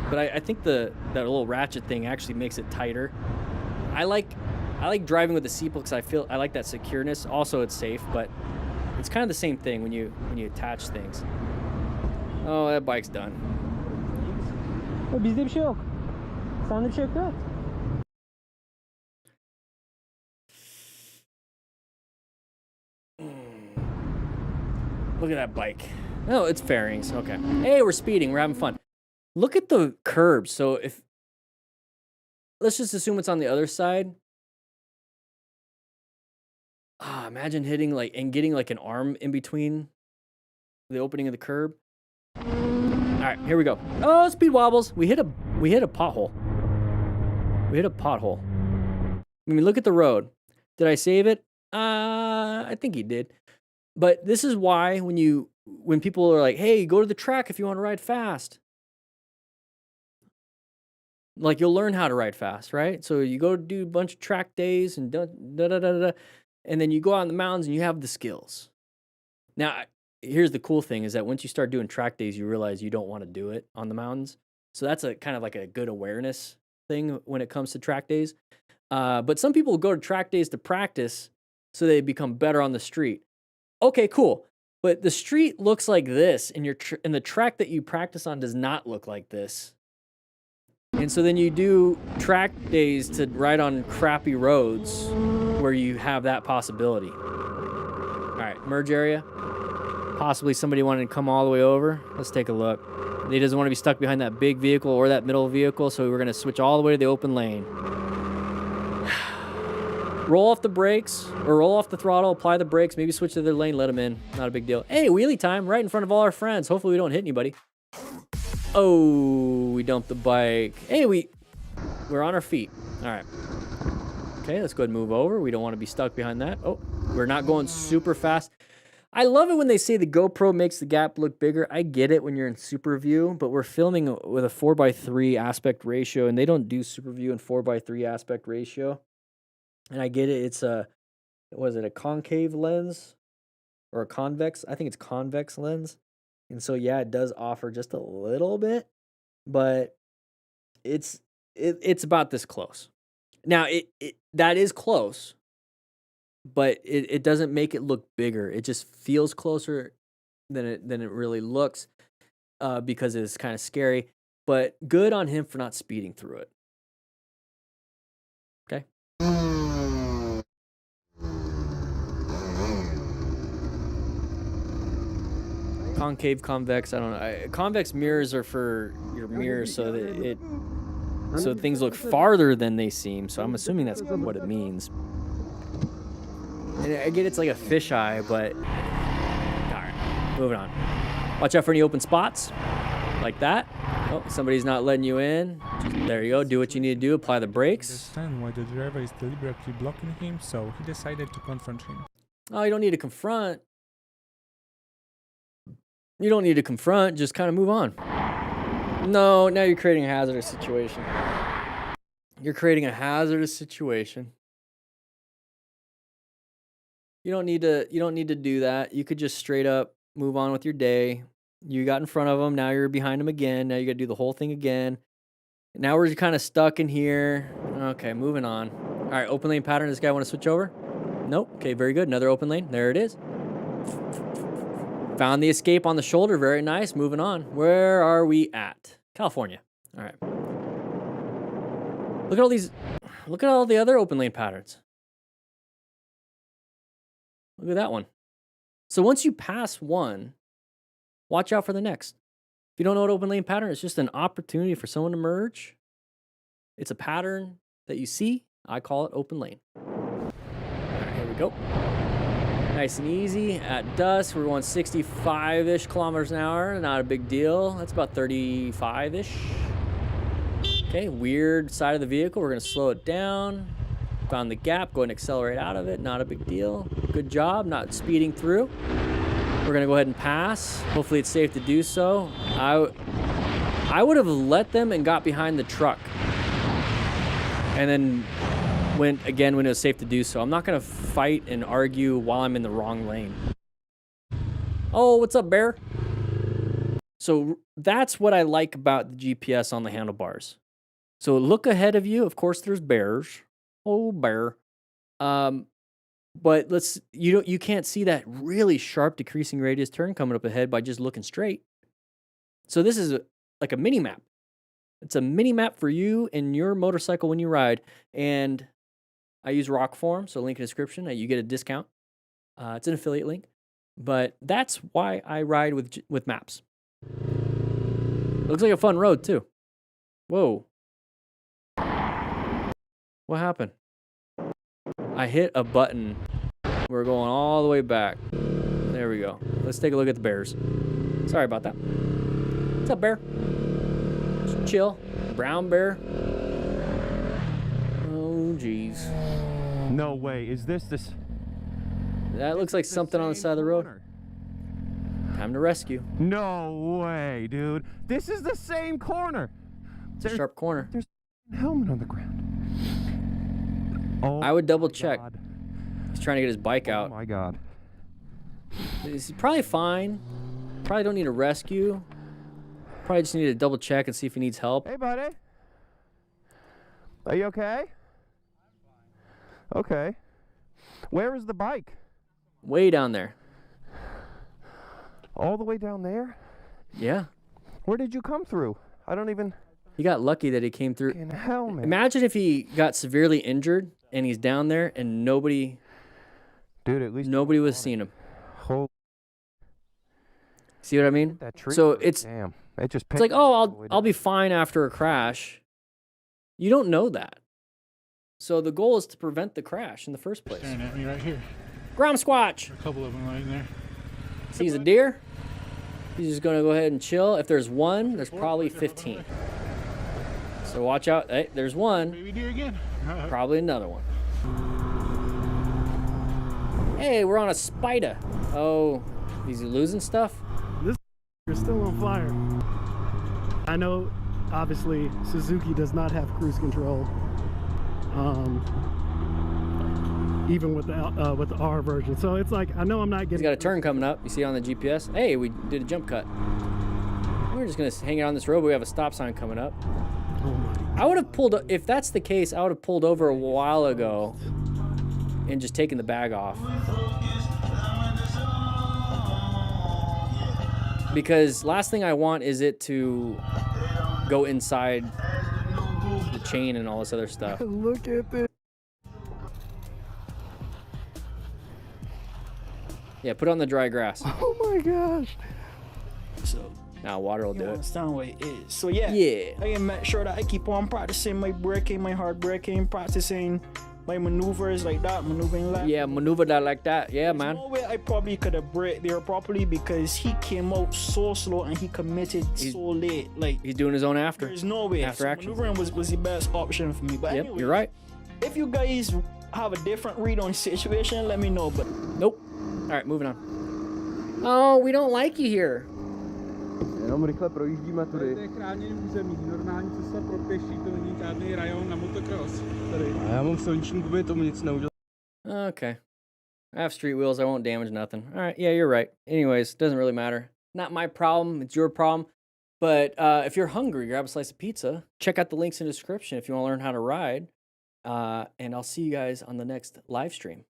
but I think that little ratchet thing actually makes it tighter. I like driving with the seatbelt because I like that secureness. Also, it's safe, but it's kind of the same thing when you attach things. Oh, that bike's done. Bizde bir şey yok. Sende bir şey yok değil mi? Look at that bike. Oh, it's fairings. Okay. Hey, we're speeding. We're having fun. Look at the curbs. So let's just assume it's on the other side. Imagine hitting and getting an arm in between the opening of the curb. All right, here we go. Oh, speed wobbles. We hit a pothole. We hit a pothole. I mean, look at the road. Did I save it? I think he did. But this is why when you when people are like, hey, go to the track if you want to ride fast. Like, you'll learn how to ride fast, right? So you go do a bunch of track days and and then you go out in the mountains and you have the skills. Now, here's the cool thing is that once you start doing track days, you realize you don't want to do it on the mountains. So that's a kind of like a good awareness thing when it comes to track days. But some people go to track days to practice so they become better on the street. Okay, cool. But the street looks like this, and and the track that you practice on does not look like this. And so then you do track days to ride on crappy roads where you have that possibility. All right, merge area. Possibly somebody wanted to come all the way over. Let's take a look. He doesn't want to be stuck behind that big vehicle or that middle vehicle, so we're going to switch all the way to the open lane. Roll off the brakes, or roll off the throttle, apply the brakes, maybe switch to the other lane, let them in. Not a big deal. Hey, wheelie time right in front of all our friends. Hopefully we don't hit anybody. Oh, we dumped the bike. Hey, we're on our feet. All right. Okay, let's go ahead and move over. We don't want to be stuck behind that. Oh, we're not going super fast. I love it when they say the GoPro makes the gap look bigger. I get it when you're in super view, but we're filming with a 4:3 aspect ratio, and they don't do super view in 4:3 aspect ratio. And I get it. It's a concave lens or a convex? I think it's convex lens. And so, yeah, it does offer just a little bit, but it's about this close. Now, that is close, but it doesn't make it look bigger. It just feels closer than it really looks because it's kind of scary. But good on him for not speeding through it. Okay. Concave, convex, I don't know. Convex mirrors are for your mirrors so that so things look farther than they seem. So I'm assuming that's what it means. And I get it's like a fisheye, but all right, moving on. Watch out for any open spots like that. Oh, somebody's not letting you in. There you go. Do what you need to do. Apply the brakes. Understand why the driver is deliberately blocking him, so he decided to confront him. Oh, you don't need to confront. You don't need to confront, just kind of move on. No, now you're creating a hazardous situation. You're creating a hazardous situation. You don't need to do that. You could just straight up move on with your day. You got in front of them, now you're behind them again. Now you got to do the whole thing again. Now we're kind of stuck in here. Okay, moving on. All right, open lane pattern. Does this guy want to switch over? Nope. Okay, very good. Another open lane. There it is. Found the escape on the shoulder. Very nice. Moving on. Where are we at? California. All right. Look at all these. Look at all the other open lane patterns. Look at that one. So once you pass one, watch out for the next. If you don't know what open lane pattern, it's just an opportunity for someone to merge. It's a pattern that you see. I call it open lane. All right, here we go. Nice and easy. At dusk, we're going 65-ish kilometers an hour. Not a big deal. That's about 35-ish. Okay, weird side of the vehicle. We're going to slow it down. Found the gap. Go ahead and accelerate out of it. Not a big deal. Good job not speeding through. We're going to go ahead and pass. Hopefully it's safe to do so. I would have let them and got behind the truck. And then went again when it was safe to do so. I'm not going to fight and argue while I'm in the wrong lane. Oh, what's up, bear? So that's what I like about the GPS on the handlebars. So look ahead of you. Of course, there's bears. Oh, bear. But you can't see that really sharp decreasing radius turn coming up ahead by just looking straight. So this is like a mini map. It's a mini map for you and your motorcycle when you ride. And I use Rockform, so link in the description. You get a discount. It's an affiliate link. But that's why I ride with maps. Looks like a fun road, too. Whoa. What happened? I hit a button. We're going all the way back. There we go. Let's take a look at the bears. Sorry about that. What's up, bear? Just chill. Brown bear. Oh, jeez. No way. Is this? That looks like something on the side of the road. Time Time to rescue. No way, dude. This is the same corner. It's a sharp corner. There's a helmet on the ground. Oh, I would double check. God. He's trying to get his bike out. Oh my God. He's probably fine. Probably don't need a rescue. Probably just need to double check and see if he needs help. Hey, buddy. Are you okay? Okay. Where is the bike? Way down there. All the way down there? Yeah. Where did you come through? I don't even... He got lucky that he came through. Fucking helmet. Imagine if he got severely injured and he's down there and nobody... Dude, at least... Nobody was seeing him. Oh, See what I mean? that tree. So it's Damn. It just it's like, oh, I'll be fine after a crash. You don't know that. So the goal is to prevent the crash in the first place. Staring at me right here. Ground squatch. A couple of them right there. Sees a deer. He's just gonna go ahead and chill. If there's one, there's probably 15. So watch out. Hey, there's one. Baby deer again. Probably another one. Hey, we're on a spider. Oh, is he losing stuff? You're still on fire. I know, obviously, Suzuki does not have cruise control. Even with the R version. So it's like, I know I'm not getting... He's got a turn coming up. You see on the GPS? Hey, we did a jump cut. We're just going to hang out on this road, but we have a stop sign coming up. Oh my. I would have pulled... If that's the case, I would have pulled over a while ago and just taken the bag off. Because last thing I want is it to go inside the chain and all this other stuff. Look at this. Yeah, put it on the dry grass. Oh my gosh. So Now water will you do it. understand what it is. So yeah, Yeah. I make sure that I keep on practicing my braking, my hard braking, practicing my maneuvers like that, maneuvering left. Yeah, maneuver that like that. Yeah, There's man. no way I probably could have braked there properly because he came out so slow and he committed so late. Like He's doing his own after. there's no way. After So action. maneuvering was the best option for me. But Yep, anyway, you're right. if you guys have a different read on the situation, let me know. But Nope. All right, moving on. Oh, we don't like you here. Jenom rychle projíždíme tudy. To je chráněný území, normální cesta pro pěší, to není žádný rajon na motocross. Tady. A já mám silniční gumy, tomu nic neudělám. Okay. I have street wheels. I won't damage nothing. All right. Yeah, you're right. Anyways, doesn't really matter. Not my problem. It's your problem. But if you're hungry, grab a slice of pizza. Check out the links in the description if you want to learn how to ride. And I'll see you guys on the next live stream.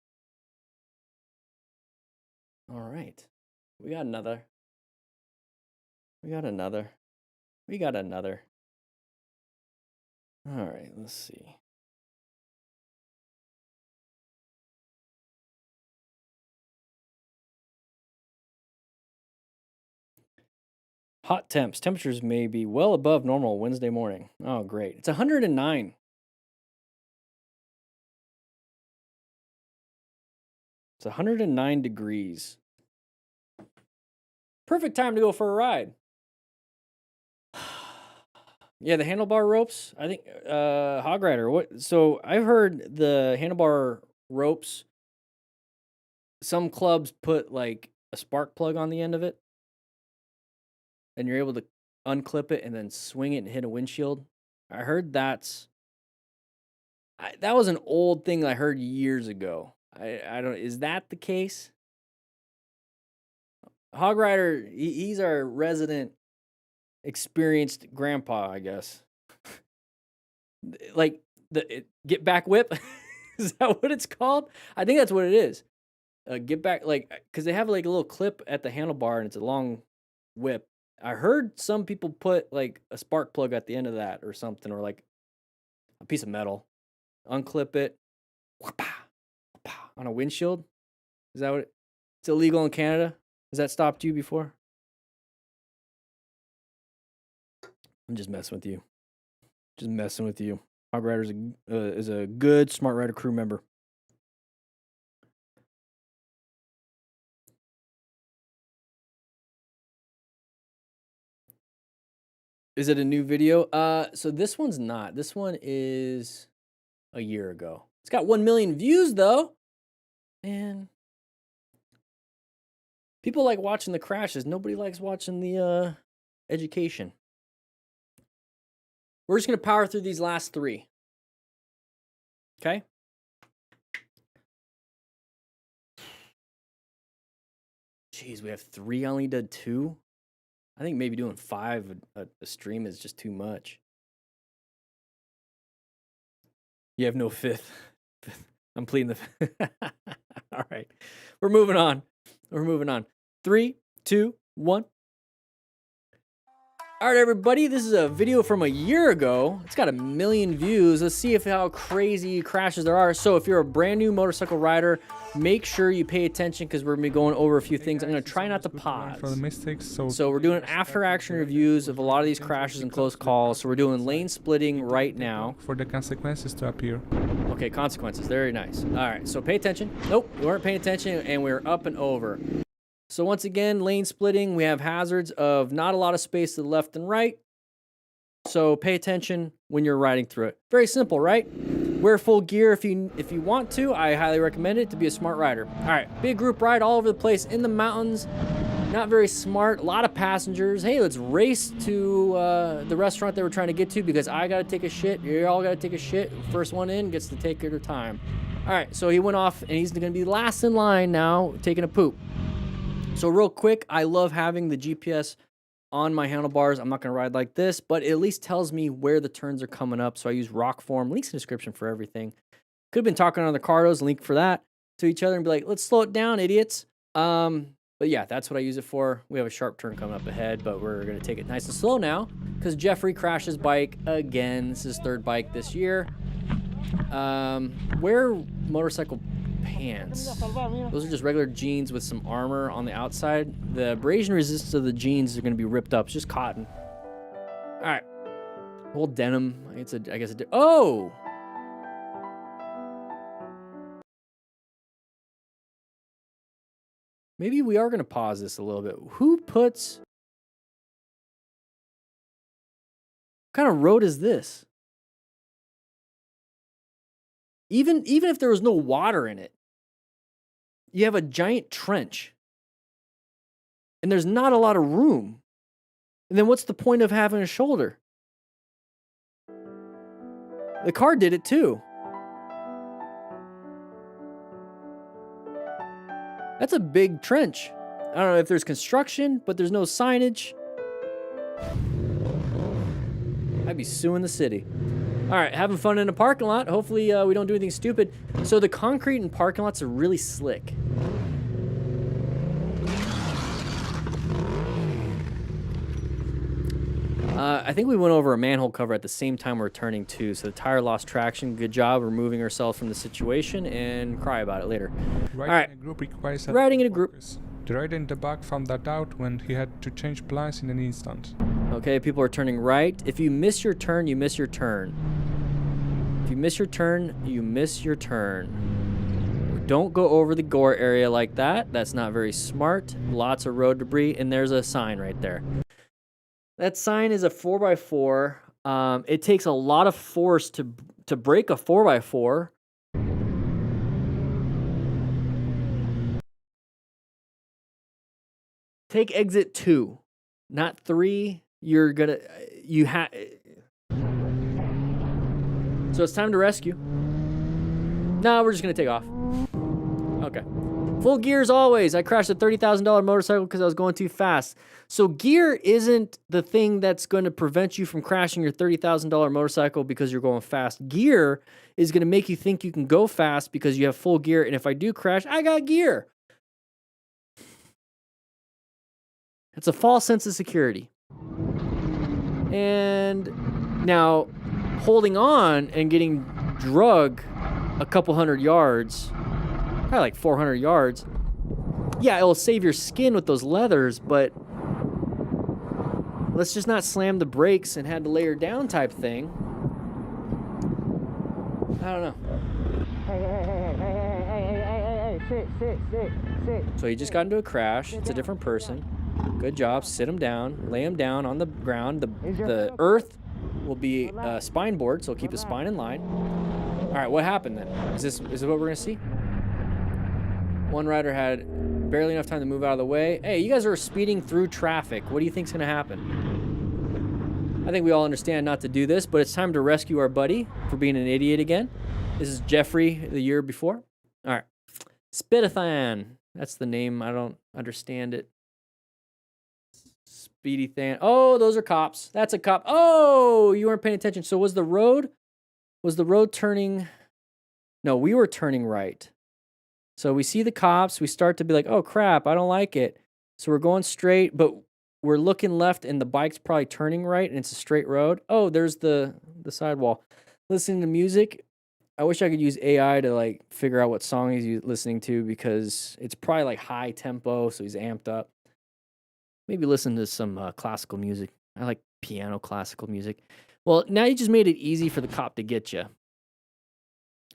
All right. We got another. We got another. We got another. All right. Let's see. Hot temps. Temperatures may be well above normal Wednesday morning. Oh, great. It's 109. It's 109 degrees. Perfect time to go for a ride. Yeah, the handlebar ropes. I think hog rider. What? So I've heard the handlebar ropes. Some clubs put like a spark plug on the end of it, and you're able to unclip it and then swing it and hit a windshield. I heard that was an old thing I heard years ago. I don't. Is that the case? Hog rider. He's our resident, experienced grandpa, I guess. Like the get back whip. Is that what it's called? I think that's what it is. Get back, like, because they have like a little clip at the handlebar and it's a long whip. I heard some people put like a spark plug at the end of that or something, or like a piece of metal, unclip it on a windshield. Is that what it's illegal in Canada? Has that stopped you before? I'm just messing with you. Just messing with you. Hog Rider is a good Smart Rider crew member. Is it a new video? So this one's not. This one is a year ago. It's got 1 million views though. And People like watching the crashes. Nobody likes watching the education. We're just going to power through these last 3. Okay? Jeez, we have 3. I only did 2. I think maybe doing 5 a stream is just too much. You have no 5th. I'm pleading the 5th. All right. We're moving on. 3, 2, 1. All right, everybody. This is a video from a year ago. It's got 1 million views. Let's see how crazy crashes there are. So if you're a brand new motorcycle rider, make sure you pay attention because we're going to be going over a few things. I'm going to try not to pause. For the mistakes, so we're doing after-action reviews of a lot of these crashes and close calls. So we're doing lane splitting right now. For the consequences to appear. Okay, consequences. Very nice. All right, so pay attention. Nope, we weren't paying attention, and we're up and over. So once again, lane splitting, we have hazards of not a lot of space to the left and right. So pay attention when you're riding through it. Very simple, right? Wear full gear if you want to. I highly recommend it to be a smart rider. All right, big group ride all over the place in the mountains. Not very smart, a lot of passengers. Hey, let's race to the restaurant that we're trying to get to because I gotta take a shit. You all gotta take a shit. First one in gets to take their time. All right, so he went off and he's gonna be last in line now, taking a poop. So real quick, I love having the GPS on my handlebars. I'm not going to ride like this, but it at least tells me where the turns are coming up. So I use rock form, links in the description for everything. Could have been talking on the cardos, link for that to each other and be like, let's slow it down, idiots. But yeah, that's what I use it for. We have a sharp turn coming up ahead, but we're going to take it nice and slow now because Jeffrey crashed his bike again. This is his 3rd bike this year. Wear motorcycle pants. Those are just regular jeans with some armor on the outside. The abrasion resistance of the jeans are going to be ripped up. It's just cotton. All right. Well, denim. I guess oh! Maybe we are going to pause this a little bit. Who puts... What kind of road is this? Even if there was no water in it, you have a giant trench. And there's not a lot of room. And then what's the point of having a shoulder? The car did it too. That's a big trench. I don't know if there's construction, but there's no signage. I'd be suing the city. All right, having fun in a parking lot. Hopefully we don't do anything stupid. So the concrete in parking lots are really slick. I think we went over a manhole cover at the same time we were turning too. So the tire lost traction. Good job removing ourselves from the situation and cry about it later. All right, in a group requires riding in a group. The rider in the back found that out when he had to change plans in an instant. Okay, people are turning right. If you miss your turn, you miss your turn. If you miss your turn, you miss your turn. Don't go over the gore area like that. That's not very smart. Lots of road debris, and there's a sign right there. That sign is a 4x4. It takes a lot of force to break a 4x4. Take exit 2, not 3. So it's time to rescue. No, we're just gonna take off. Okay. Full gear as always. I crashed a $30,000 motorcycle because I was going too fast. So gear isn't the thing that's going to prevent you from crashing your $30,000 motorcycle because you're going fast. Gear is going to make you think you can go fast because you have full gear. And if I do crash, I got gear. It's a false sense of security. And now holding on and getting drug a couple hundred yards, probably like 400 yards. Yeah, it'll save your skin with those leathers, but let's just not slam the brakes and had to lay her down type thing. I don't know. Sit. So he just got into a crash. It's a different person. Good job. Sit him down. Lay him down on the ground. The earth will be spine board, so keep his spine in line. All right, what happened then? Is this what we're gonna see? One rider had barely enough time to move out of the way. Hey, you guys are speeding through traffic. What do you think's gonna happen? I think we all understand not to do this, but it's time to rescue our buddy for being an idiot again. This is Jeffrey the year before. All right. Spitathon. That's the name. I don't understand it. Speedy Than. Oh, those are cops. That's a cop. Oh, you weren't paying attention. So was the road turning? No, we were turning right. So we see the cops. We start to be like, oh crap, I don't like it. So we're going straight, but we're looking left and the bike's probably turning right and it's a straight road. Oh, there's the sidewall. Listening to music. I wish I could use AI to like figure out what song he's listening to because it's probably like high tempo, so he's amped up. Maybe listen to some classical music. I like piano classical music. Well, now you just made it easy for the cop to get you.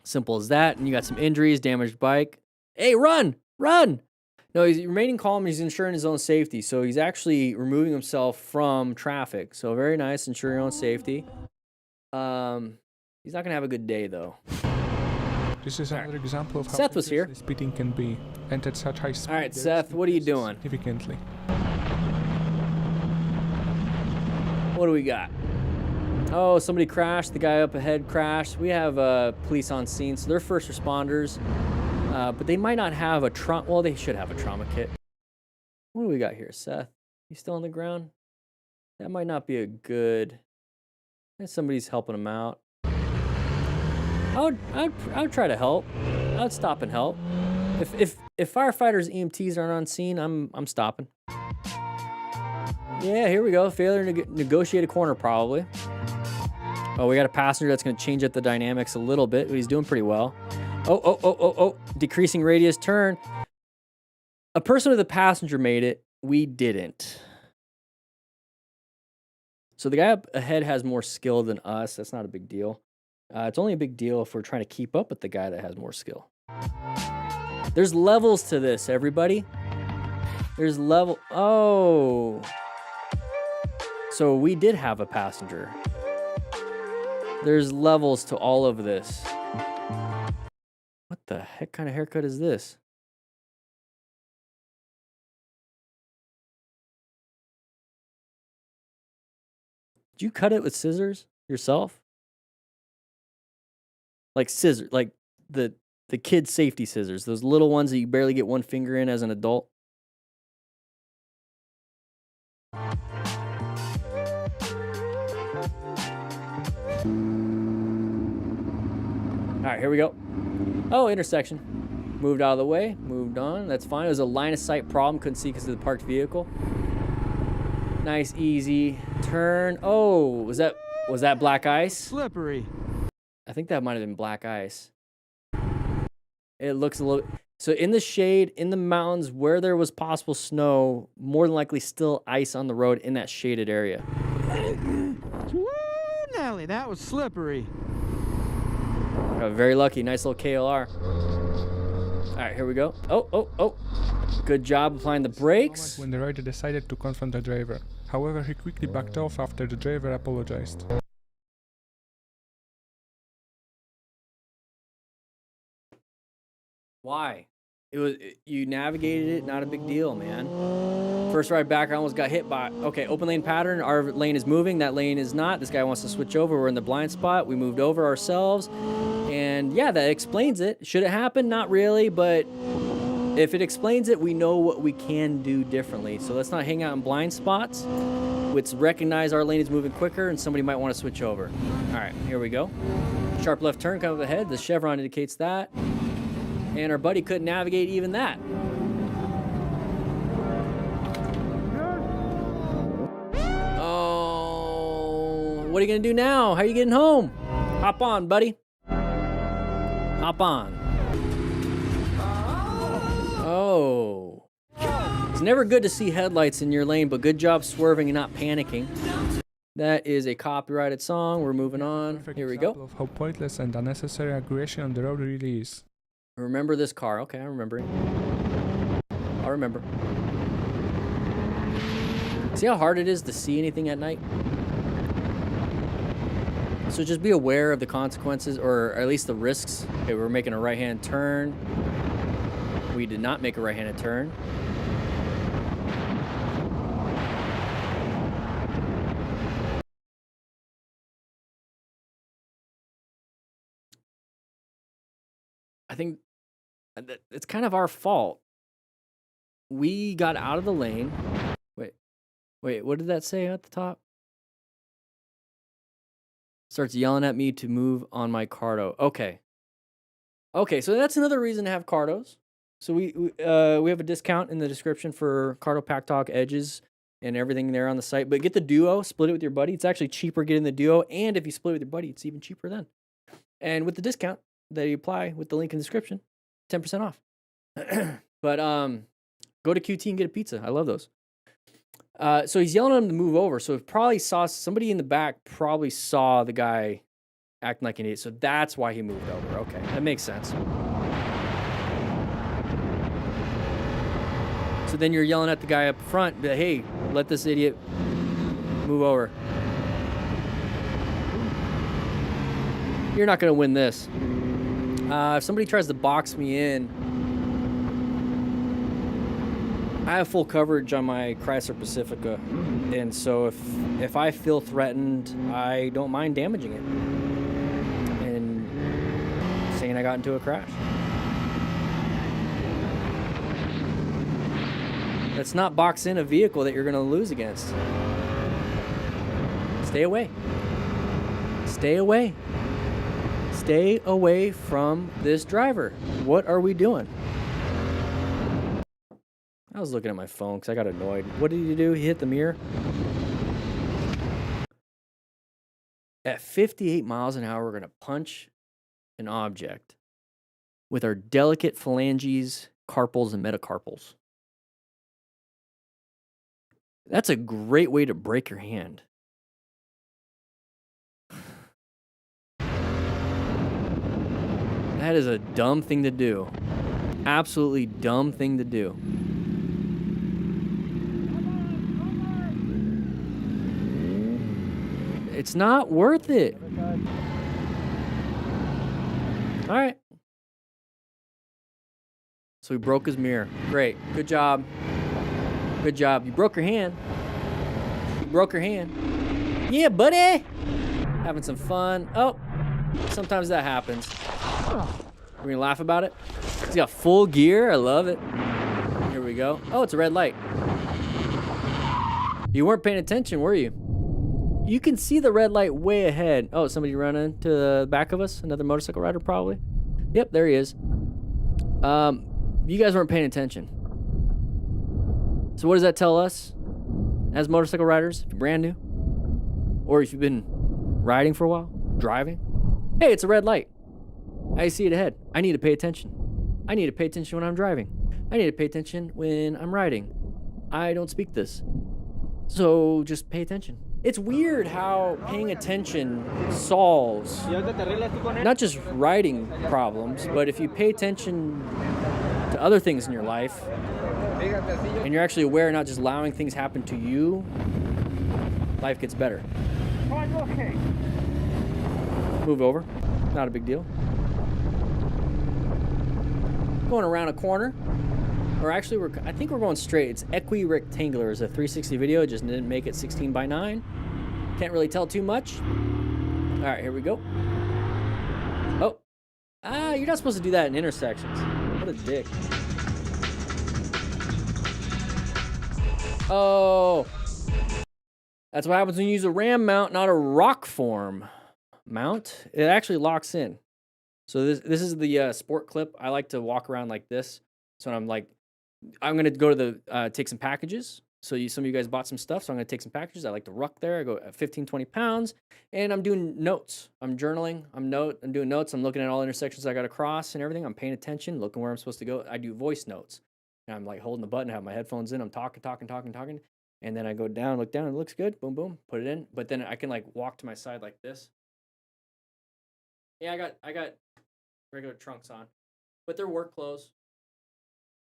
Simple as that. And you got some injuries, damaged bike. Hey, run! Run! No, he's remaining calm. He's ensuring his own safety. So he's actually removing himself from traffic. So very nice, ensure your own safety. He's not going to have a good day, though. This is another example of how Seth was here. speeding can be, and at such high speed. All right, Seth, what are you doing? Significantly. What do we got? Oh, somebody crashed. The guy up ahead crashed. We have police on scene, so they're first responders. But they might not have a trauma. Well, they should have a trauma kit. What do we got here, Seth? You still on the ground? That might not be a good. Somebody's helping him out. I'd try to help. I'd stop and help. If firefighters, EMTs aren't on scene, I'm stopping. Yeah, here we go. Failure to negotiate a corner, probably. Oh, we got a passenger that's going to change up the dynamics a little bit, but he's doing pretty well. Oh. Decreasing radius turn. A person with a passenger made it. We didn't. So the guy up ahead has more skill than us. That's not a big deal. It's only a big deal if we're trying to keep up with the guy that has more skill. There's levels to this, everybody. There's level. Oh. So we did have a passenger. There's levels to all of this. What the heck kind of haircut is this? Did you cut it with scissors yourself? Like scissors, like the kid safety scissors, those little ones that you barely get one finger in as an adult. All right, here we go. Oh, intersection. Moved out of the way, moved on. That's fine. It was a line of sight problem. Couldn't see because of the parked vehicle. Nice, easy turn. Oh, was that black ice? Slippery. I think that might have been black ice. It looks a little... So in the shade, in the mountains, where there was possible snow, more than likely still ice on the road in that shaded area. Woo, Nelly, that was slippery. Very lucky. Nice little KLR. All right, here we go. Oh. Good job applying the brakes. When the rider decided to confront the driver. However, he quickly backed off after the driver apologized. Why? You navigated it, not a big deal, man. First ride back, I almost got hit by... Okay, open lane pattern. Our lane is moving. That lane is not. This guy wants to switch over. We're in the blind spot. We moved over ourselves. And yeah, that explains it. Should it happen? Not really, but if it explains it, we know what we can do differently. So let's not hang out in blind spots. Let's recognize our lane is moving quicker and somebody might want to switch over. All right, here we go. Sharp left turn coming up ahead. The chevron indicates that. And our buddy couldn't navigate even that. Oh, what are you gonna do now? How are you getting home? Hop on, buddy. Hop on. Oh. It's never good to see headlights in your lane, but good job swerving and not panicking. That is a copyrighted song. We're moving on. Here we go. Of how pointless and unnecessary aggression on the road really is. Remember this car. Okay, I remember. I'll remember. See how hard it is to see anything at night? So just be aware of the consequences, or at least the risks. Okay, we're making a right-hand turn. We did not make a right-handed turn. I think that it's kind of our fault. We got out of the lane. Wait, what did that say at the top? Starts yelling at me to move on my cardo. Okay. Okay, so that's another reason to have cardos. So we have a discount in the description for Cardo Pack Talk edges and everything there on the site. But get the duo, split it with your buddy. It's actually cheaper getting the duo, and if you split it with your buddy, it's even cheaper then. And with the discount that you apply with the link in the description, 10% off. But go to QT and get a pizza. I love those. So he's yelling at him to move over. So it probably saw somebody in the back. Probably saw the guy acting like an idiot. So that's why he moved over. Okay, that makes sense. So then you're yelling at the guy up front, hey, let this idiot move over. You're not going to win this. If somebody tries to box me in, I have full coverage on my Chrysler Pacifica. And so if I feel threatened, I don't mind damaging it and saying I got into a crash. Let's not box in a vehicle that you're going to lose against. Stay away. Stay away. Stay away from this driver. What are we doing? I was looking at my phone because I got annoyed. What did he do? He hit the mirror. At 58 miles an hour, we're going to punch an object with our delicate phalanges, carpals, and metacarpals. That's a great way to break your hand. That is a dumb thing to do. Absolutely dumb thing to do. It's not worth it. All right. So he broke his mirror. Great. Good job. Good job. You broke your hand. You broke your hand. Yeah, buddy. Having some fun. Oh, sometimes that happens. We're going to laugh about it. He's got full gear. I love it. Here we go. Oh, it's a red light. You weren't paying attention, were you? You can see the red light way ahead. Oh, somebody running to the back of us? Another motorcycle rider, probably. Yep, there he is. You guys weren't paying attention. So what does that tell us as motorcycle riders, if you're brand new, or if you've been riding for a while, driving? Hey, it's a red light. I see it ahead. I need to pay attention. I need to pay attention when I'm driving. I need to pay attention when I'm riding. I don't speak this. So just pay attention. It's weird how paying attention solves not just riding problems, but if you pay attention to other things in your life, and you're actually aware, not just allowing things happen to you, life gets better. Move over. Not a big deal. Going around a corner. Or actually, I think we're going straight. It's equi-rectangular. It's a 360 video. It just didn't make it 16 by 9. Can't really tell too much. All right, here we go. Oh. You're not supposed to do that in intersections. What a dick. Oh. That's what happens when you use a ram mount, not a rock form mount. It actually locks in. So this is the sport clip. I like to walk around like this. So I'm going to go to the take some packages. So some of you guys bought some stuff, so I'm going to take some packages. I like to ruck there. I go at 15, 20 pounds, and I'm doing notes. I'm journaling. I'm doing notes. I'm looking at all intersections I got to cross and everything. I'm paying attention, looking where I'm supposed to go. I do voice notes. And I'm like holding the button, I have my headphones in. I'm talking. And then I go down, look down. It looks good. Boom, boom. Put it in. But then I can like walk to my side like this. Yeah, I got regular trunks on, but they're work clothes.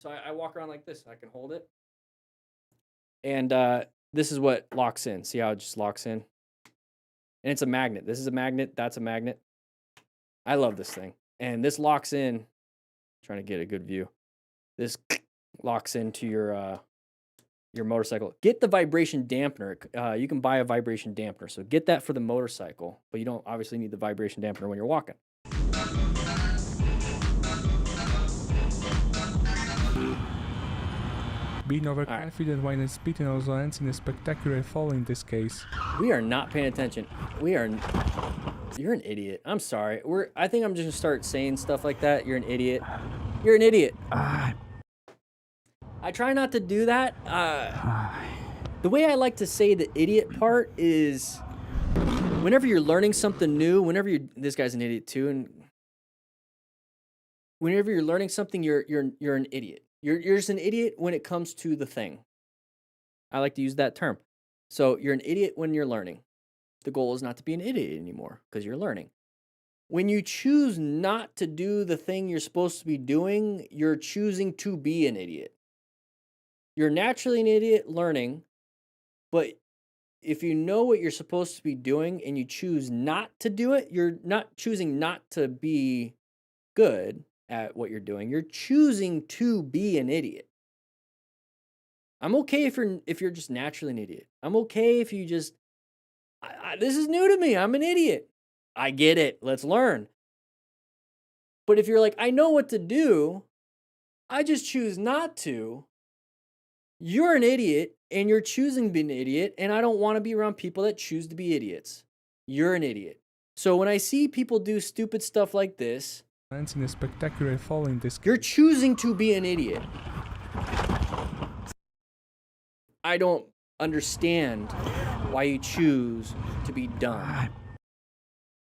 So I walk around like this. I can hold it. And this is what locks in. See how it just locks in? And it's a magnet. This is a magnet. That's a magnet. I love this thing. And this locks in. Trying to get a good view. this locks into your motorcycle. Get the vibration dampener. You can buy a vibration dampener. So get that for the motorcycle, but you don't obviously need the vibration dampener when you're walking. Being overconfident while speeding also ends in a spectacular fall in this case. We are not paying attention. You're an idiot. I'm sorry. I think I'm just gonna start saying stuff like that. You're an idiot. You're an idiot. I try not to do that. The way I like to say the idiot part is whenever you're learning something new, this guy's an idiot too, and whenever you're learning something, you're an idiot. You're just an idiot when it comes to the thing. I like to use that term. So you're an idiot when you're learning. The goal is not to be an idiot anymore because you're learning. When you choose not to do the thing you're supposed to be doing, you're choosing to be an idiot. You're naturally an idiot learning, but if you know what you're supposed to be doing and you choose not to do it, you're not choosing not to be good at what you're doing. You're choosing to be an idiot. I'm okay if you're just naturally an idiot. I'm okay if you just this is new to me. I'm an idiot. I get it. Let's learn. But if you're like, I know what to do, I just choose not to, you're an idiot and you're choosing to be an idiot, and I don't want to be around people that choose to be idiots. You're an idiot. So when I see people do stupid stuff like this, Ends in a spectacular fall in this case. you're choosing to be an idiot. I don't understand why you choose to be dumb.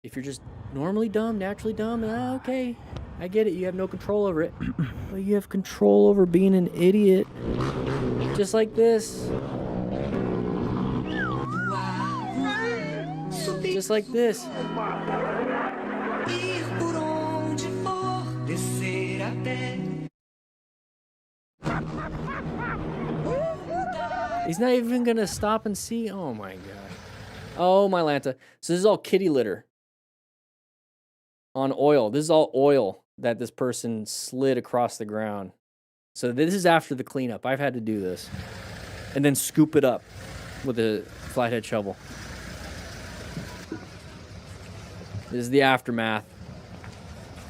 If you're just normally dumb, naturally dumb, okay. I get it. You have no control over it. But you have control over being an idiot. Just like this. Just like this. He's not even gonna stop and see. Oh my god. Oh my Lanta. So this is all kitty litter. On oil. This is all oil that this person slid across the ground. So this is after the cleanup. I've had to do this. And then scoop it up with a flathead shovel. This is the aftermath.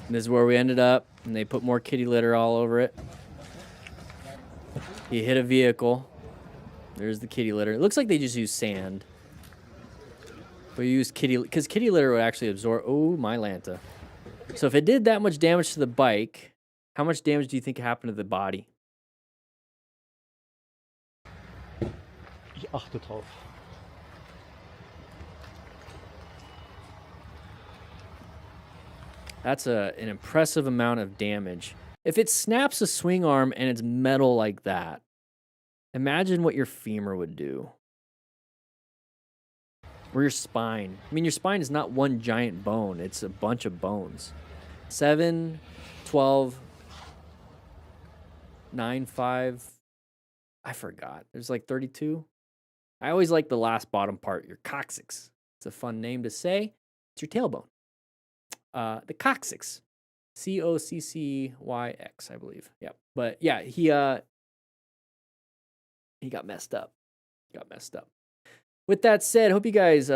And this is where we ended up. And they put more kitty litter all over it. He hit a vehicle. There's the kitty litter. It looks like they just use sand. But you use because kitty litter would actually absorb. Oh, my Lanta. So if it did that much damage to the bike, how much damage do you think happened to the body? Ich achte drauf. That's an impressive amount of damage. If it snaps a swing arm and it's metal like that, imagine what your femur would do. Or your spine. I mean, your spine is not one giant bone. It's a bunch of bones. 7, 12, 9, 5. I forgot. There's like 32. I always like the last bottom part, your coccyx. It's a fun name to say. It's your tailbone. The coccyx. Coccyx, I believe. Yeah. But yeah, he got messed up. With that said, hope you guys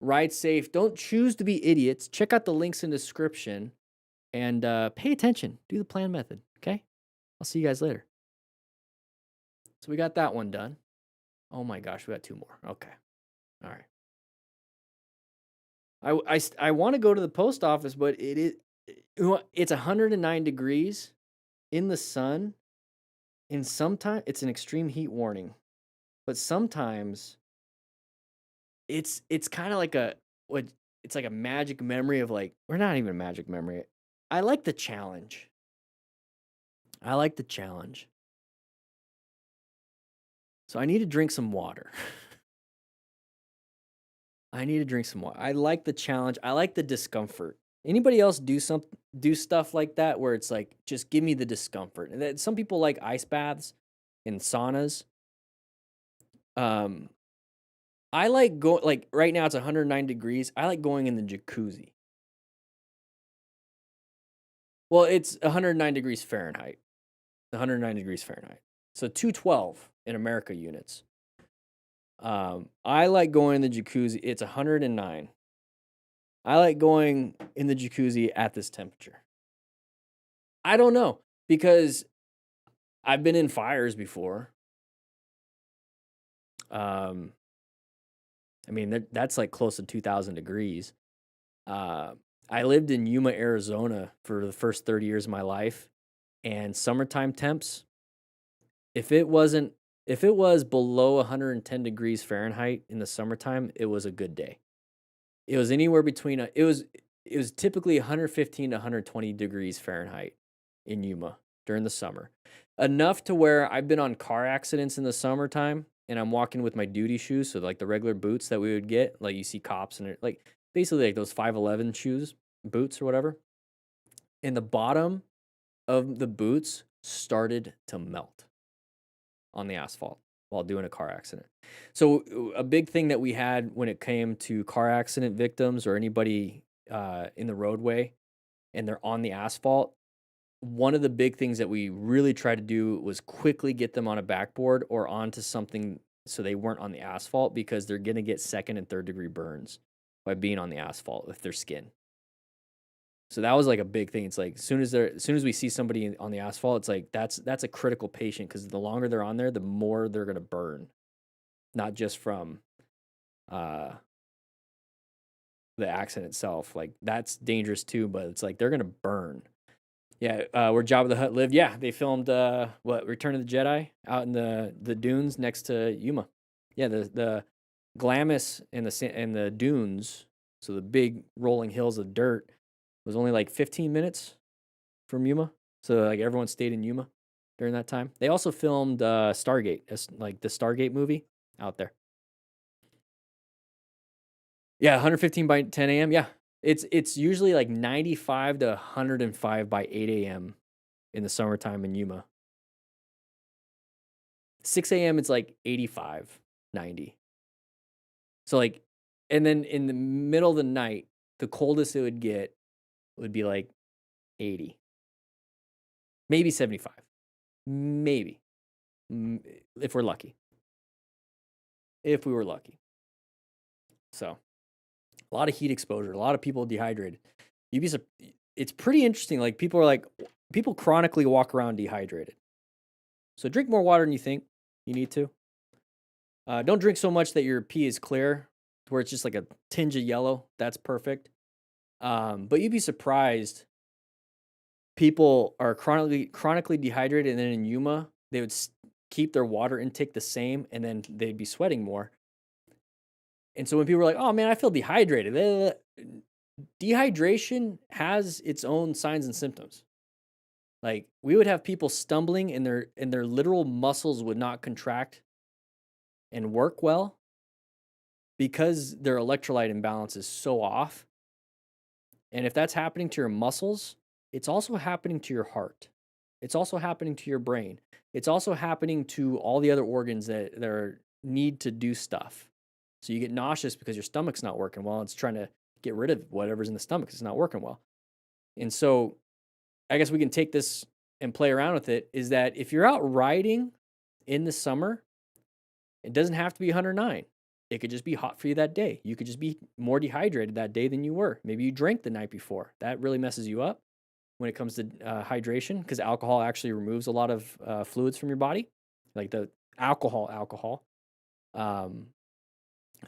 ride safe. Don't choose to be idiots. Check out the links in the description and pay attention. Do the plan method, okay? I'll see you guys later. So we got that one done. Oh my gosh, we got 2 more. Okay. All right. I want to go to the post office, but it's 109 degrees in the sun, and sometimes it's an extreme heat warning. But sometimes it's kind of like it's like a magic memory of like, or not even a magic memory. I like the challenge. So I need to drink some water. I like the challenge. I like the discomfort. Anybody else do stuff like that where it's like, just give me the discomfort? And some people like ice baths and saunas. I like like right now it's 109 degrees. I like going in the jacuzzi. Well, it's 109 degrees Fahrenheit. 109 degrees Fahrenheit. So 212 in America units. I like going in the jacuzzi. It's 109. I like going in the jacuzzi at this temperature. I don't know, because I've been in fires before. I mean, that's like close to 2,000 degrees. I lived in Yuma, Arizona for the first 30 years of my life, and summertime temps, if it was below 110 degrees Fahrenheit in the summertime, it was a good day. It was anywhere between it was typically 115 to 120 degrees Fahrenheit in Yuma during the summer. Enough to where I've been on car accidents in the summertime, and I'm walking with my duty shoes, so like the regular boots that we would get, like you see cops and like basically like those 511 boots or whatever. And the bottom of the boots started to melt on the asphalt while doing a car accident. So a big thing that we had when it came to car accident victims or anybody in the roadway and they're on the asphalt, one of the big things that we really tried to do was quickly get them on a backboard or onto something so they weren't on the asphalt, because they're going to get second and third degree burns by being on the asphalt with their skin. So that was like a big thing. It's like as soon as we see somebody on the asphalt, it's like that's a critical patient, because the longer they're on there, the more they're going to burn, not just from the accident itself. Like that's dangerous too, but it's like they're going to burn. Yeah, where Jabba the Hutt lived. Yeah, they filmed Return of the Jedi out in the dunes next to Yuma. Yeah, the Glamis and the dunes, so the big rolling hills of dirt, was only like 15 minutes from Yuma. So like everyone stayed in Yuma during that time. They also filmed Stargate, like the Stargate movie out there. Yeah, 115 by 10 a.m. Yeah. It's usually like 95 to 105 by 8 a.m. in the summertime in Yuma. 6 a.m. it's like 85, 90. So like, and then in the middle of the night, the coldest it would get would be like 80. Maybe 75. Maybe. If we're lucky. If we were lucky. So, a lot of heat exposure, a lot of people dehydrated. It's pretty interesting. Like people chronically walk around dehydrated. So drink more water than you think you need to. Don't drink so much that your pee is clear, where it's just like a tinge of yellow. That's perfect. But you'd be surprised. People are chronically dehydrated, and then in Yuma, they would keep their water intake the same, and then they'd be sweating more. And so when people are like, "Oh man, I feel dehydrated," dehydration has its own signs and symptoms. Like we would have people stumbling, and their literal muscles would not contract and work well because their electrolyte imbalance is so off. And if that's happening to your muscles, it's also happening to your heart. It's also happening to your brain. It's also happening to all the other organs that need to do stuff. So you get nauseous because your stomach's not working well. It's trying to get rid of whatever's in the stomach. It's not working well. And so I guess we can take this and play around with it, is that if you're out riding in the summer, it doesn't have to be 109. It could just be hot for you that day. You could just be more dehydrated that day than you were. Maybe you drank the night before. That really messes you up when it comes to hydration, because alcohol actually removes a lot of fluids from your body, like the alcohol.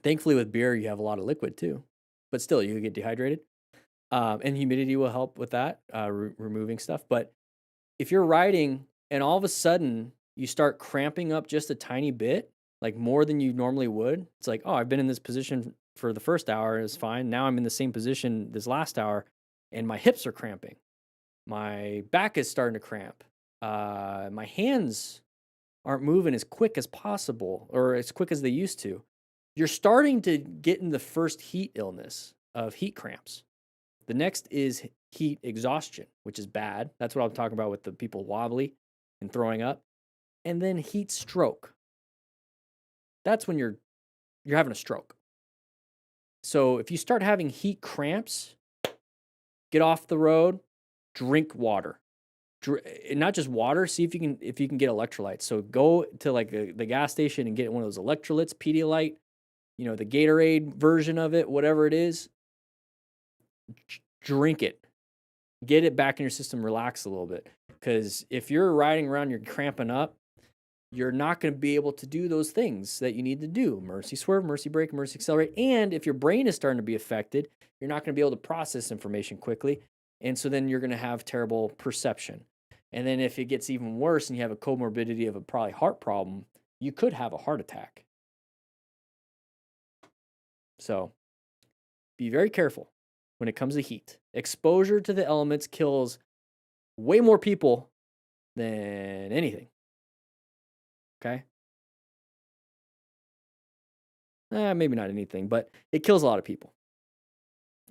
Thankfully, with beer, you have a lot of liquid too, but still, you get dehydrated. And humidity will help with that, removing stuff. But if you're riding and all of a sudden you start cramping up just a tiny bit, like more than you normally would, it's like, oh, I've been in this position for the first hour, it's fine. Now I'm in the same position this last hour, and my hips are cramping. My back is starting to cramp. My hands aren't moving as quick as possible, or as quick as they used to. You're starting to get in the first heat illness of heat cramps. The next is heat exhaustion, which is bad. That's what I'm talking about with the people wobbly and throwing up. And then heat stroke. That's when you're having a stroke. So if you start having heat cramps, get off the road, drink water. not just water. See if you can get electrolytes. So go to like the gas station and get one of those electrolytes, Pedialyte, you know, the Gatorade version of it, whatever it is. Drink it. Get it back in your system. Relax a little bit. Because if you're riding around, you're cramping up, you're not going to be able to do those things that you need to do. Mercy swerve, mercy brake, mercy accelerate. And if your brain is starting to be affected, you're not going to be able to process information quickly. And so then you're going to have terrible perception. And then if it gets even worse and you have a comorbidity of a probably heart problem, you could have a heart attack. So be very careful when it comes to heat. Exposure to the elements kills way more people than anything. Okay? Maybe not anything, but it kills a lot of people.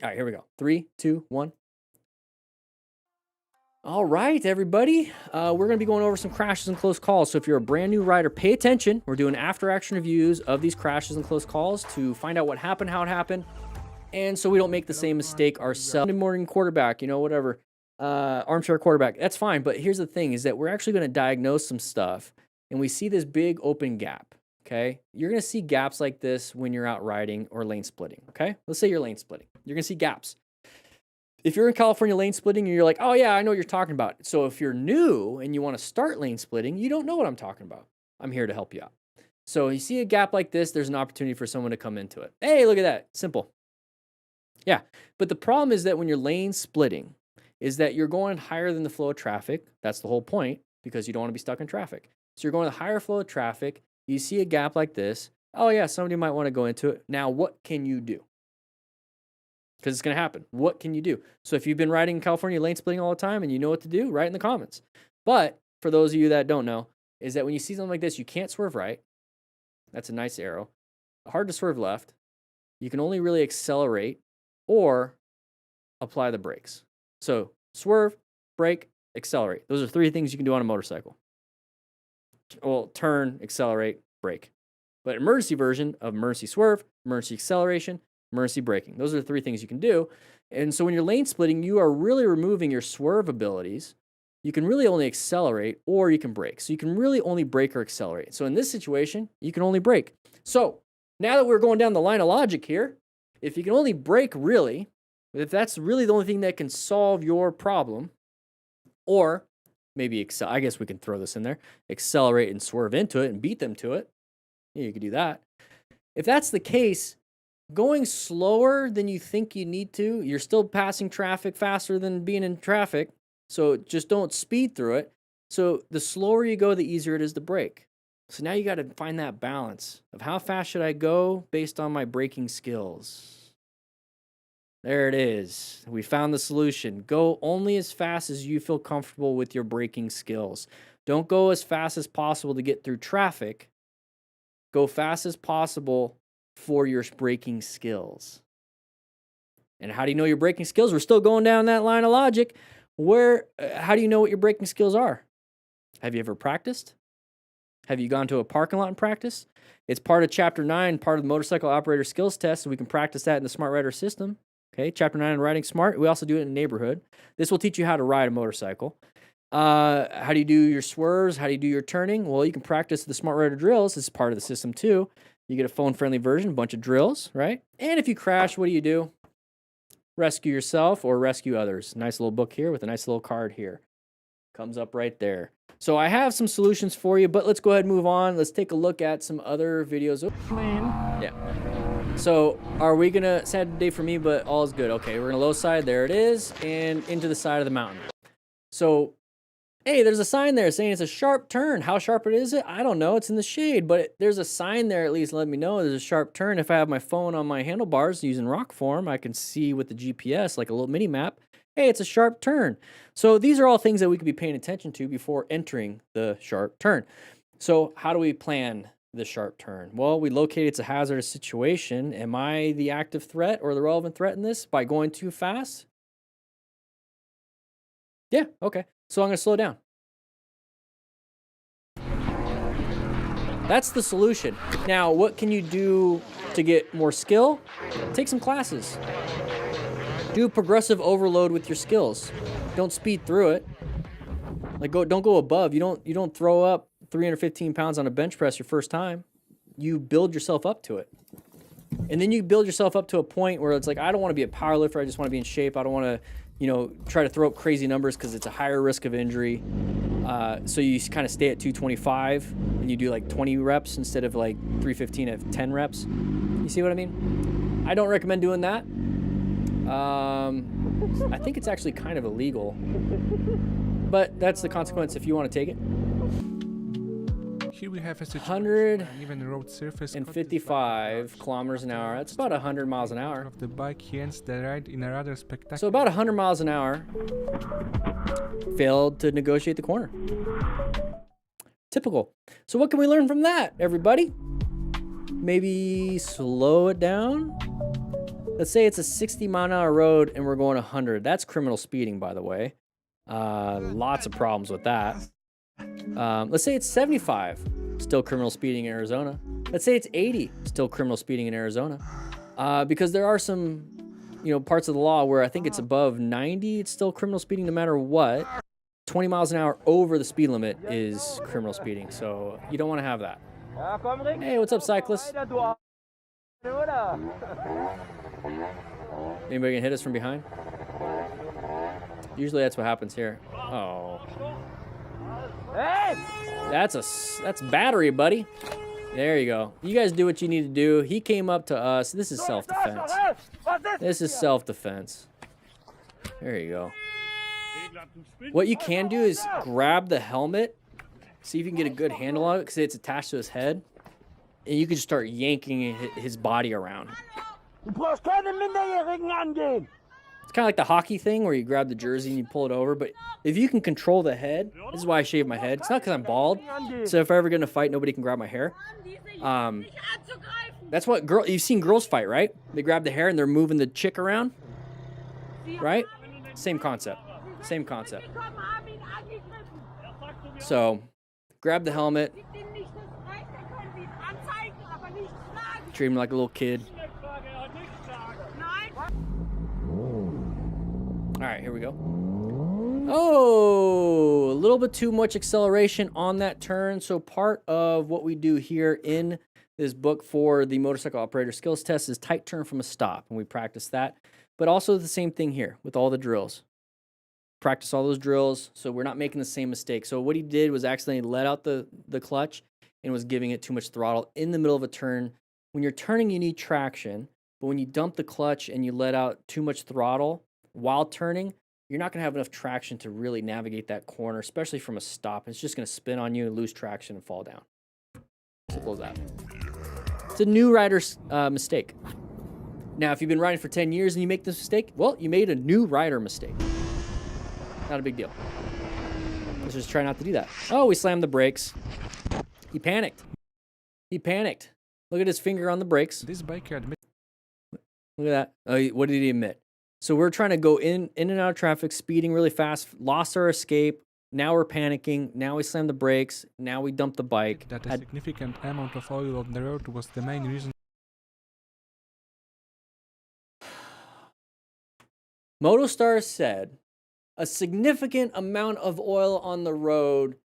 All right, here we go. 3, 2, 1. All right, everybody. We're going to be going over some crashes and close calls. So if you're a brand new rider, pay attention. We're doing after-action reviews of these crashes and close calls to find out what happened, how it happened, and so we don't make the same mistake ourselves. Sunday morning quarterback, you know, whatever. Armchair quarterback, that's fine. But here's the thing is that we're actually going to diagnose some stuff, and we see this big open gap, okay? You're going to see gaps like this when you're out riding or lane splitting, okay? Let's say you're lane splitting. You're going to see gaps. If you're in California lane splitting and you're like, oh yeah, I know what you're talking about. So if you're new and you want to start lane splitting, you don't know what I'm talking about. I'm here to help you out. So you see a gap like this, there's an opportunity for someone to come into it. Hey, look at that. Simple. Yeah. But the problem is that when you're lane splitting is that you're going higher than the flow of traffic. That's the whole point because you don't want to be stuck in traffic. So you're going to higher flow of traffic. You see a gap like this. Oh yeah, somebody might want to go into it. Now, what can you do? Because it's going to happen. What can you do? So if you've been riding in California lane splitting all the time and you know what to do, write in the comments. But for those of you that don't know, is that when you see something like this, you can't swerve right. That's a nice arrow. Hard to swerve left. You can only really accelerate or apply the brakes. So swerve, brake, accelerate. Those are 3 things you can do on a motorcycle. Well, turn, accelerate, brake. But emergency version of emergency swerve, emergency acceleration, emergency braking. Those are the 3 things you can do. And so when you're lane splitting, you are really removing your swerve abilities. You can really only accelerate or you can brake. So you can really only brake or accelerate. So in this situation, you can only brake. So now that we're going down the line of logic here, if you can only brake really, if that's really the only thing that can solve your problem, or maybe I guess we can throw this in there, accelerate and swerve into it and beat them to it. Yeah, you could do that. If that's the case, going slower than you think you need to, you're still passing traffic faster than being in traffic, so just don't speed through it. So the slower you go, the easier it is to brake. So now you got to find that balance of how fast should I go based on my braking skills. There it is. We found the solution. Go only as fast as you feel comfortable with your braking skills. Don't go as fast as possible to get through traffic. Go fast as possible for your braking skills. And how do you know your braking skills? We're still going down that line of logic. How do you know what your braking skills are? Have you ever practiced? Have you gone to a parking lot and practiced? It's part of Chapter 9, part of the Motorcycle Operator Skills Test, so we can practice that in the Smart Rider system. Okay, Chapter 9 on Riding Smart. We also do it in the neighborhood. This will teach you how to ride a motorcycle. How do you do your swerves? How do you do your turning? Well, you can practice the Smart Rider drills. This is part of the system too. You get a phone-friendly version, a bunch of drills, right? And if you crash, what do? Rescue yourself or rescue others. Nice little book here with a nice little card here. Comes up right there. So I have some solutions for you, but let's go ahead and move on. Let's take a look at some other videos. Yeah. So are we going to, sad day for me, but all is good. Okay, we're going to low side. There it is. And into the side of the mountain. So, hey, there's a sign there saying it's a sharp turn. How sharp it is? I don't know. It's in the shade, but there's a sign there at least letting me know there's a sharp turn. If I have my phone on my handlebars using rock form, I can see with the GPS like a little mini map. Hey, it's a sharp turn. So these are all things that we could be paying attention to before entering the sharp turn. So how do we plan the sharp turn? Well, we locate it's a hazardous situation. Am I the active threat or the relevant threat in this by going too fast? Yeah, okay. So I'm going to slow down. That's the solution. Now, what can you do to get more skill? Take some classes. Do progressive overload with your skills. Don't speed through it. Like don't go above. You don't throw up 315 pounds on a bench press your first time. You build yourself up to it. And then you build yourself up to a point where it's like, I don't want to be a power lifter. I just want to be in shape. I don't want to, you know, try to throw up crazy numbers because it's a higher risk of injury. So you kind of stay at 225 and you do like 20 reps instead of like 315 at 10 reps. You see what I mean? I don't recommend doing that. I think it's actually kind of illegal, but that's the consequence if you want to take it. Here we have a situation 100 where an even road surface and caught 55 kilometers an hour. That's about 100 miles an hour. of the bike. He ends the ride in a rather spectacular. So about 100 miles an hour. Failed to negotiate the corner. Typical. So what can we learn from that, everybody? Maybe slow it down. Let's say it's a 60-mile-an-hour road and we're going 100. That's criminal speeding, by the way. Lots of problems with that. Let's say it's 75. Still criminal speeding in Arizona. Let's say it's 80. Still criminal speeding in Arizona. Because there are some, you know, parts of the law where I think it's above 90. It's still criminal speeding no matter what. 20 miles an hour over the speed limit is criminal speeding. So you don't want to have that. Hey, what's up, cyclists? Anybody can hit us from behind? Usually that's what happens here. Oh. That's battery, buddy. There you go. You guys do what you need to do. He came up to us. This is self-defense. This is self-defense. There you go. What you can do is grab the helmet. See if you can get a good handle on it because it's attached to his head. And you can just start yanking his body around. It's kind of like the hockey thing where you grab the jersey and you pull it over. But if you can control the head, this is why I shave my head. It's not because I'm bald. So if I ever get in a fight, nobody can grab my hair. That's what you've seen girls fight, right? They grab the hair and they're moving the chick around. Right? Same concept. Same concept. So grab the helmet. Treat him like a little kid. All right, here we go. Oh, a little bit too much acceleration on that turn. So part of what we do here in this book for the motorcycle operator skills test is tight turn from a stop, and we practice that. But also the same thing here with all the drills. Practice all those drills so we're not making the same mistake. So what he did was accidentally let out the clutch and was giving it too much throttle in the middle of a turn. When you're turning, you need traction, but when you dump the clutch and you let out too much throttle while turning, you're not going to have enough traction to really navigate that corner, especially from a stop. It's just going to spin on you and lose traction and fall down. Simple as that. It's a new rider's mistake. Now, if you've been riding for 10 years and you make this mistake, well, you made a new rider mistake. Not a big deal. Let's just try not to do that. Oh, we slammed the brakes. He panicked. He panicked. Look at his finger on the brakes. This biker admits. Look at that. Oh, what did he admit? So we're trying to go in and out of traffic, speeding really fast, lost our escape. Now we're panicking. Now we slam the brakes. Now we dump the bike. That a significant amount of oil on the road was the main reason. MotoStar said a significant amount of oil on the road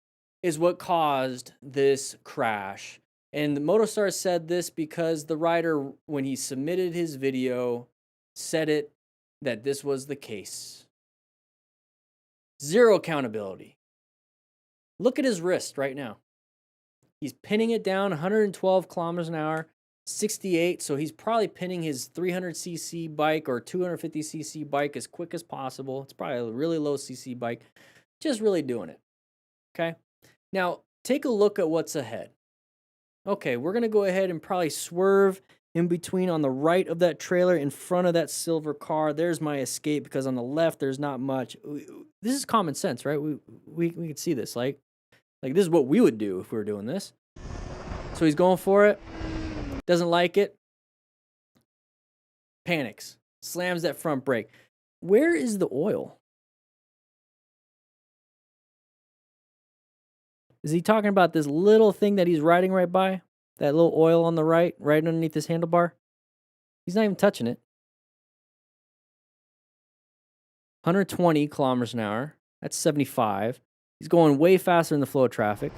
is what caused this crash. And the MotoStar said this because the rider, when he submitted his video, said it that this was the case. Zero accountability. Look at his wrist right now. He's pinning it down 112 kilometers an hour, 68. So he's probably pinning his 300cc bike or 250cc bike as quick as possible. It's probably a really low cc bike. Just really doing it. Okay. Now take a look at what's ahead. Okay, we're going to go ahead and probably swerve in between on the right of that trailer in front of that silver car. There's my escape because on the left, there's not much. This is common sense, right? We could see this. Like this is what we would do if we were doing this. So he's going for it. Doesn't like it. Panics. Slams that front brake. Where is the oil? Is he talking about this little thing that he's riding right by? That little oil on the right underneath his handlebar? He's not even touching it. 120 kilometers an hour. That's 75. He's going way faster than the flow of traffic.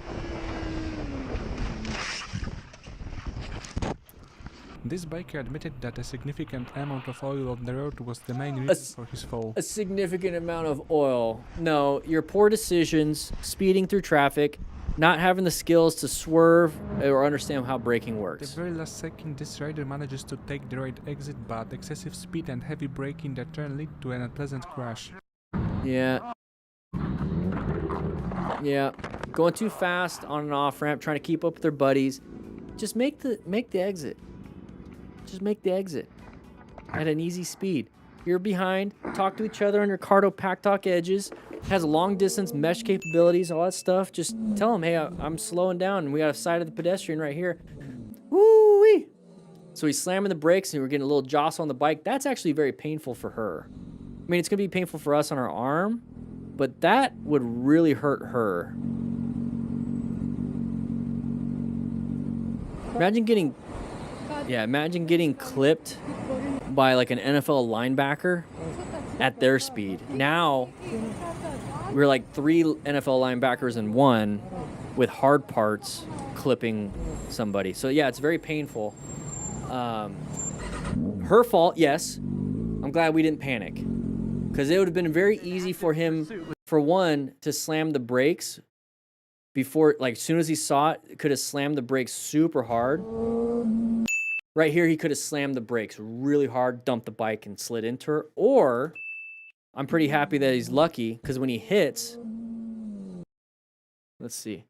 This biker admitted that a significant amount of oil on the road was the main reason for his fall. A significant amount of oil. No, your poor decisions, speeding through traffic, not having the skills to swerve or understand how braking works. At the very last second, this rider manages to take the right exit, but excessive speed and heavy braking that turn lead to an unpleasant crash. Yeah. Yeah. Going too fast on an off-ramp, trying to keep up with their buddies. Just make the exit. Just make the exit at an easy speed. You're behind, talk to each other on your Cardo Pack Talk edges, has long distance mesh capabilities, all that stuff. Just tell them, hey, I'm slowing down and we got a side of the pedestrian right here. Woo-wee! So he's slamming the brakes and we're getting a little jostle on the bike. That's actually very painful for her. I mean, it's gonna be painful for us on our arm, but that would really hurt her. Imagine getting clipped by like an NFL linebacker at their speed. Now, we're like 3 NFL linebackers in one with hard parts clipping somebody. So yeah, it's very painful. Her fault, yes. I'm glad we didn't panic. Because it would have been very easy for him, for one, to slam the brakes before, like, as soon as he saw it, could have slammed the brakes super hard. Right here, he could have slammed the brakes really hard, dumped the bike, and slid into her. Or, I'm pretty happy that he's lucky, because when he hits... Let's see.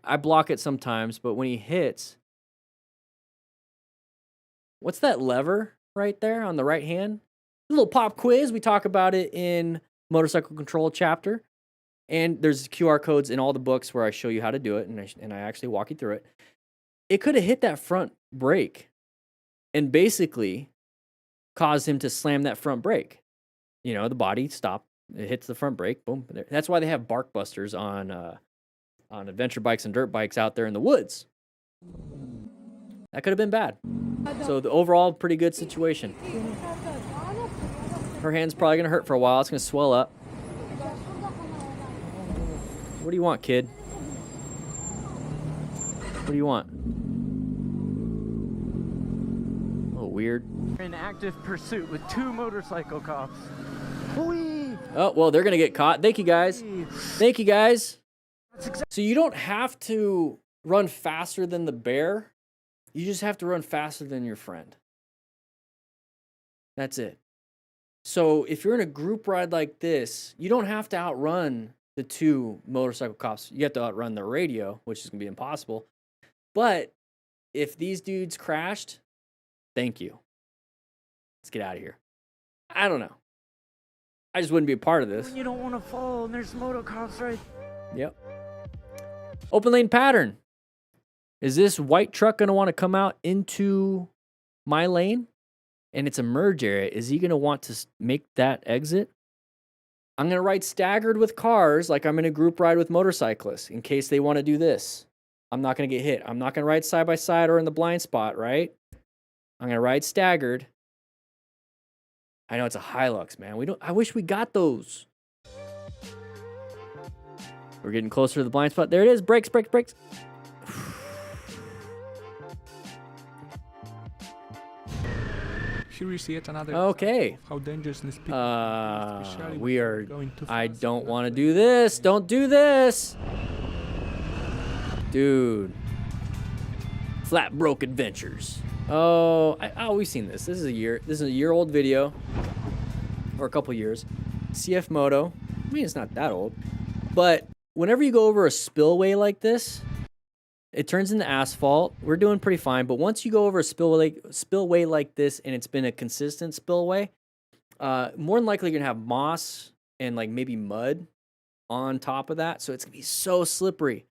I block it sometimes, but when he hits... What's that lever right there on the right hand? A little pop quiz. We talk about it in Motorcycle Control chapter. And there's QR codes in all the books where I show you how to do it, and I actually walk you through it. It could have hit that front brake and basically caused him to slam that front brake. You know, the body stopped, it hits the front brake, boom. That's why they have bark busters on adventure bikes and dirt bikes out there in the woods. That could have been bad. So the overall, pretty good situation. Her hand's probably going to hurt for a while. It's going to swell up. What do you want, kid? What do you want? Oh, weird. In active pursuit with 2 motorcycle cops. Oh, well, they're going to get caught. Thank you, guys. Thank you, guys. So you don't have to run faster than the bear. You just have to run faster than your friend. That's it. So if you're in a group ride like this, you don't have to outrun the 2 motorcycle cops. You have to outrun the radio, which is going to be impossible. But if these dudes crashed, thank you. Let's get out of here. I don't know. I just wouldn't be a part of this. When you don't want to fall and there's motor cops right. Yep. Open lane pattern. Is this white truck going to want to come out into my lane? And it's a merge area. Is he going to want to make that exit? I'm going to ride staggered with cars like I'm in a group ride with motorcyclists in case they want to do this. I'm not going to get hit. I'm not going to ride side by side or in the blind spot, right? I'm going to ride staggered. I know it's a Hilux, man. I wish we got those. We're getting closer to the blind spot. There it is. Brakes, brakes, brakes. Here we see yet another okay. how dangerous this speed we are I don't want to do this. Don't do this. Dude. Flat broke adventures. Oh, we've seen this. This is a year old video. Or a couple years. CF Moto. I mean, it's not that old. But whenever you go over a spillway like this, it turns into asphalt. We're doing pretty fine. But once you go over a spillway like this and it's been a consistent spillway, more than likely you're going to have moss and like maybe mud on top of that. So it's going to be so slippery.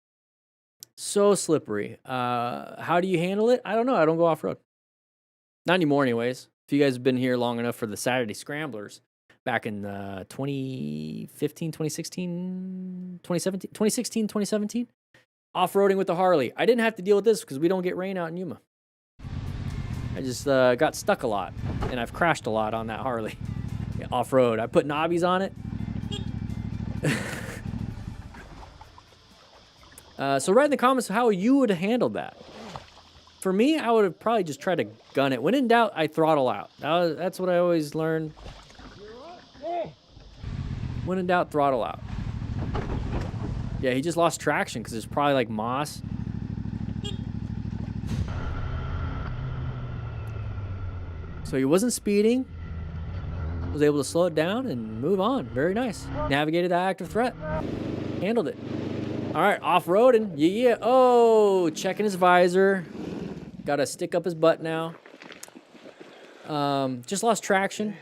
So slippery. How do you handle it? I don't know. I don't go off-road. Not anymore anyways. If you guys have been here long enough for the Saturday Scramblers back in 2015, 2016, 2017, 2016, 2017. Off-roading with the Harley. I didn't have to deal with this because we don't get rain out in Yuma. I just got stuck a lot, and I've crashed a lot on that Harley. Yeah, off-road. I put knobbies on it. So write in the comments how you would have handled that. For me, I would have probably just tried to gun it. When in doubt, I throttle out. That's what I always learn. When in doubt, throttle out. Yeah, he just lost traction because there's probably like moss. So he wasn't speeding. Was able to slow it down and move on. Very nice. Navigated that active threat. Handled it. All right, off-roading. Yeah. Oh, checking his visor. Got to stick up his butt now. Just lost traction.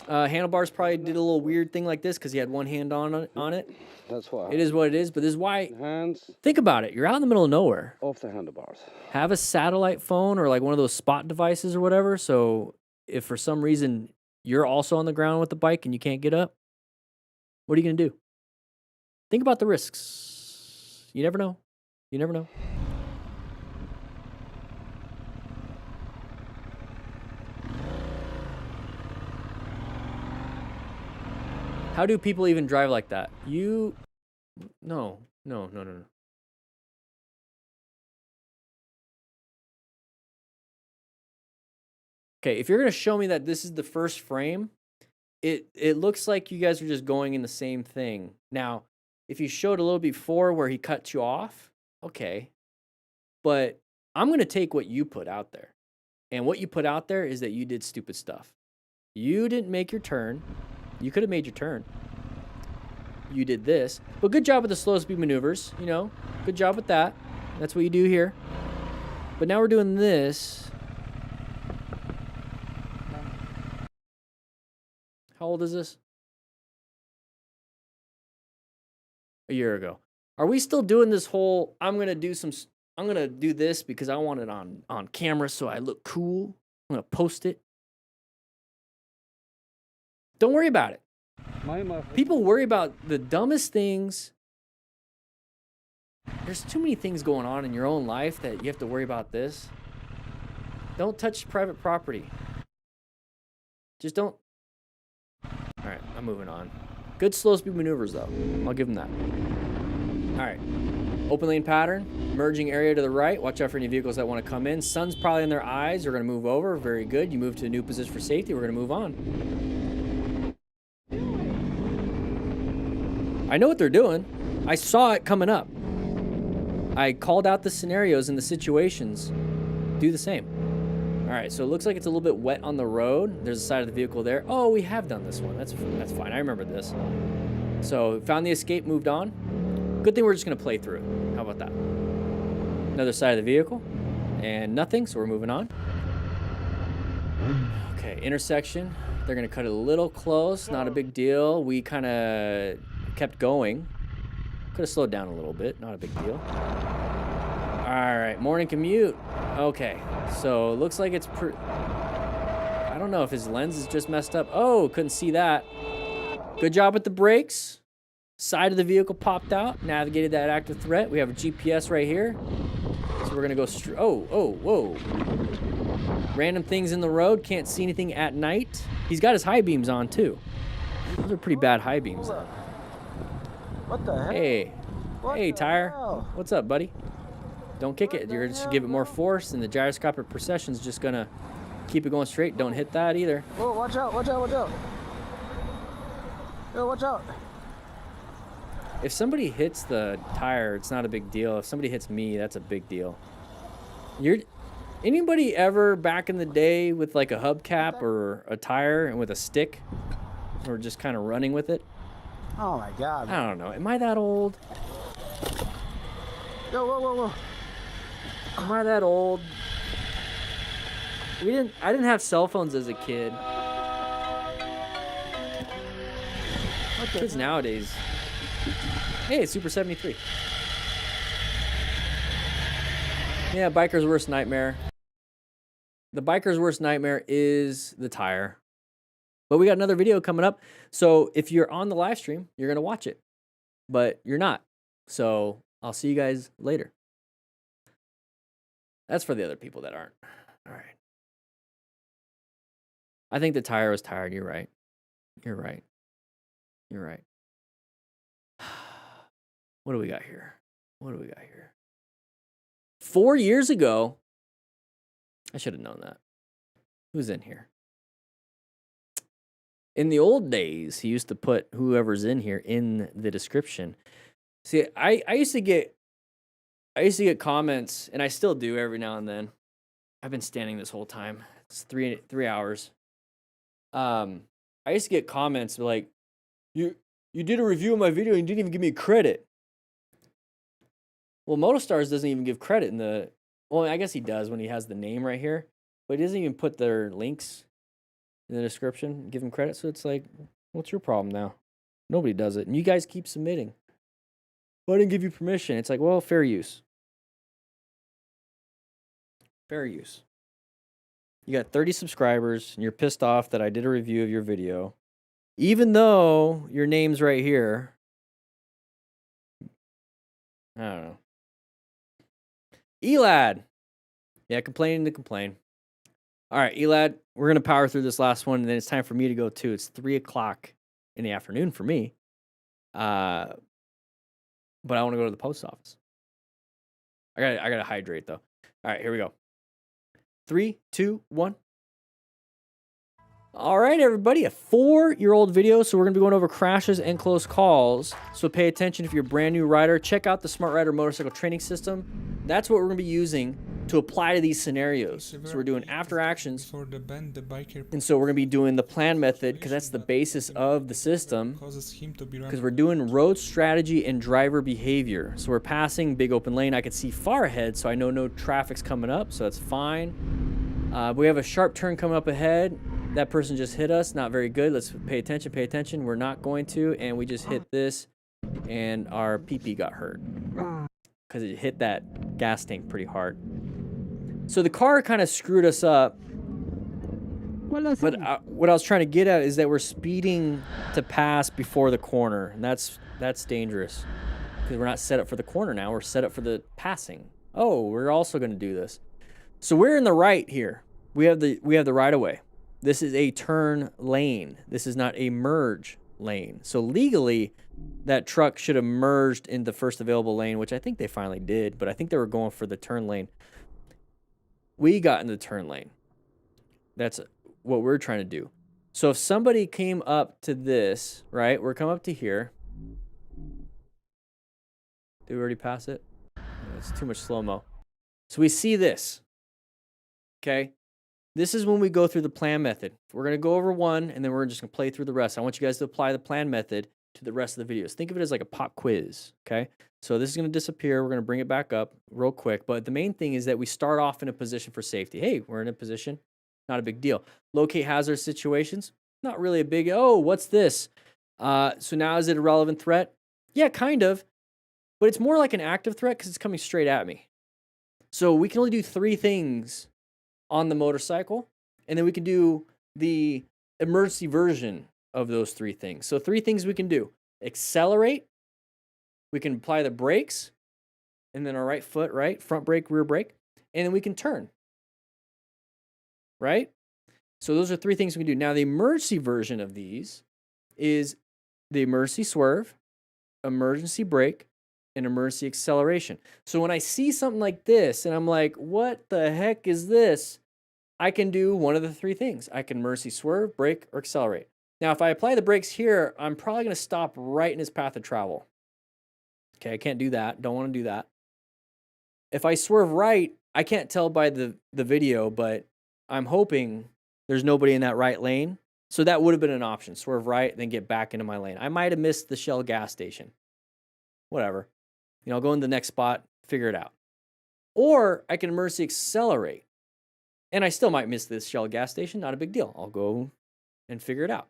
Handlebars probably did a little weird thing like this because he had one hand on it. That's what it is what it is, but this is why. Hands Think about it. You're out in the middle of nowhere. off the handlebars. Have a satellite phone or like one of those spot devices or whatever. So if for some reason you're also on the ground with the bike and you can't get up, what are you going to do? Think about the risks. You never know. You never know. How do people even drive like that? No. Okay, if you're going to show me that this is the first frame, it looks like you guys are just going in the same thing. Now, if you showed a little before where he cut you off, okay. But I'm going to take what you put out there. And what you put out there is that you did stupid stuff. You didn't make your turn. You could have made your turn. You did this. But good job with the slow speed maneuvers, you know. Good job with that. That's what you do here. But now we're doing this. How old is this? A year ago. Are we still doing this whole, I'm going to do this because I want it on camera so I look cool. I'm going to post it. Don't worry about it. People worry about the dumbest things. There's too many things going on in your own life that you have to worry about this. Don't touch private property. Just don't. All right, I'm moving on. Good slow speed maneuvers, though. I'll give them that. All right. Open lane pattern. Merging area to the right. Watch out for any vehicles that want to come in. Sun's probably in their eyes. They're going to move over. Very good. You move to a new position for safety. We're going to move on. I know what they're doing. I saw it coming up. I called out the scenarios and the situations. Do the same. All right, so it looks like it's a little bit wet on the road. There's a side of the vehicle there. Oh, we have done this one. That's fine. I remember this. So found the escape, moved on. Good thing we're just going to play through it. How about that? Another side of the vehicle. And nothing, so we're moving on. Okay, intersection. They're going to cut it a little close. Not a big deal. We kind of kept going. Could have slowed down a little bit. Not a big deal. All right, morning commute. Okay, so it looks like it's I don't know if his lens is just messed up. Oh, couldn't see that. Good job with the brakes. Side of the vehicle popped out. Navigated that active threat. We have a GPS right here. So we're gonna go straight. Oh, whoa. Random things in the road. Can't see anything at night. He's got his high beams on too. Those are pretty bad high beams. What the heck? Hey, tire. What's up, buddy? Don't kick it. You're just give it more force, and the gyroscopic precession's just gonna keep it going straight. Don't hit that either. Whoa, watch out. Yo, watch out. If somebody hits the tire, it's not a big deal. If somebody hits me, that's a big deal. Anybody ever back in the day with like a hubcap or a tire and with a stick, or just kind of running with it? Oh my God. I don't know. Am I that old? Yo, whoa. Am I that old? I didn't have cell phones as a kid. Kids nowadays. Hey, it's Super 73. Yeah, biker's worst nightmare. The biker's worst nightmare is the tire. But we got another video coming up. So if you're on the live stream, you're going to watch it. But you're not. So I'll see you guys later. That's for the other people that aren't. All right. I think the tire was tired. You're right. You're right. You're right. What do we got here? What do we got here? 4 years ago. I should have known that. Who's in here? In the old days, he used to put whoever's in here in the description. See, I used to get comments, and I still do every now and then. I've been standing this whole time. It's 3 hours. I used to get comments like, you did a review of my video and you didn't even give me credit. Well, Motostars doesn't even give credit in the... Well, I guess he does when he has the name right here. But he doesn't even put their links in the description, give them credit. So it's like, what's your problem now? Nobody does it. And you guys keep submitting. Well, I didn't give you permission. It's like, well, fair use. Fair use. You got 30 subscribers, and you're pissed off that I did a review of your video. Even though your name's right here. I don't know. Elad. Yeah, complaining to complain. All right, Elad, we're going to power through this last one, and then it's time for me to go too. It's 3 o'clock in the afternoon for me. But I want to go to the post office. I gotta hydrate, though. All right, here we go. 3, 2, 1. All right, everybody, a 4-year-old video. So we're going to be going over crashes and close calls. So pay attention if you're a brand new rider. Check out the Smart Rider Motorcycle Training System. That's what we're going to be using to apply to these scenarios. So we're doing after actions. And so we're going to be doing the plan method because that's the basis of the system. Because we're doing road strategy and driver behavior. So we're passing big open lane. I can see far ahead, so I know no traffic's coming up, so that's fine. We have a sharp turn coming up ahead. That person just hit us. Not very good. Let's pay attention. Pay attention. We're not going to. And we just hit this. And our PP got hurt. Because it hit that gas tank pretty hard. So the car kind of screwed us up. But what I was trying to get at is that we're speeding to pass before the corner. And that's dangerous. Because we're not set up for the corner now. We're set up for the passing. Oh, we're also going to do this. So we're in the right here. We have the right of way. This is a turn lane. This is not a merge lane. So legally, that truck should have merged in the first available lane, which I think they finally did, but I think they were going for the turn lane. We got in the turn lane. That's what we're trying to do. So if somebody came up to this, right? We're coming up to here. Did we already pass it? It's too much slow-mo. So we see this. Okay? This is when we go through the plan method. We're going to go over one, and then we're just going to play through the rest. I want you guys to apply the plan method to the rest of the videos. Think of it as like a pop quiz, okay? So this is going to disappear. We're going to bring it back up real quick. But the main thing is that we start off in a position for safety. Hey, we're in a position. Not a big deal. Locate hazard situations. Not really a big, oh, what's this? So now is it a relevant threat? Yeah, kind of. But it's more like an active threat because it's coming straight at me. So we can only do 3 things on the motorcycle, and then we can do the emergency version of those 3 things. So 3 things we can do. Accelerate. We can apply the brakes, and then our right foot, right? Front brake, rear brake. And then we can turn. Right? So those are 3 things we can do. Now, the emergency version of these is the emergency swerve, emergency brake, and emergency acceleration. So when I see something like this, and I'm like, what the heck is this? I can do one of the 3 things. I can emergency swerve, brake, or accelerate. Now, if I apply the brakes here, I'm probably going to stop right in his path of travel. Okay, I can't do that. Don't want to do that. If I swerve right, I can't tell by the video, but I'm hoping there's nobody in that right lane. So that would have been an option. Swerve right, then get back into my lane. I might have missed the Shell gas station. Whatever. I'll go in the next spot, figure it out. Or I can emergency accelerate. And I still might miss this Shell gas station. Not a big deal. I'll go and figure it out.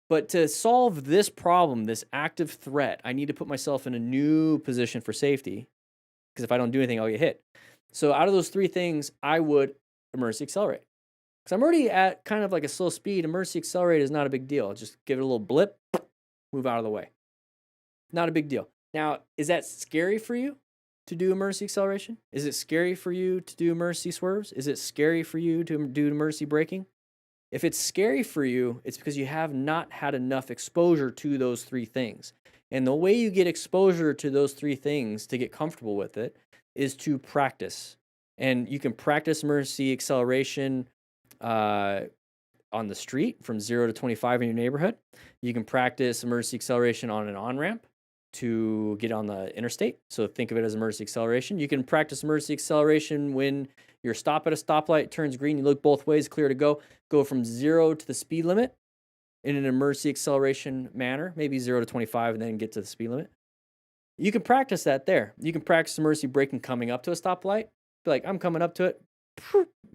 But to solve this problem, this active threat, I need to put myself in a new position for safety. Because if I don't do anything, I'll get hit. So out of those 3 things, I would emergency accelerate. Because I'm already at kind of like a slow speed. Emergency accelerate is not a big deal. Just give it a little blip, move out of the way. Not a big deal. Now, is that scary for you to do emergency acceleration? Is it scary for you to do emergency swerves? Is it scary for you to do emergency braking? If it's scary for you, it's because you have not had enough exposure to those 3 things. And the way you get exposure to those three things to get comfortable with it is to practice. And you can practice emergency acceleration on the street from 0 to 25 in your neighborhood. You can practice emergency acceleration on an on-ramp to get on the interstate. So think of it as emergency acceleration. You can practice emergency acceleration when you're stopped at a stoplight, turns green, you look both ways, clear to go from 0 to the speed limit in an emergency acceleration manner, maybe 0 to 25 and then get to the speed limit. You can practice that there. You can practice emergency braking coming up to a stoplight. Be like, I'm coming up to it,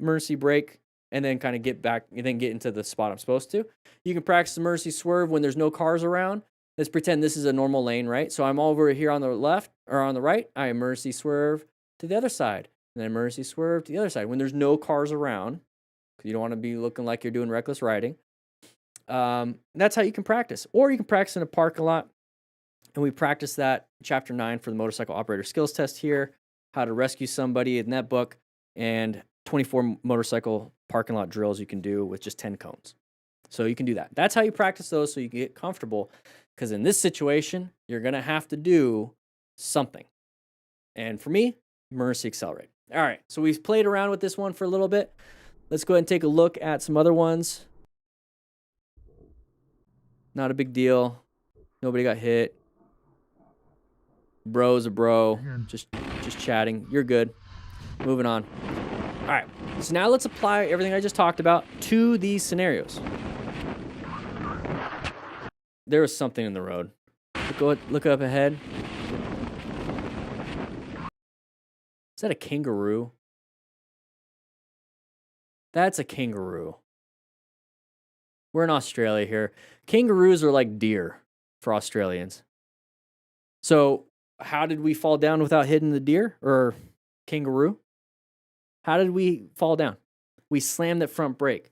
emergency brake, and then kind of get back, and then get into the spot I'm supposed to. You can practice emergency swerve when there's no cars around. Let's pretend this is a normal lane, right? So I'm over here on the left or on the right. I emergency swerve to the other side, and then emergency swerve to the other side when there's no cars around, because you don't want to be looking like you're doing reckless riding. That's how you can practice. Or you can practice in a parking lot, and we practice that chapter 9 for the motorcycle operator skills test here, how to rescue somebody in that book, and 24 motorcycle parking lot drills you can do with just 10 cones. So you can do that. That's how you practice those so you can get comfortable, because in this situation, you're going to have to do something. And for me, emergency accelerate. All right, so we've played around with this one for a little bit. Let's go ahead and take a look at some other ones. Not a big deal. Nobody got hit. Bro's a bro. Just chatting. You're good. Moving on. All right. So now let's apply everything I just talked about to these scenarios. There was something in the road. Look up ahead. Is that a kangaroo? That's a kangaroo. We're in Australia here. Kangaroos are like deer for Australians. So how did we fall down without hitting the deer or kangaroo? How did we fall down? We slammed that front brake.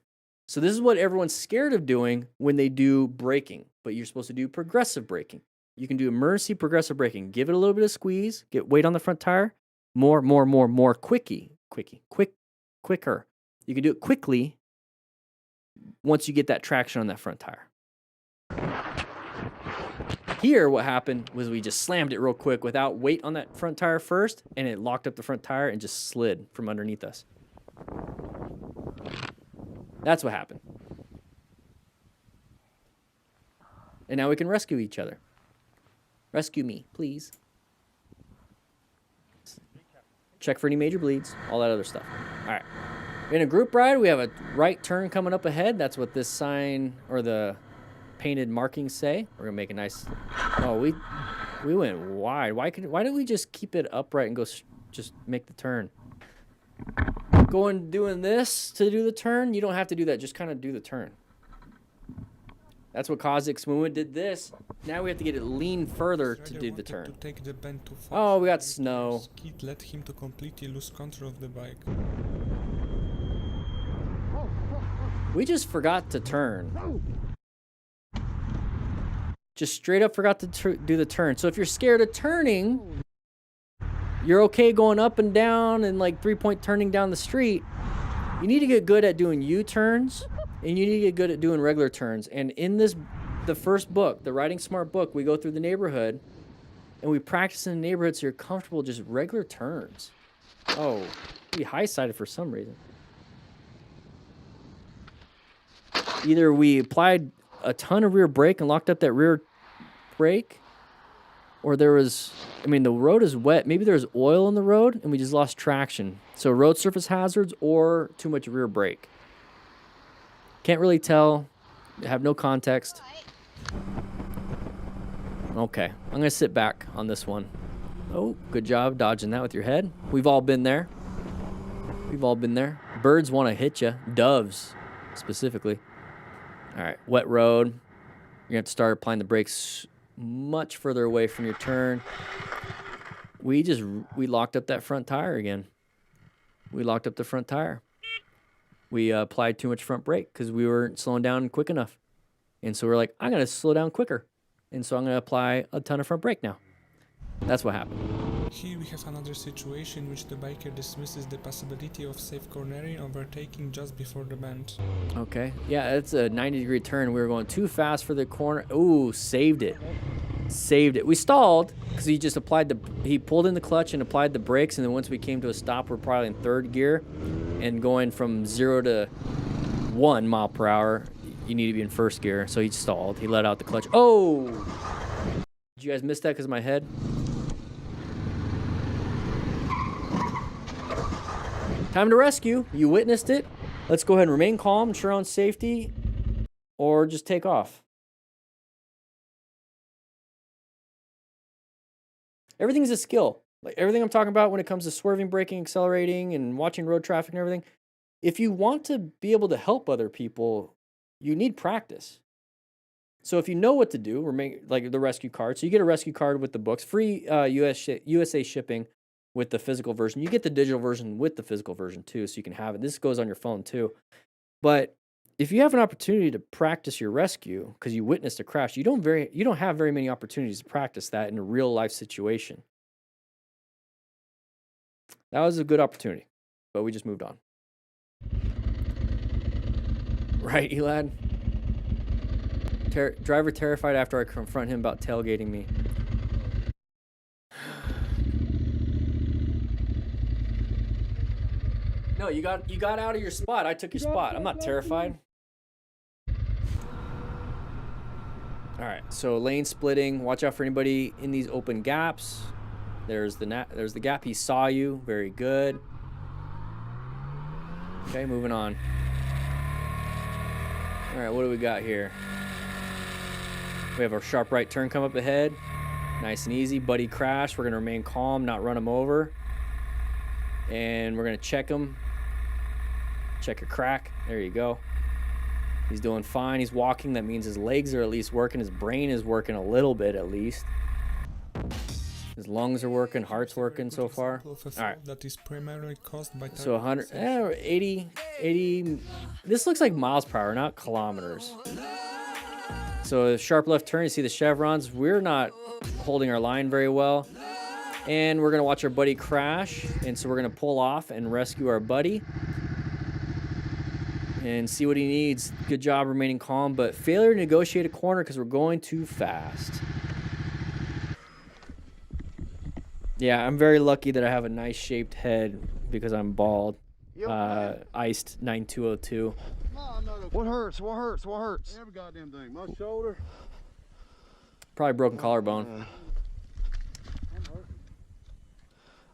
So this is what everyone's scared of doing when they do braking, but you're supposed to do progressive braking. You can do emergency progressive braking. Give it a little bit of squeeze, get weight on the front tire, more, quicker. You can do it quickly once you get that traction on that front tire. Here, what happened was we just slammed it real quick without weight on that front tire first, and it locked up the front tire and just slid from underneath us. That's what happened. And now we can rescue each other. Rescue me, please. Check for any major bleeds, all that other stuff. All right. In a group ride, we have a right turn coming up ahead. That's what this sign or the painted markings say. We're gonna make a nice. Oh, we went wide. Why didn't we just keep it upright and go just make the turn? Doing this to do the turn. You don't have to do that. Just kind of do the turn. That's what caused it. 'Cause when we did this, now we have to get it lean further to do the turn. Oh, we got snow. Skid led him to completely lose control of the bike. We just forgot to turn. Just straight up forgot to do the turn. So if you're scared of turning, you're okay going up and down and like 3-point turning down the street. You need to get good at doing U-turns, and you need to get good at doing regular turns. And in the first book, the Riding Smart book, we go through the neighborhood, and we practice in the neighborhood so you're comfortable just regular turns. Oh, we high-sided for some reason. Either we applied a ton of rear brake and locked up that rear brake, or there was, the road is wet. Maybe there's oil in the road and we just lost traction. So road surface hazards or too much rear brake. Can't really tell. Have no context. Okay, I'm going to sit back on this one. Oh, good job dodging that with your head. We've all been there. Birds want to hit you. Doves, specifically. All right, wet road. You're going to have to start applying the brakes much further away from your turn. We locked up that front tire again. We locked up the front tire. We applied too much front brake because we weren't slowing down quick enough. And so we're like, I'm going to slow down quicker. And so I'm going to apply a ton of front brake now. That's what happened. Here we have another situation in which the biker dismisses the possibility of safe cornering overtaking just before the bend. Okay. Yeah, it's a 90-degree turn. We were going too fast for the corner. Ooh, saved it. saved it. We stalled because he just he pulled in the clutch and applied the brakes, and then once we came to a stop, we're probably in third gear, and going from 0 to 1 mile per hour, you need to be in first gear. So he stalled. He let out the clutch. Oh! Did you guys miss that because of my head? Time to rescue. You witnessed it. Let's go ahead and remain calm, ensure on safety, or just take off. Everything's a skill. Like everything I'm talking about when it comes to swerving, braking, accelerating, and watching road traffic and everything. If you want to be able to help other people, you need practice. So if you know what to do, remain like the rescue card. So you get a rescue card with the books, free USA shipping with the physical version. You get the digital version with the physical version too, so you can have it. This goes on your phone too. But if you have an opportunity to practice your rescue because you witnessed a crash, you don't have very many opportunities to practice that in a real life situation. That was a good opportunity, but we just moved on. Right, Elad? Driver terrified after I confront him about tailgating me. No, you got out of your spot. I took your spot. I'm not terrified. All right, so lane splitting. Watch out for anybody in these open gaps. There's the gap. He saw you. Very good. Okay, moving on. All right, what do we got here? We have a sharp right turn come up ahead. Nice and easy. Buddy crash. We're going to remain calm, not run him over. And we're going to check him. Check a crack. There you go. He's doing fine. He's walking. That means his legs are at least working. His brain is working a little bit at least. His lungs are working. Heart's working so far. All right. That is primarily caused by so 80. This looks like miles per hour, not kilometers. So a sharp left turn. You see the chevrons. We're not holding our line very well. And we're going to watch our buddy crash. And so we're going to pull off and rescue our buddy. And see what he needs. Good job remaining calm, but failure to negotiate a corner because we're going too fast. Yeah, I'm very lucky that I have a nice shaped head because I'm bald. Iced 9202. What hurts? What hurts? What hurts? Every goddamn thing. My shoulder. Probably broken collarbone.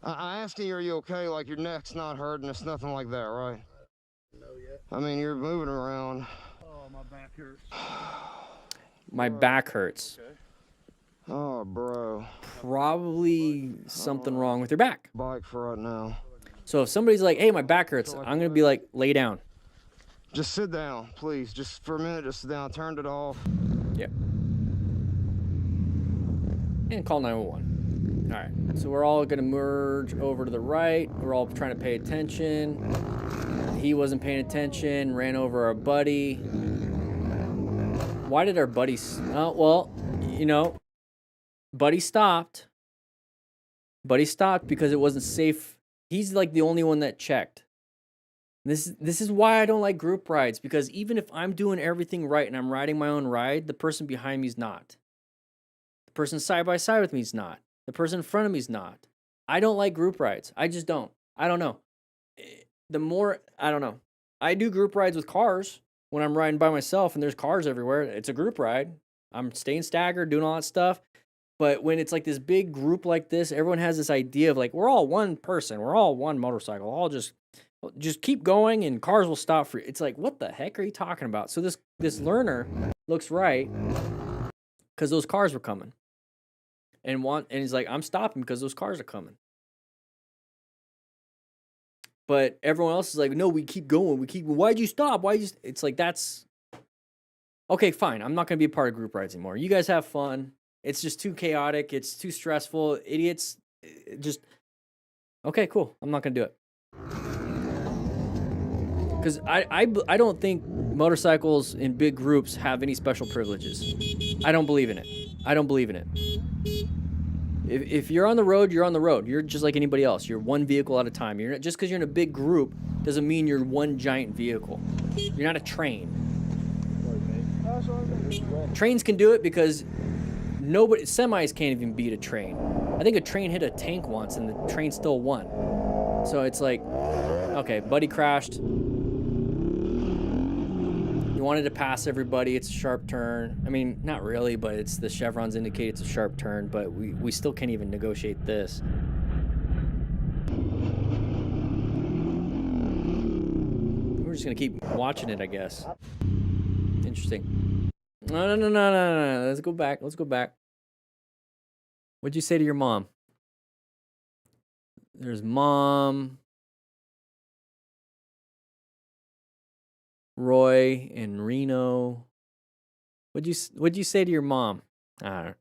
I asked you, are you okay? Like your neck's not hurting, it's nothing like that, right? No, yet. I mean, you're moving around. Oh, my back hurts. My back hurts. Okay. Oh, bro. Probably something wrong with your back. Bike for right now. So if somebody's like, hey, my back hurts, I'm going to be like, lay down. Just sit down, please. Just for a minute, just sit down. Turned it off. Yep. And call 911. All right. So we're all going to merge over to the right. We're all trying to pay attention. He wasn't paying attention. Ran over our buddy. Why did our buddy... Oh, well, you know, buddy stopped. Buddy stopped because it wasn't safe. He's like the only one that checked. This is why I don't like group rides, because even if I'm doing everything right and I'm riding my own ride, the person behind me is not. The person side by side with me is not. The person in front of me is not. I don't like group rides. I just don't. I don't know. I don't know. I do group rides with cars when I'm riding by myself and there's cars everywhere. It's a group ride. I'm staying staggered, doing all that stuff. But when it's like this big group like this, everyone has this idea of like, we're all one person. We're all one motorcycle. All just keep going and cars will stop for you. It's like, what the heck are you talking about? So this learner looks right because those cars were coming. And he's like, I'm stopping because those cars are coming. But everyone else is like, no, we keep going. Why'd you stop? It's like, that's okay, fine. I'm not going to be a part of group rides anymore. You guys have fun. It's just too chaotic. It's too stressful. Idiots. Just, okay, cool. I'm not going to do it. Because I don't think motorcycles in big groups have any special privileges. I don't believe in it. I don't believe in it. If you're on the road, you're on the road. You're just like anybody else. You're one vehicle at a time. You're not, just because you're in a big group doesn't mean you're one giant vehicle. You're not a train. Trains can do it because Nobody, semis can't even beat a train. I think a train hit a tank once and the train still won. So it's like, okay, buddy crashed. You wanted to pass everybody. It's a sharp turn. I mean, not really, but it's the chevrons indicate it's a sharp turn, but we still can't even negotiate this. We're just gonna keep watching it, I guess. Interesting. No. Let's go back. Let's go back. What'd you say to your mom? There's mom, Roy, and Reno. What'd you say to your mom? I don't know.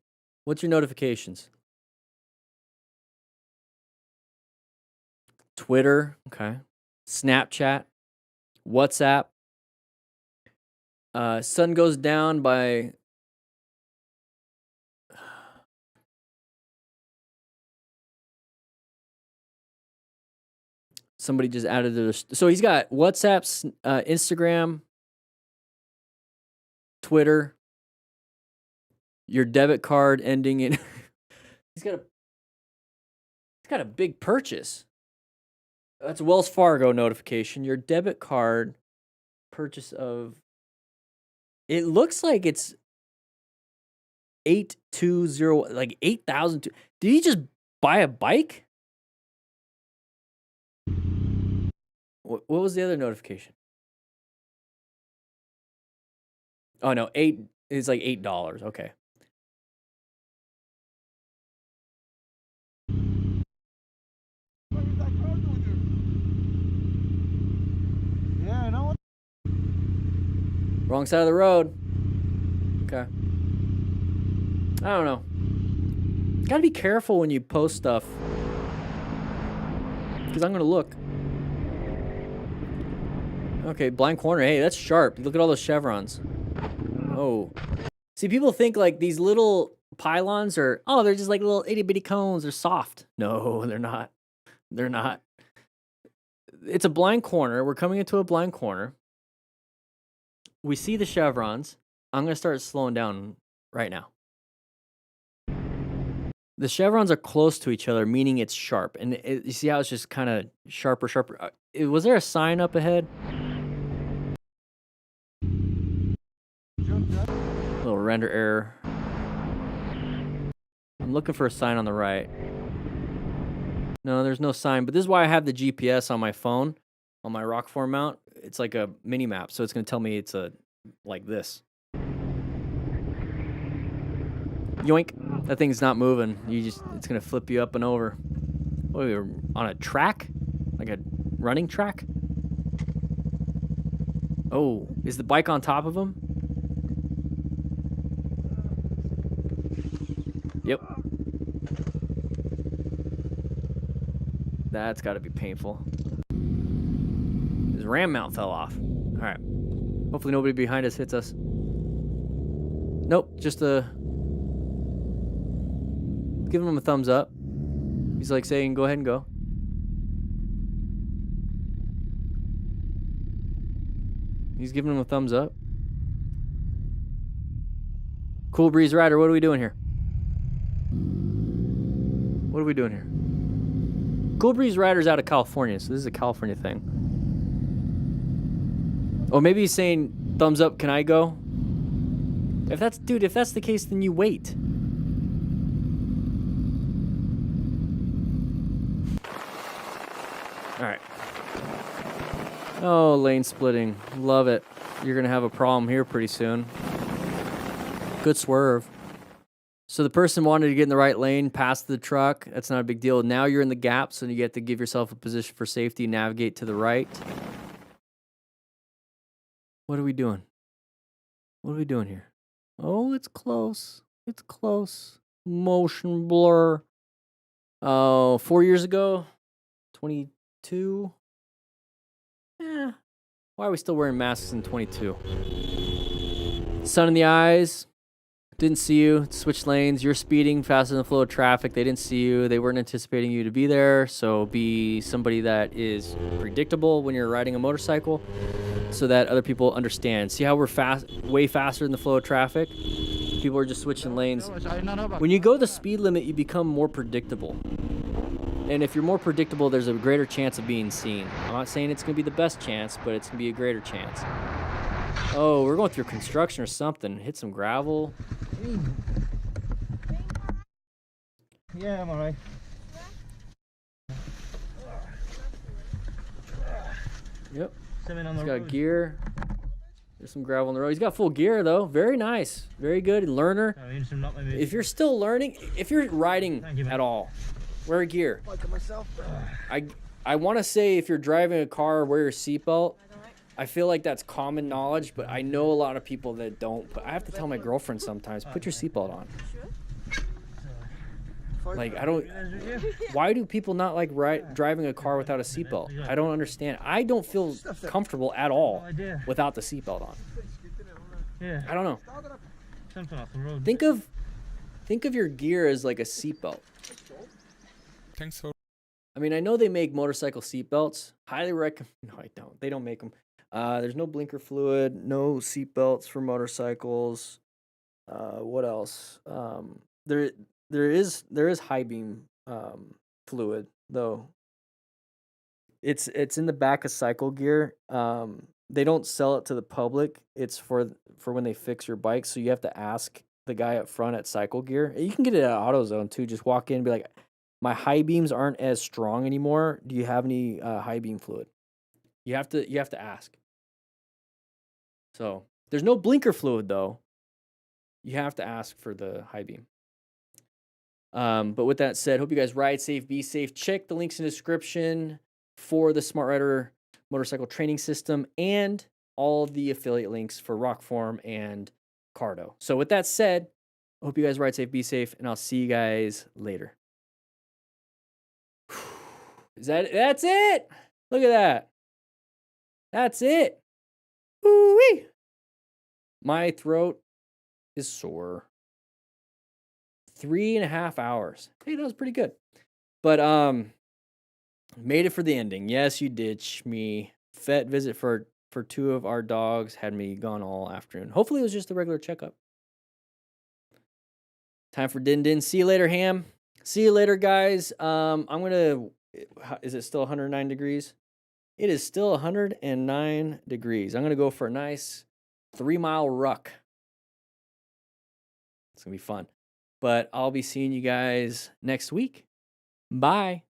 What's your notifications? Twitter, okay. Snapchat, WhatsApp. Sun goes down by somebody just added to this. So he's got WhatsApp, Instagram, Twitter, your debit card ending in he's got a big purchase. That's a Wells Fargo notification. Your debit card purchase of, it looks like it's 820, like 8,000. Did he just buy a bike? What was the other notification? Oh no, it's like $8. Okay. Yeah, I know. Wrong side of the road. Okay. I don't know. Gotta be careful when you post stuff. Because I'm gonna look. Okay, blind corner. Hey, that's sharp. Look at all those chevrons. Oh. See, people think like these little pylons are, oh, they're just like little itty bitty cones. They're soft. No, they're not. They're not. It's a blind corner. We're coming into a blind corner. We see the chevrons. I'm going to start slowing down right now. The chevrons are close to each other, meaning it's sharp. And you see how it's just kind of sharper. Was there a sign up ahead? Little render error. I'm looking for a sign on the right. No, there's no sign. But this is why I have the GPS on my phone, on my Rockform mount. It's like a mini map, so it's going to tell me it's like this. Yoink. That thing's not moving. It's going to flip you up and over. What, we're on a track? Like a running track? Oh, is the bike on top of him? Yep. That's got to be painful. His ram mount fell off. All right. Hopefully nobody behind us hits us. Nope, just giving him a thumbs up. He's like saying, go ahead and go. He's giving him a thumbs up. Cool Breeze Rider, what are we doing here? What are we doing here? Cool Breeze Rider's out of California, so this is a California thing. Oh, maybe he's saying, thumbs up, can I go? If that's the case, then you wait. Alright. Oh, lane splitting. Love it. You're going to have a problem here pretty soon. Good swerve. So the person wanted to get in the right lane, past the truck. That's not a big deal. Now you're in the gap, so you get to give yourself a position for safety, navigate to the right. What are we doing? What are we doing here? Oh, it's close. It's close. Motion blur. Oh, 4 years ago? 22? Eh. Why are we still wearing masks in 22? Sun in the eyes. Didn't see you. Switch lanes. You're speeding faster than the flow of traffic. They didn't see you. They weren't anticipating you to be there. So be somebody that is predictable when you're riding a motorcycle so that other people understand. See how we're way faster than the flow of traffic? People are just switching lanes. When you go the speed limit, you become more predictable. And if you're more predictable, there's a greater chance of being seen. I'm not saying it's going to be the best chance, but it's going to be a greater chance. Oh, we're going through construction or something. Hit some gravel. Yeah, I'm alright. Yep. He's got gear. There's some gravel on the road. He's got full gear, though. Very nice. Very good. Learner. If you're still learning, if you're riding at all, wear gear. I want to say if you're driving a car, wear your seatbelt. I feel like that's common knowledge, but I know a lot of people that don't. I have to tell my girlfriend sometimes, put your seatbelt on. Like, I don't... Why do people not like driving a car without a seatbelt? I don't understand. I don't feel comfortable at all without the seatbelt on. I don't know. Think of your gear as like a seatbelt. Thanks for... I mean, I know they make motorcycle seatbelts. Highly recommend... No, I don't. They don't make them. There's no blinker fluid, no seatbelts for motorcycles. What else? There is high beam fluid though. It's in the back of cycle gear. They don't sell it to the public. It's for when they fix your bike. So you have to ask the guy up front at Cycle Gear. You can get it at AutoZone too. Just walk in and be like, my high beams aren't as strong anymore. Do you have any high beam fluid? You have to ask. So there's no blinker fluid though. You have to ask for the high beam. But with that said, hope you guys ride safe, be safe. Check the links in the description for the Smart Rider motorcycle training system and all of the affiliate links for Rockform and Cardo. So with that said, hope you guys ride safe, be safe, and I'll see you guys later. That's it? Look at that. That's it. Woo-wee. My throat is sore. 3.5 hours. Hey, that was pretty good. But made it for the ending. Yes, you did, Shmee. Vet visit for 2 of our dogs had me gone all afternoon. Hopefully it was just a regular checkup. Time for din. See you later, Ham. See you later, guys. Is it still 109 degrees? It is still 109 degrees. I'm gonna go for a nice 3-mile ruck. It's gonna be fun. But I'll be seeing you guys next week. Bye.